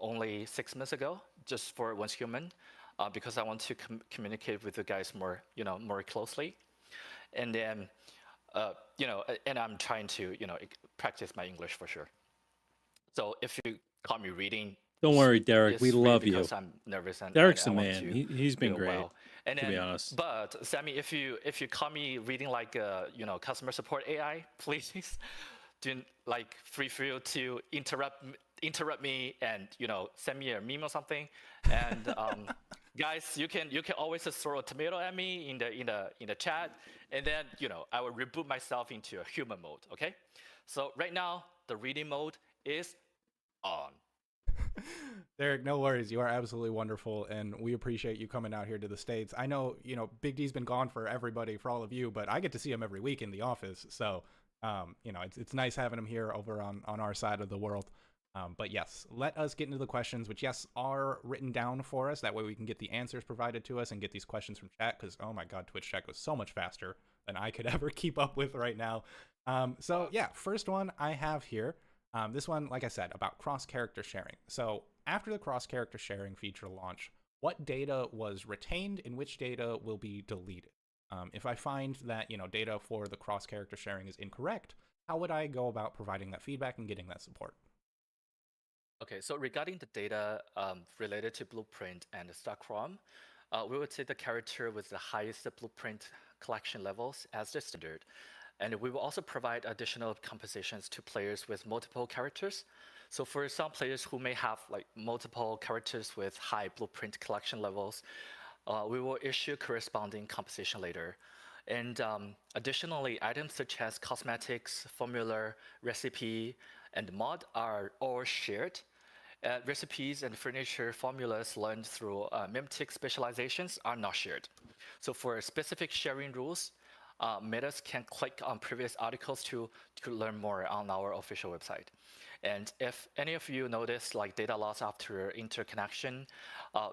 only 6 months ago, just for Once Human, because I want to communicate with you guys more closely. And then, and I'm trying to, practice my English for sure. So if you caught me reading, Don't worry, Derek. it's We really love you. because I'm nervous and Derek's I the want man. to He's been do it great, well. And to then, be honest. But Sammy, if you caught me reading like customer support AI, please do feel free to interrupt me and send me a meme or something. And guys, you can always just throw a tomato at me in the chat, and then I will reboot myself into a human mode. Okay, so right now the reading mode is on. Derek, no worries. You are absolutely wonderful, and we appreciate you coming out here to the States. I know, Big D's been gone for everybody, for all of you, but I get to see him every week in the office. So, it's nice having him here over on our side of the world. But yes, let us get into the questions, which, yes, are written down for us. That way we can get the answers provided to us and get these questions from chat, because, oh my God, Twitch chat goes so much faster than I could ever keep up with right now. So, yeah, first one I have here. This one, like I said, about cross-character sharing. So after the cross-character sharing feature launch, what data was retained and which data will be deleted? If I find that data for the cross-character sharing is incorrect, how would I go about providing that feedback and getting that support? Okay, so regarding the data related to Blueprint and StarChrome, we would say the character with the highest Blueprint collection levels as the standard. And we will also provide additional compensations to players with multiple characters. So for some players who may have like multiple characters with high blueprint collection levels, we will issue corresponding compensation later. And additionally, items such as cosmetics, formula, recipe, and mod are all shared. Recipes and furniture formulas learned through Mimtic specializations are not shared. So for specific sharing rules, metas can click on previous articles to learn more on our official website. And if any of you notice like data loss after interconnection,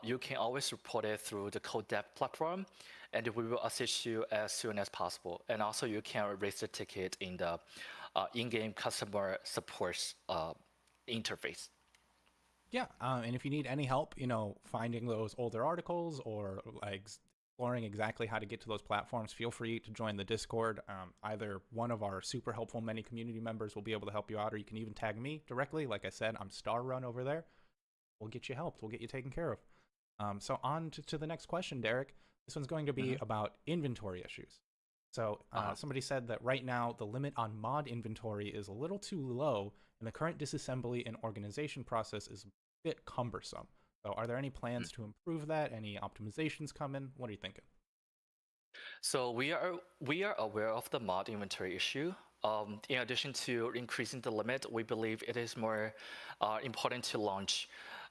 you can always report it through the CodeDev platform, and we will assist you as soon as possible. And also you can raise the ticket in the in-game customer support interface. Yeah, and if you need any help, finding those older articles or like exploring exactly how to get to those platforms, feel free to join the Discord. Either one of our super helpful many community members will be able to help you out, or you can even tag me directly. Like I said, I'm StarRun over there. We'll get you helped. We'll get you taken care of. So on to the next question, Derek. This one's going to be about inventory issues. So somebody said that right now the limit on mod inventory is a little too low, and the current disassembly and organization process is a bit cumbersome. So are there any plans to improve that? Any optimizations coming? What are you thinking? So we are aware of the mod inventory issue. In addition to increasing the limit, we believe it is more important to launch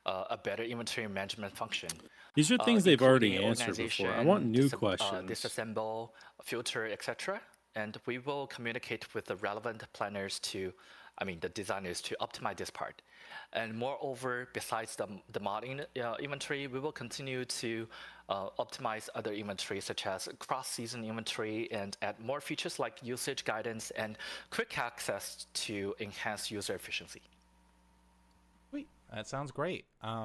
a better inventory management function. These are things they've already including answered before. I organization, want new questions. disassemble, filter, etc. And we will communicate with the relevant planners the designers to optimize this part. And moreover, besides the mod inventory, we will continue to optimize other inventory such as cross-season inventory and add more features like usage guidance and quick access to enhance user efficiency. Sweet. That sounds great.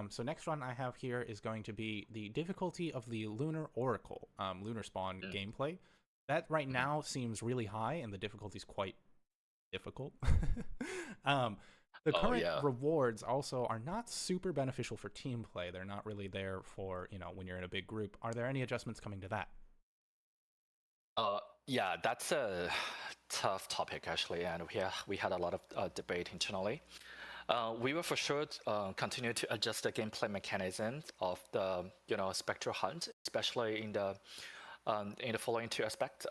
So next one I have here is going to be the difficulty of the Lunar Oracle, Lunar Spawn gameplay. That right now seems really high, and the difficulty is quite difficult. The current rewards also are not super beneficial for team play. They're not really there for, when you're in a big group. Are there any adjustments coming to that? Yeah, that's a tough topic actually, and we had a lot of debate internally. We will for sure continue to adjust the gameplay mechanisms of the Spectral Hunt, especially in the following two aspects.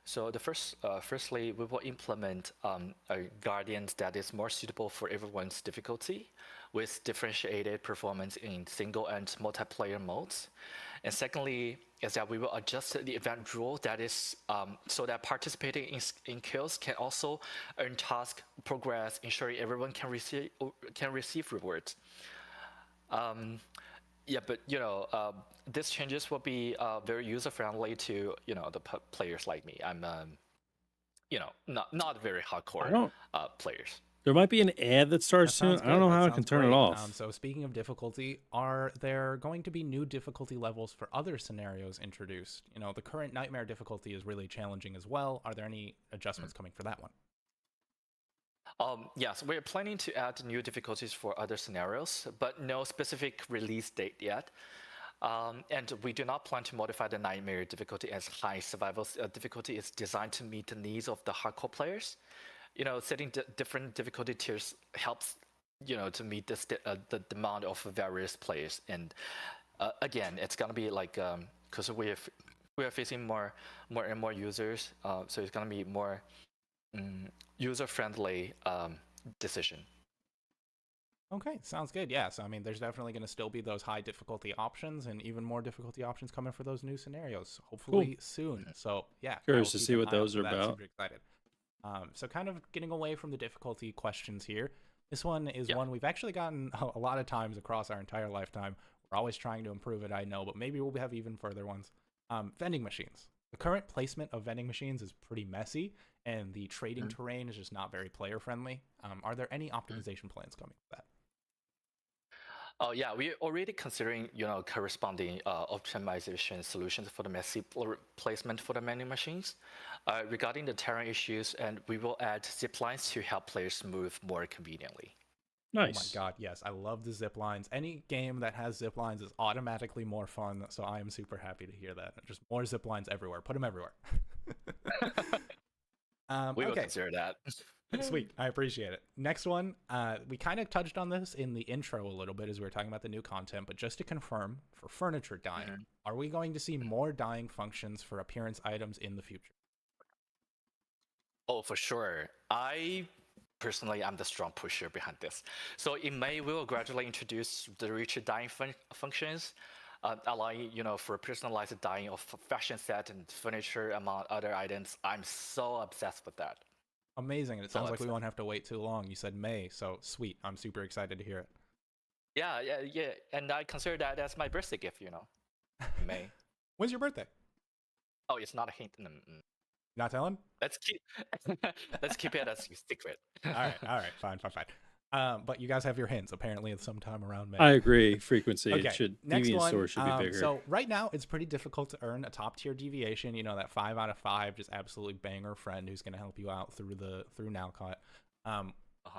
So firstly, we will implement a Guardians that is more suitable for everyone's difficulty, with differentiated performance in single and multiplayer modes. And secondly, is that we will adjust the event rule that is so that participating in kills can also earn task progress, ensuring everyone can receive rewards. Yeah, but these changes will be very user friendly to the players like me. I'm not very hardcore players. There might be an ad that starts soon. I don't know how I can turn it off. So speaking of difficulty, are there going to be new difficulty levels for other scenarios introduced? The current Nightmare difficulty is really challenging as well. Are there any adjustments coming for that one? Yes, we're planning to add new difficulties for other scenarios, but no specific release date yet. And we do not plan to modify the Nightmare difficulty as high. Survival difficulty is designed to meet the needs of the hardcore players. Setting different difficulty tiers helps, to meet the demand of various players. And again, it's gonna be like because we are facing more and more users, so it's gonna be more user-friendly decision. Okay, sounds good. Yeah, so there's definitely going to still be those high difficulty options and even more difficulty options coming for those new scenarios, hopefully soon. So yeah, curious to see what those are about. Super excited. So kind of getting away from the difficulty questions here. This one is one we've actually gotten a lot of times across our entire lifetime. We're always trying to improve it, I know, but maybe we'll have even further ones. Vending machines. The current placement of vending machines is pretty messy, and the trading terrain is just not very player friendly. Are there any optimization plans coming with that? Oh yeah, we're already considering corresponding optimization solutions for the messy placement for the vending machines. Regarding the terrain issues, and we will add zip lines to help players move more conveniently. Nice. Oh my god, yes, I love the zip lines. Any game that has zip lines is automatically more fun, so I am super happy to hear that. Just more zip lines everywhere. Put them everywhere. We will Okay, consider that. sweet. I appreciate it. Next one, we kind of touched on this in the intro a little bit as we were talking about the new content, but just to confirm, for furniture dyeing, Mhm. are we going to see more dyeing functions for appearance items in the future? Oh, for sure. I personally am the strong pusher behind this. So in May, we will gradually introduce the richer dyeing functions, allowing for personalized dyeing of fashion set and furniture among other items. I'm so obsessed with that. Amazing, and it So sounds like we upset. won't have to wait too long. You said May, so sweet. I'm super excited to hear it. Yeah, yeah, yeah. And I consider that as my birthday gift. In May. When's your birthday? Oh, it's not a hint. Not telling? Let's keep let's keep it as a secret. All right, fine. But you guys have your hints. Apparently, it's sometime around May. I agree. Frequency Okay, it should next deviant one. source should be bigger. So right now, it's pretty difficult to earn a top tier deviation. You know, that 5 out of 5, just absolutely banger friend who's going to help you out through Nowcott.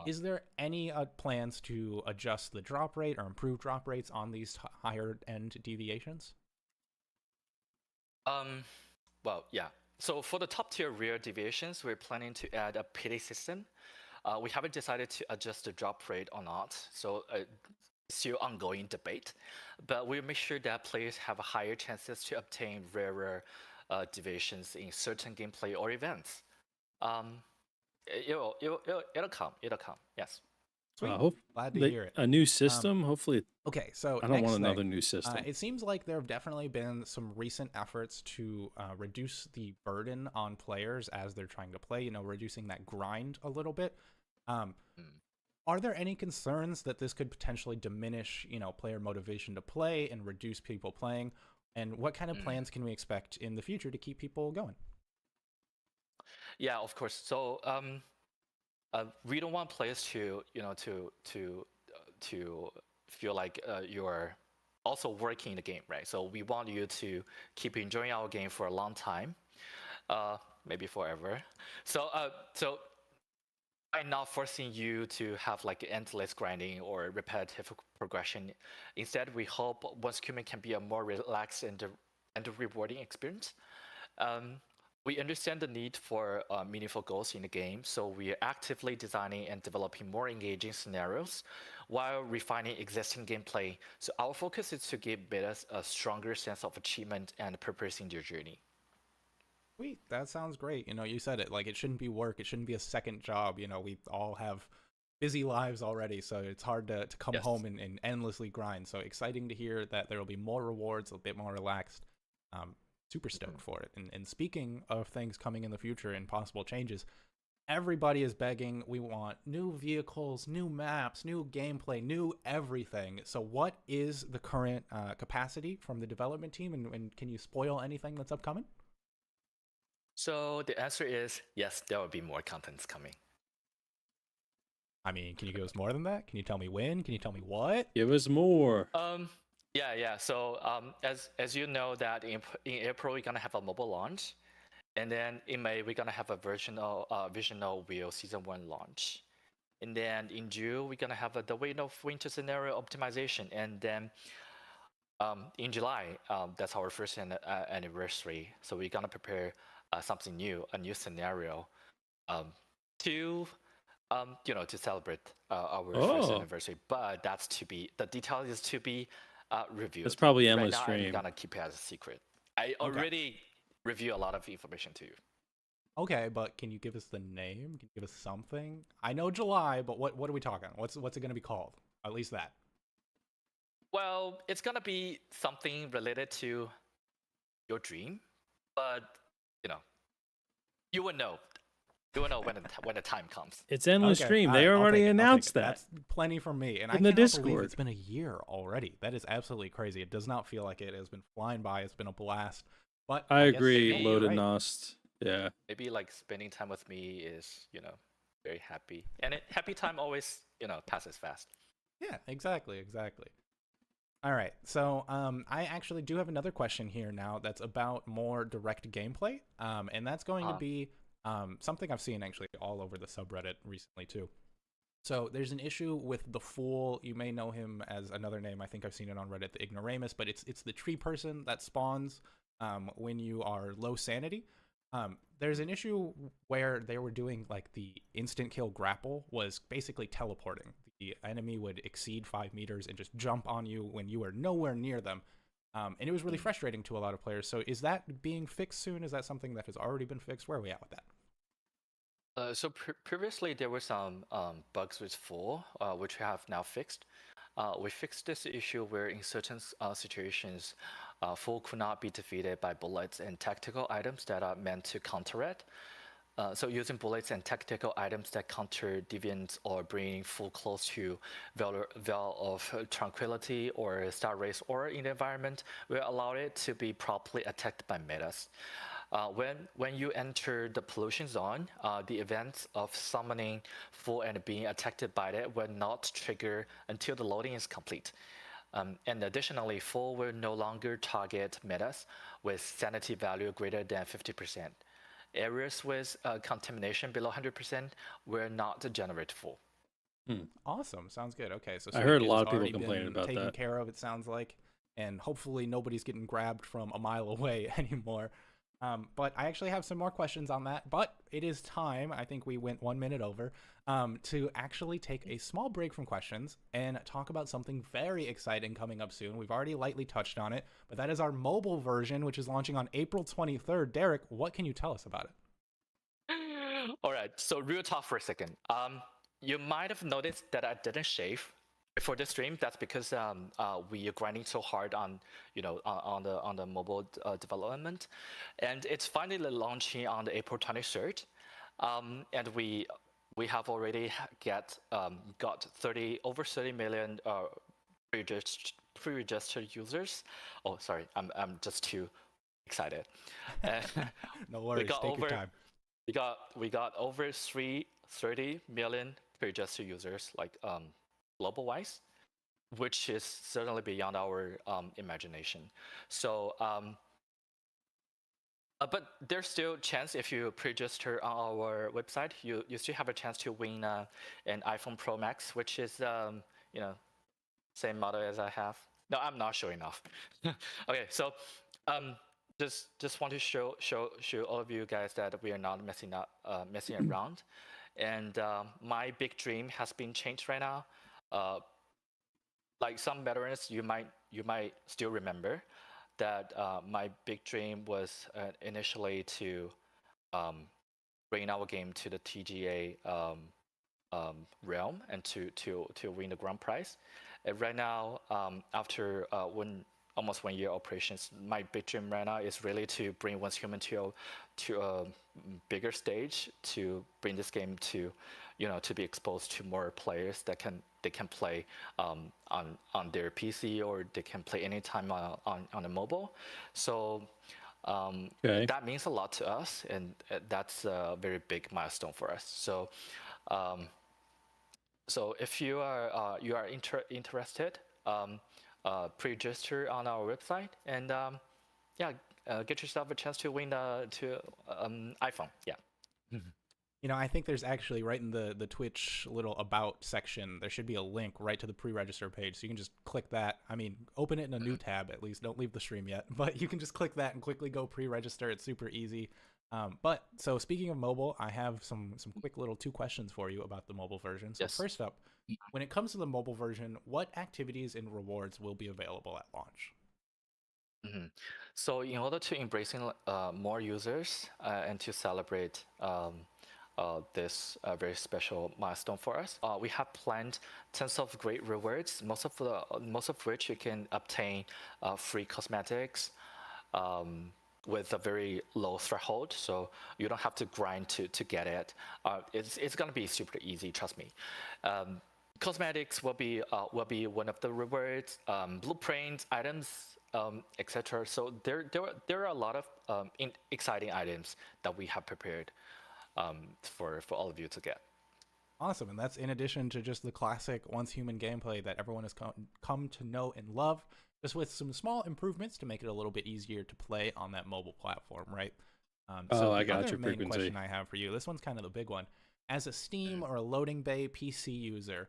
Is there any plans to adjust the drop rate or improve drop rates on these higher end deviations? Well, yeah. So for the top tier rare deviations, we're planning to add a pity system. We haven't decided to adjust the drop rate or not, so still ongoing debate. But we'll make sure that players have higher chances to obtain rarer deviations in certain gameplay or events. It'll come. It'll come. Yes. Sweet. Hope Glad to hear it. A new system. Hopefully, Okay, so I don't next want another thing, new system. it seems like there have definitely been some recent efforts to reduce the burden on players as they're trying to play. You know, reducing that grind a little bit. Are there any concerns that this could potentially diminish, player motivation to play and reduce people playing? And what kind of plans can we expect in the future to keep people going? Yeah, of course. So we don't want players to feel like you're also working in the game, right? So we want you to keep enjoying our game for a long time, maybe forever. So I'm not forcing you to have like endless grinding or repetitive progression. Instead, we hope Once Human can be a more relaxed and rewarding experience. We understand the need for meaningful goals in the game, so we are actively designing and developing more engaging scenarios while refining existing gameplay. So our focus is to give betas a stronger sense of achievement and purpose in their journey. Sweet, that sounds great. You said it, like it shouldn't be work, it shouldn't be a second job. We all have busy lives already, so it's hard to come home and endlessly grind. So exciting to hear that there will be more rewards, a bit more relaxed. Super stoked for it. And speaking of things coming in the future and possible changes, everybody is begging. We want new vehicles, new maps, new gameplay, new everything. So what is the current capacity from the development team, and can you spoil anything that's upcoming? So the answer is yes, there will be more contents coming. I mean, can you give us more than that? Can you tell me when? Can you tell me what? Give us more. Yeah. So as you know that in April we're gonna have a mobile launch, and then in May we're gonna have a Visional Wheel Season 1 launch, and then in June we're gonna have the Wind of Winter scenario optimization, and then in July that's our first anniversary, so we're gonna prepare something new, a new scenario, to celebrate our first anniversary. But the detail is to be reviewed. It's probably right endless now, stream. I'm gonna keep it as a secret. I already review a lot of information to you. Okay, but can you give us the name? Can you give us something? I know July, but what are we talking? What's it going to be called? At least that. Well, it's gonna be something related to your dream, but you will know. You will know when the time comes. It's endless Okay, stream. all They right, I'll already take it, I'll take announced it. that. That's plenty for me. And I In the cannot believe Discord. it's been a year already. That is absolutely crazy. It does not feel like it has been flying by. It's been a blast. But I guess agree. maybe Loaded you're right. Nost. Yeah. Maybe like spending time with me is very happy, and happy time always passes fast. Yeah, exactly. All right, so I actually do have another question here now that's about more direct gameplay, and that's going to be something I've seen actually all over the subreddit recently too. So there's an issue with the Fool. You may know him as another name. I think I've seen it on Reddit, the Ignoramus, but it's the tree person that spawns when you are low sanity. There's an issue where they were doing like the instant kill grapple was basically teleporting. The enemy would exceed 5 meters and just jump on you when you were nowhere near them. And it was really frustrating to a lot of players. So is that being fixed soon? Is that something that has already been fixed? Where are we at with that? So previously there were some bugs with full, which we have now fixed. We fixed this issue where in certain situations, full could not be defeated by bullets and tactical items that are meant to counter it. So using bullets and tactical items that counter deviants or bringing full close to Veil of Tranquility or Star Race Aura in the environment will allow it to be properly attacked by metas. When you enter the pollution zone, the events of summoning full and being attacked by it will not trigger until the loading is complete. And additionally, full will no longer target metas with sanity value greater than 50%. Areas with contamination below 100% will not generate full. Awesome. Sounds good. Okay, so I heard a Suikoden's lot of people already complaining been about taken that. care of, it sounds like, and hopefully nobody's getting grabbed from a mile away anymore. But I actually have some more questions on that, but it is time, I think we went 1 minute over, to actually take a small break from questions and talk about something very exciting coming up soon. We've already lightly touched on it, but that is our mobile version, which is launching on April 23rd. Derek, what can you tell us about it? All right, so real talk for a second. You might have noticed that I didn't shave before the stream. That's because we are grinding so hard on on the mobile development, and it's finally launching on the April 23rd. And we have already got over 30 million pre-registered users. Oh, sorry, I'm just too excited. No worries, take your time. We got over 30 million pre-registered users, like global wise, which is certainly beyond our imagination. So but there's still chance if you pre-register on our website, you still have a chance to win an iPhone Pro Max, which is same model as I have. No, I'm not showing off. Okay, so just want to show all of you guys that we are not messing around, and my big dream has been changed right now. Like some veterans, you might still remember that my big dream was initially to bring our game to the TGA realm and to win the grand prize. And right now, after almost 1 year operations, my big dream right now is really to bring Once Human to a bigger stage, to bring this game to to be exposed to more players that can play on their PC, or they can play anytime on a mobile. So that means a lot to us, and that's a very big milestone for us. So so if you are interested, pre-register on our website, and get yourself a chance to win iPhone. Yeah. I think there's actually right in the Twitch little about section, there should be a link right to the pre-register page. So you can just click that. I mean, open it in a new tab at least. Don't leave the stream yet. But you can just click that and quickly go pre-register. It's super easy. But so speaking of mobile, I have some quick little 2 questions for you about the mobile version. So First up, when it comes to the mobile version, what activities and rewards will be available at launch? So in order to embracing more users and to celebrate this very special milestone for us, we have planned tons of great rewards, most of which you can obtain free cosmetics with a very low threshold, so you don't have to grind to get it. It's gonna be super easy, trust me. Cosmetics will be one of the rewards, blueprints, items, etc. So there are a lot of exciting items that we have prepared for all of you to get. Awesome, and that's in addition to just the classic Once Human gameplay that everyone has come to know and love, just with some small improvements to make it a little bit easier to play on that mobile platform, right? So I got the your main frequency. question I have for you, this one's kind of the big one. As a Steam or a Loading Bay PC user,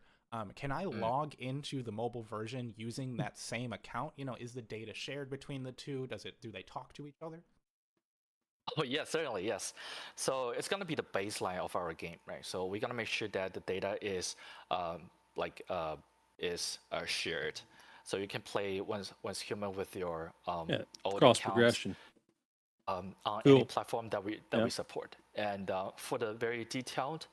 can I log into the mobile version using that same account? Is the data shared between the two? Do they talk to each other? Oh, yes, certainly, yes. So it's going to be the baseline of our game, right? So we're going to make sure that the data is like shared, so you can play once human with your Yeah, old cross accounts progression. on any Cool. platform that we Yeah. support. And for the very detailed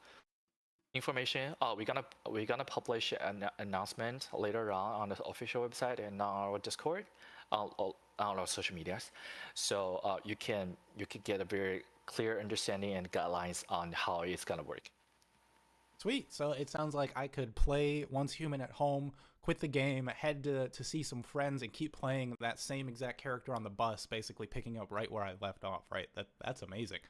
information, we're gonna publish an announcement later on the official website and on our Discord, on our social medias, so you can get a very clear understanding and guidelines on how it's gonna work. Sweet. So it sounds like I could play Once Human at home, quit the game, head to see some friends, and keep playing that same exact character on the bus, basically picking up right where I left off. Right. That's amazing.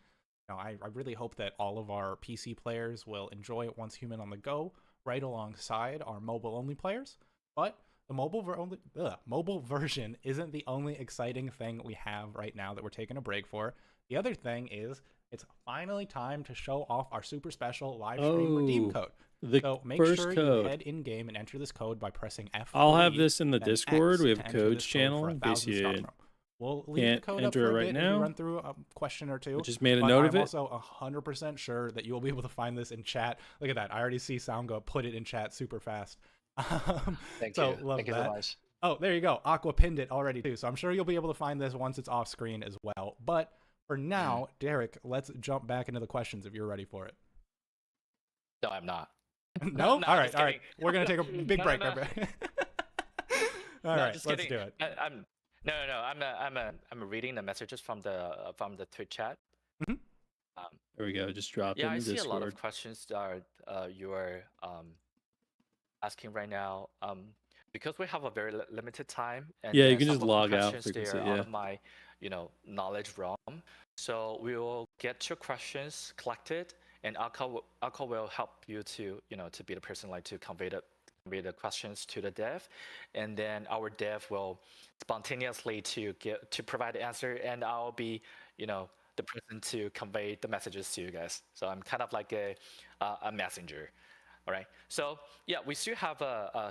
Now, I really hope that all of our PC players will enjoy Once Human on the go, right alongside our mobile-only players. But the mobile version isn't the only exciting thing we have right now that we're taking a break for. The other thing is it's finally time to show off our super special live stream redeem code. So make first sure code. you head in game and enter this code by pressing F3. I'll have this in the then Discord. X We have to a enter codes this code channel for in 1,000 case stock you from. We'll leave can't the code up enter for it a right bit now. as we run through a question or two. I just made a but note I'm of it. also 100% sure that you will be able to find this in chat. Look at that. I already see Soundgo put it in chat super fast. Thank so you. Love Thank you that. so much. Oh, there you go. Aqua pinned it already too. So I'm sure you'll be able to find this once it's off screen as well. But for now, Derek, let's jump back into the questions if you're ready for it. No, I'm not. No? No, all just right. kidding. We're going to take a big No, break. no. All No, right, just let's kidding. do it. I'm no. I'm reading the messages from the Twitch chat. Mhm. There we go. Just dropped Yeah, in I the see Discord. a lot of questions that are you are asking right now. Because we have a very limited time, and Yeah, you then can some just of the log out questions, frequency, they're out yeah. of my knowledge realm. So we will get your questions collected, and Alka will help you to to be the person like to convey the questions to the dev, and then our dev will spontaneously to provide the answer, and I'll be the person to convey the messages to you guys. So I'm kind of like a messenger. All right. So yeah, we still have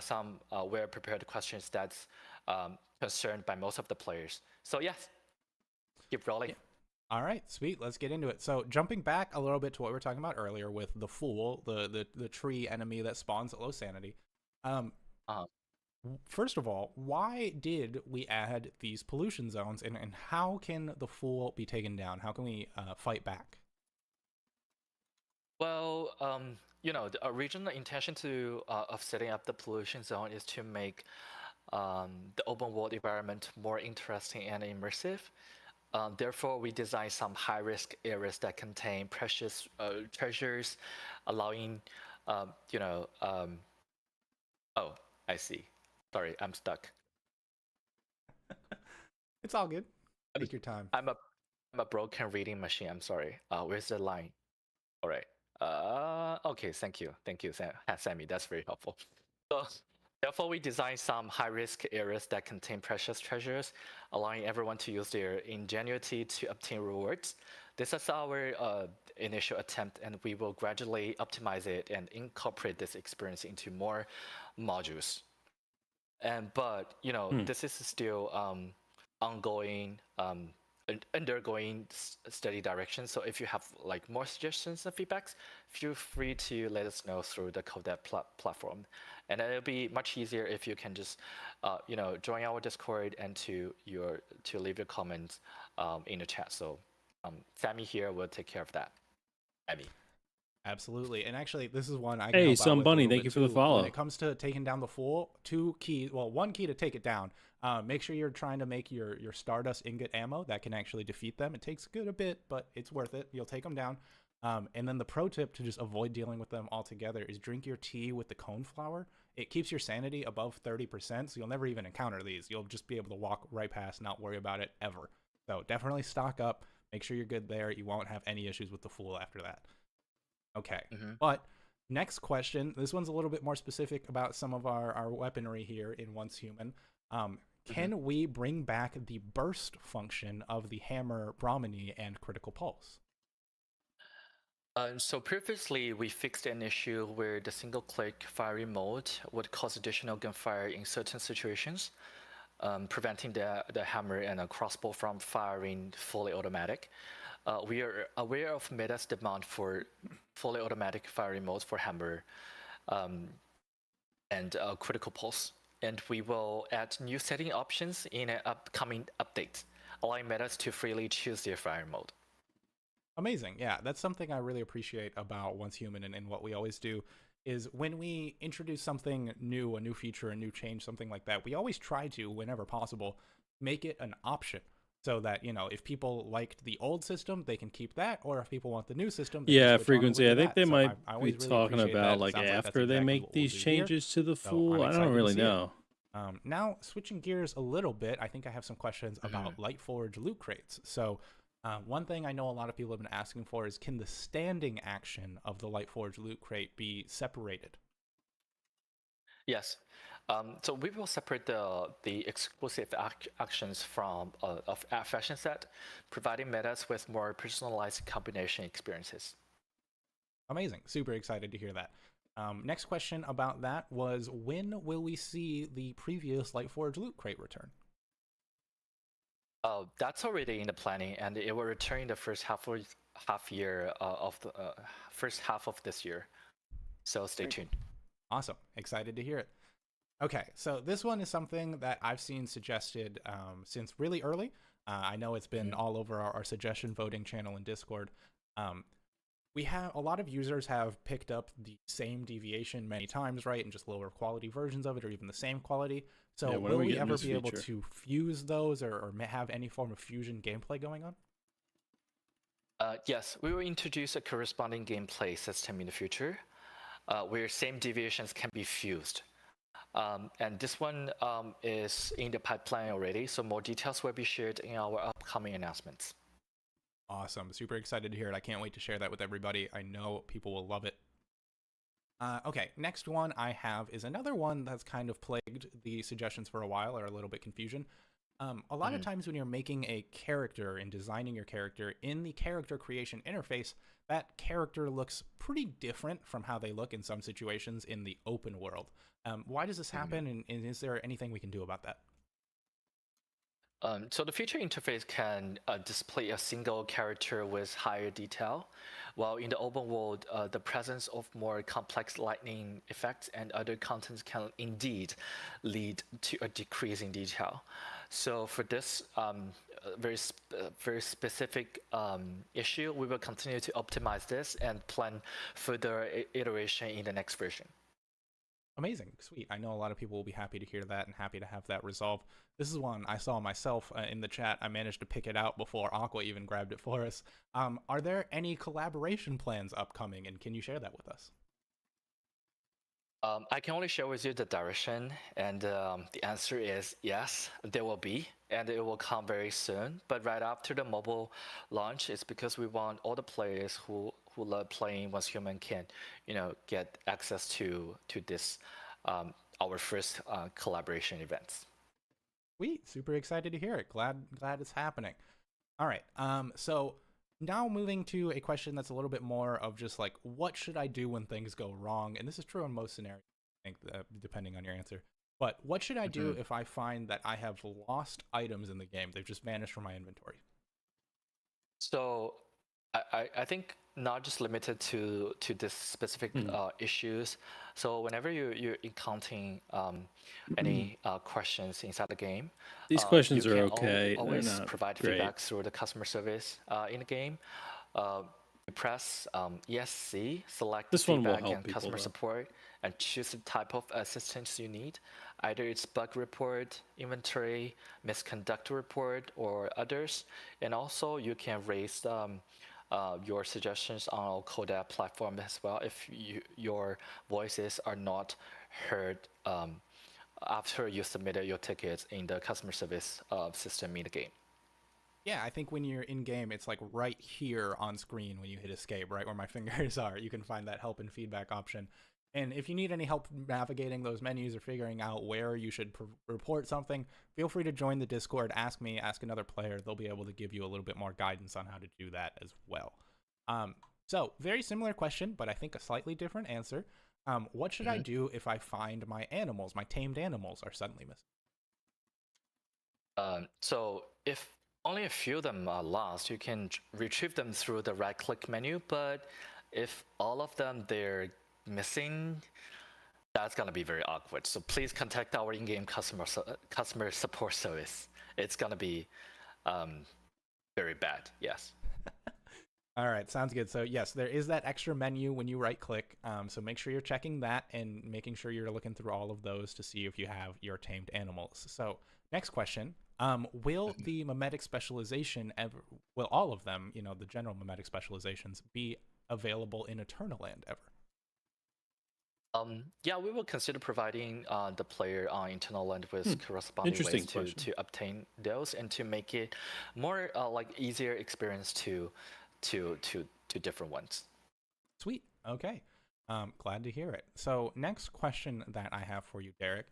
some well-prepared questions that's concerned by most of the players. So yes, keep rolling. Yeah. All right, sweet. Let's get into it. So jumping back a little bit to what we were talking about earlier with the Fool, the tree enemy that spawns at low sanity. First of all, why did we add these pollution zones, and how can the Fool be taken down? How can we fight back? Well, the original intention of setting up the pollution zone is to make the open world environment more interesting and immersive. Therefore, we designed some high-risk areas that contain precious treasures, allowing, oh, I see. Sorry, I'm stuck. It's all good. Take your time. I'm a broken reading machine. I'm sorry. Where's the line? All right. Okay. Thank you, Sammy. That's very helpful. So, therefore, we designed some high-risk areas that contain precious treasures, allowing everyone to use their ingenuity to obtain rewards. This is our initial attempt, and we will gradually optimize it and incorporate this experience into more modules. But this is still ongoing, undergoing steady direction. So if you have like more suggestions and feedbacks, feel free to let us know through the Codev platform, and it'll be much easier if you can just join our Discord and to leave your comments in the chat. So Sammy here will take care of that. Sammy. Absolutely. And actually, this is one I can Hey, help out Some with a Bunny, little thank bit you for the too. follow. When it comes to taking down the Fool, one key to take it down. Make sure you're trying to make your Stardust ingot ammo that can actually defeat them. It takes a bit, but it's worth it. You'll take them down. And then the pro tip to just avoid dealing with them altogether is drink your tea with the cone flower. It keeps your sanity above 30%, so you'll never even encounter these. You'll just be able to walk right past, not worry about it ever. So definitely stock up. Make sure you're good there. You won't have any issues with the Fool after that. Okay, But next question, this one's a little bit more specific about some of our weaponry here in Once Human. Can we bring back the burst function of the hammer, Brahmini, and critical pulse? So previously, we fixed an issue where the single-click firing mode would cause additional gunfire in certain situations, preventing the hammer and a crossbow from firing fully automatic. we are aware of Meta's demand for fully automatic firing modes for Hammer and Critical Pulse, and we will add new setting options in an upcoming update, allowing Metas to freely choose their firing mode. Amazing. Yeah, that's something I really appreciate about Once Human and what we always do is when we introduce something new, a new feature, a new change, something like that, we always try to, whenever possible, make it an option so that, you know, if people liked the old system, they can keep that, or if people want the new system, they Yeah, can switch on over frequency. to I think that. they So might I be always really talking appreciate about that. It like sounds that's after they exactly make what we'll these do here. changes to the So Fool. I'm I excited don't to really see it. know. Now, switching gears a little bit, I think I have some questions about Lightforge loot crates. So, one thing I know a lot of people have been asking for is, can the standing action of the Lightforge loot crate be separated? Yes. So we will separate the exclusive actions from of a fashion set, providing metas with more personalized combination experiences. Amazing. Super excited to hear that. Next question about that was, when will we see the previous Lightforge loot crate return? That's already in the planning, and it will return in the first half year of the first half of this year. So stay tuned. Awesome. Excited to hear it. Okay, so this one is something that I've seen suggested since really early. I know it's been all over our suggestion voting channel in Discord. We have a lot of users have picked up the same deviation many times, right, and just lower quality versions of it, or even the same quality. So Yeah, when will are we we getting ever this be able feature? to fuse those, or have any form of fusion gameplay going on? Yes, we will introduce a corresponding gameplay system in the future, where same deviations can be fused. And this one is in the pipeline already, so more details will be shared in our upcoming announcements. Awesome. Super excited to hear it. I can't wait to share that with everybody. I know people will love it. Okay, next one I have is another one that's kind of plagued the suggestions for a while, or a little bit confusion. A lot of times when you're making a character and designing your character in the character creation interface, that character looks pretty different from how they look in some situations in the open world. Why does this happen, and is there anything we can do about that? So the feature interface can display a single character with higher detail, while in the open world, the presence of more complex lighting effects and other contents can indeed lead to a decrease in detail. So for this very specific issue, we will continue to optimize this and plan further iteration in the next version. Amazing. Sweet. I know a lot of people will be happy to hear that and happy to have that resolved. This is one I saw myself in the chat. I managed to pick it out before Aqua even grabbed it for us. Are there any collaboration plans upcoming, and can you share that with us? I can only share with you the direction, and the answer is yes, there will be, and it will come very soon. But right after the mobile launch, it's because we want all the players who love playing Once Human can, get access to this our first collaboration events. Sweet. Super excited to hear it. Glad it's happening. All right. So now moving to a question that's a little bit more of just like, what should I do when things go wrong? And this is true in most scenarios, I think, depending on your answer. But what should I do if I find that I have lost items in the game? They've just vanished from my inventory. So I think not just limited to this specific issues. So whenever you're encountering any questions inside the game, These questions you are can okay. They're always not provide great. feedback through the customer service in the game. You press ESC, select This one will feedback help and people, customer though. support, and choose the type of assistance you need. Either it's bug report, inventory, misconduct report, or others. And also you can raise your suggestions on our Coda platform as well if your voices are not heard after you submitted your tickets in the customer service system in the game. Yeah, I think when you're in game, it's like right here on screen when you hit escape, right where my fingers are. You can find that help and feedback option. And if you need any help navigating those menus or figuring out where you should report something, feel free to join the Discord, ask me, ask another player. They'll be able to give you a little bit more guidance on how to do that as well. So very similar question, but I think a slightly different answer. What should I do if I find my animals, my tamed animals, are suddenly missing? So if Only a few of them are lost. You can retrieve them through the right-click menu, but if all of them they're missing, that's gonna be very awkward. So please contact our in-game customer support service. It's gonna be very bad. Yes. All right, sounds good. So yes, there is that extra menu when you right click. So make sure you're checking that and making sure you're looking through all of those to see if you have your tamed animals. So next question. Will the mimetic specialization will all of them, the general mimetic specializations, be available in Eternaland ever? Yeah, we will consider providing the player on internal land with corresponding Interesting ways question. to obtain those and to make it more like easier experience to different ones. Sweet. Okay. Glad to hear it. So next question that I have for you, Derek.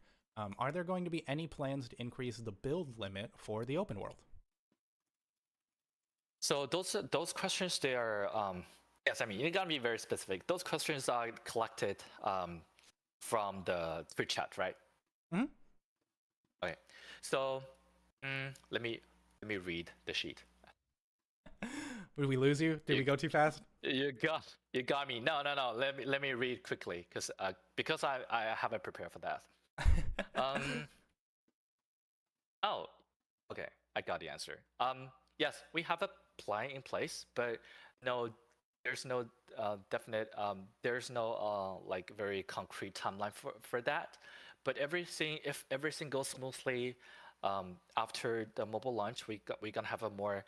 Are there going to be any plans to increase the build limit for the open world? So those questions, they are yes. I mean, you gotta be very specific. Those questions are collected from the Twitch chat, right? Mm-hmm. Okay. So let me read the sheet. Did we lose you? Did we go too fast? You got me. No. Let me read quickly because I haven't prepared for that. Oh, okay. I got the answer. Yes, we have a plan in place, but no, there's no definite. There's no like very concrete timeline for that. But if everything goes smoothly, after the mobile launch, we're gonna have a more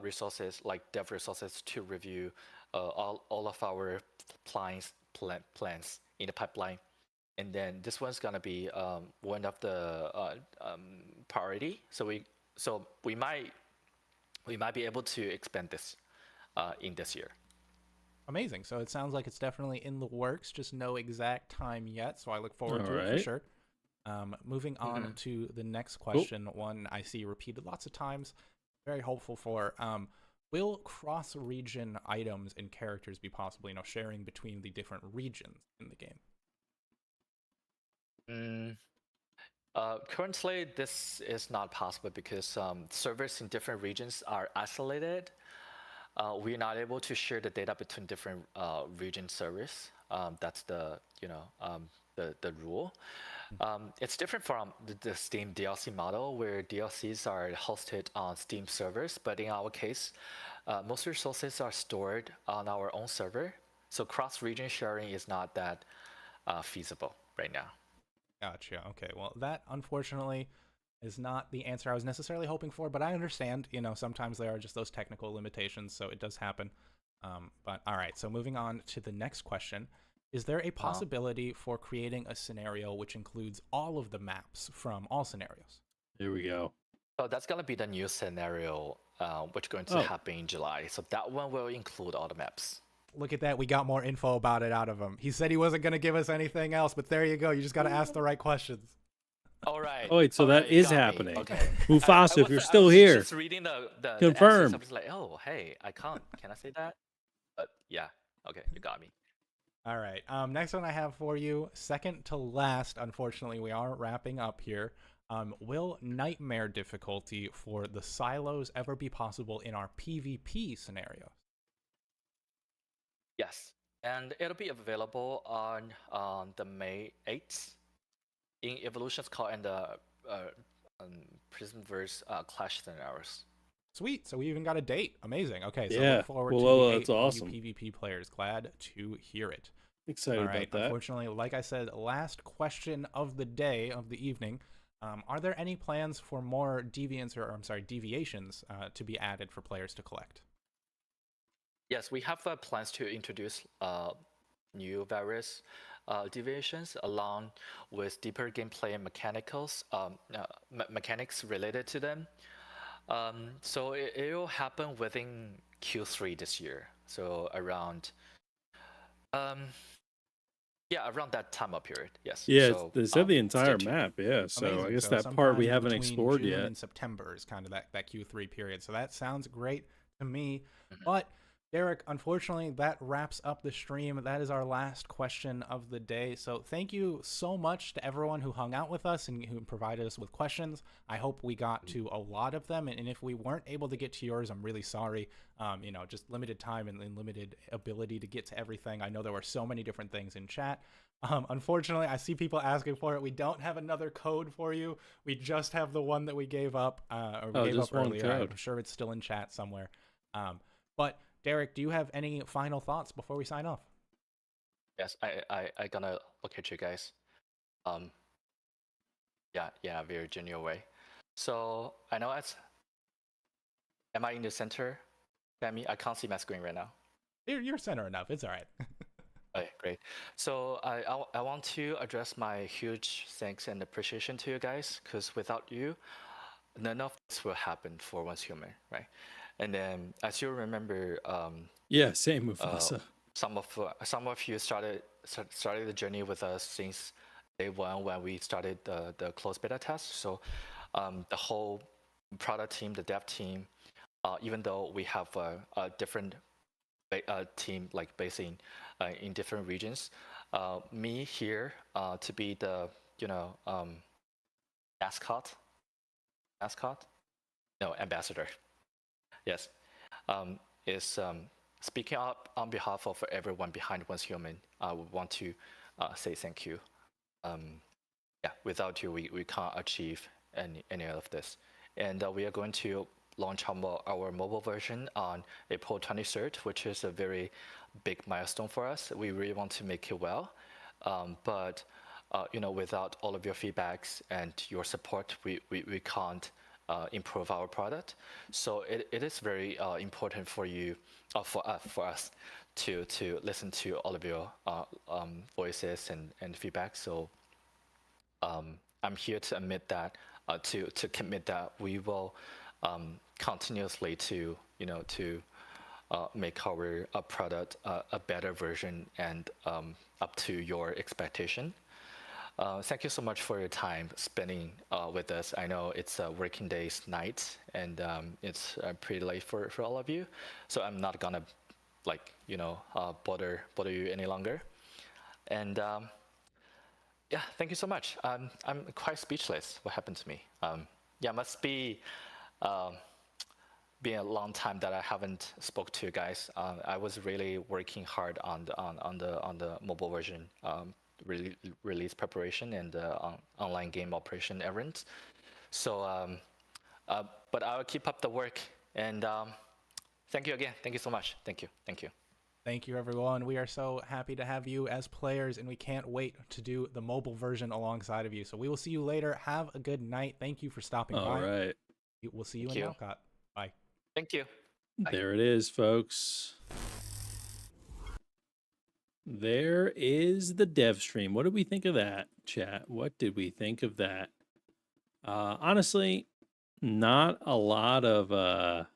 resources like dev resources to review all of our plans in the pipeline, and then this one's gonna be one of the priority. So we might be able to expand this in this year. Amazing. So it sounds like it's definitely in the works, just no exact time yet. So I look forward to it for Alright. sure. Moving on to the next question, one I see repeated lots of times, very hopeful for. Will cross-region items and characters be possible, sharing between the different regions in the game? Currently, this is not possible because servers in different regions are isolated. We're not able to share the data between different region servers. That's the the rule. It's different from the Steam DLC model, where DLCs are hosted on Steam servers, but in our case, most resources are stored on our own server, so cross-region sharing is not that feasible right now. Gotcha. Okay. Well, that unfortunately is not the answer I was necessarily hoping for, but I understand, sometimes there are just those technical limitations, so it does happen. But all right, so moving on to the next question. Is there a possibility for creating a scenario which includes all of the maps from all scenarios? Here we go. So that's going to be the new scenario, which is going to happen in July. So that one will include all the maps. Look at that. We got more info about it out of him. He said he wasn't going to give us anything else, but there you go. You just got to ask the right questions. All right. Oh, wait, so that you is got me. happening. Okay. Mufasa, if you're still I was here, just reading the confirm. answers. I was like, oh, hey, I can't. Can I say that? Yeah. Okay, you got me. All right. Next one I have for you, second to last. Unfortunately, we are wrapping up here. Will nightmare difficulty for the silos ever be possible in our PvP scenario? Yes, and it'll be available on the May 8th in Evolutions Call and the Prismverse Clash scenarios. Sweet. So we even got a date. Amazing. Okay, so Yeah. look forward to Well, the that's 8th, all you awesome. PvP players. Glad to hear it. Excited All right. about that. Unfortunately, like I said, last question of the day, of the evening. Are there any plans for more deviations to be added for players to collect? Yes, we have plans to introduce new various deviations along with deeper gameplay and mechanics related to them. So it will happen within Q3 this year. So around around that time up period. Yes. Yeah, so, they said the entire stay tuned. map. Yeah, so Amazing. I guess So that part we sometime haven't between explored June yet. and September is kind of that Q3 period. So that sounds great to me. But Derek, unfortunately, that wraps up the stream. That is our last question of the day. So thank you so much to everyone who hung out with us and who provided us with questions. I hope we got to a lot of them. And if we weren't able to get to yours, I'm really sorry. Just limited time and limited ability to get to everything. I know there were so many different things in chat. Unfortunately, I see people asking for it. We don't have another code for you. We just have the one that we gave up, gave up earlier. Code. I'm sure it's still in chat somewhere. But Derek, do you have any final thoughts before we sign off? Yes, I gonna look at you guys. Yeah, very genuine way. So I know am I in the center, Sammy? I can't see my screen right now. You're center enough. It's all right. Okay, great. So I want to address my huge thanks and appreciation to you guys, because without you, none of this will happen for Once Human, right? And then, as you remember, Yeah, same Mufasa. some of you started the journey with us since day one when we started the closed beta test. So the whole product team, the dev team, even though we have a different team like based in different regions, me here to be the ambassador. Yes, is speaking up on behalf of everyone behind Once Human. I would want to say thank you. Without you, we can't achieve any of this. And we are going to launch our mobile version on April 23rd, which is a very big milestone for us. We really want to make it well, but without all of your feedbacks and your support, we can't improve our product. So it is very important for you, for us to listen to all of your voices and feedback. So I'm here to admit that, to commit that we will continuously to make our product a better version and up to your expectation. Thank you so much for your time spending with us. I know it's working days, nights, and it's pretty late for all of you. So I'm not gonna bother you any longer. And thank you so much. I'm quite speechless. What happened to me? Must be been a long time that I haven't spoke to you guys. I was really working hard on the mobile version. Release preparation and online game operation errands. So, but I'll keep up the work. And thank you again. Thank you so much. Thank you. Thank you, everyone. We are so happy to have you as players, and we can't wait to do the mobile version alongside of you. So we will see you later. Have a good night. Thank you for stopping by. All right. We'll see you in Alcott. Bye. Thank you. Bye. There it is, folks. There is the dev stream. What did we think of that, chat? What did we think of that? Honestly, not a lot of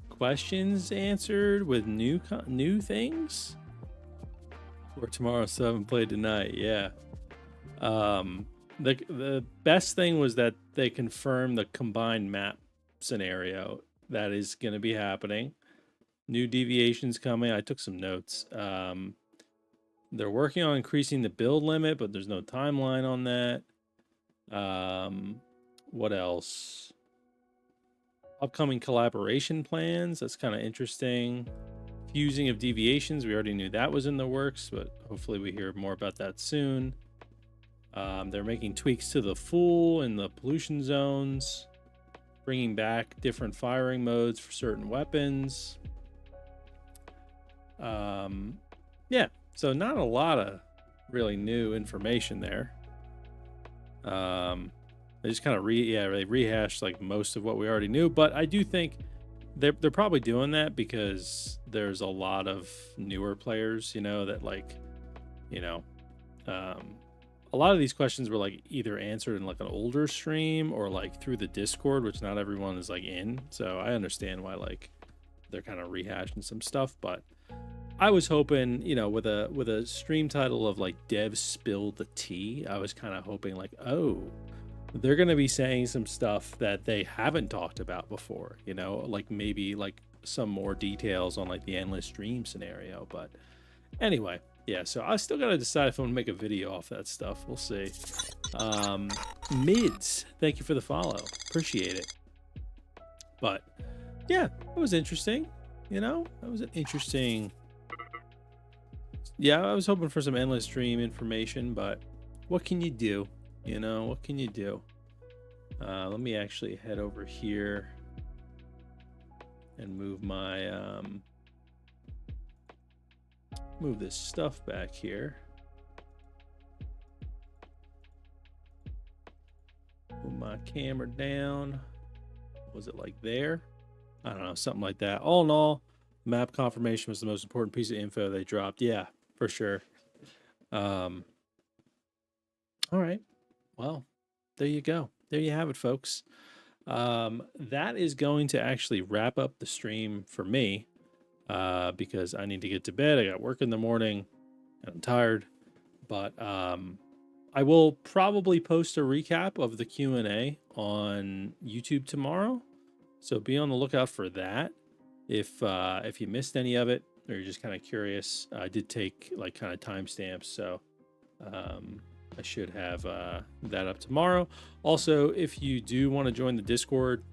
questions answered with new things. Or tomorrow 7 play tonight. Yeah. The best thing was that they confirmed the combined map scenario that is going to be happening. New deviations coming. I took some notes. They're working on increasing the build limit, but there's no timeline on that. What else? Upcoming collaboration plans. That's kind of interesting. Fusing of deviations. We already knew that was in the works, but hopefully we hear more about that soon. They're making tweaks to the Fool and the pollution zones. Bringing back different firing modes for certain weapons. So not a lot of really new information there. They just kind of they rehashed like most of what we already knew, but I do think they're probably doing that because there's a lot of newer players, that a lot of these questions were like either answered in like an older stream or like through the Discord, which not everyone is like in. So I understand why like they're kind of rehashing some stuff, but I was hoping, with a stream title of like Dev Spill the Tea, I was kind of hoping like, oh, they're going to be saying some stuff that they haven't talked about before, like maybe like some more details on like the endless dream scenario. But anyway, yeah, so I still gotta decide if I'm gonna make a video off that stuff. We'll see. Mids, thank you for the follow, appreciate it. But yeah, it was interesting. You know, that was an interesting. Yeah, I was hoping for some endless dream information, but what can you do? You know, what can you do? Let me actually head over here and move my move this stuff back here. Move my camera down. Was it like there? I don't know, something like that. All in all, map confirmation was the most important piece of info they dropped. Yeah, for sure. All right. Well, there you go. There you have it, folks. That is going to actually wrap up the stream for me because I need to get to bed. I got work in the morning and I'm tired. But I will probably post a recap of the Q&A on YouTube tomorrow. So be on the lookout for that. If you missed any of it or you're just kind of curious, I did take like kind of timestamps. So I should have that up tomorrow. Also, if you do want to join the Discord,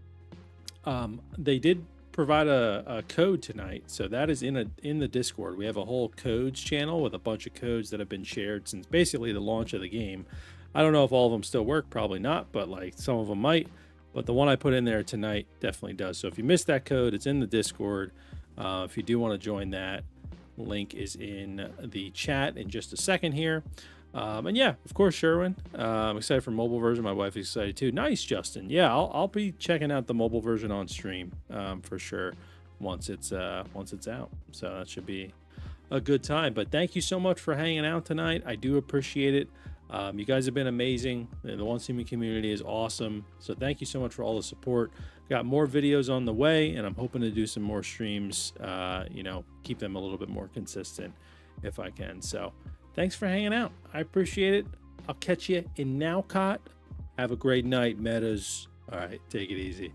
they did provide a code tonight, so that is in the Discord. We have a whole codes channel with a bunch of codes that have been shared since basically the launch of the game. I don't know if all of them still work, probably not, but like some of them might. But the one I put in there tonight definitely does. So if you missed that code, it's in the Discord. If you do want to join that, link is in the chat in just a second here. And yeah, of course, Sherwin. I'm excited for mobile version. My wife is excited too. Nice, Justin. Yeah, I'll be checking out the mobile version on stream for sure once it's out. So that should be a good time. But thank you so much for hanging out tonight. I do appreciate it. You guys have been amazing. The Once Human community is awesome. So thank you so much for all the support. Got more videos on the way, and I'm hoping to do some more streams. Keep them a little bit more consistent if I can. So. Thanks for hanging out. I appreciate it. I'll catch you in Nowcott. Have a great night, Metas. All right, take it easy.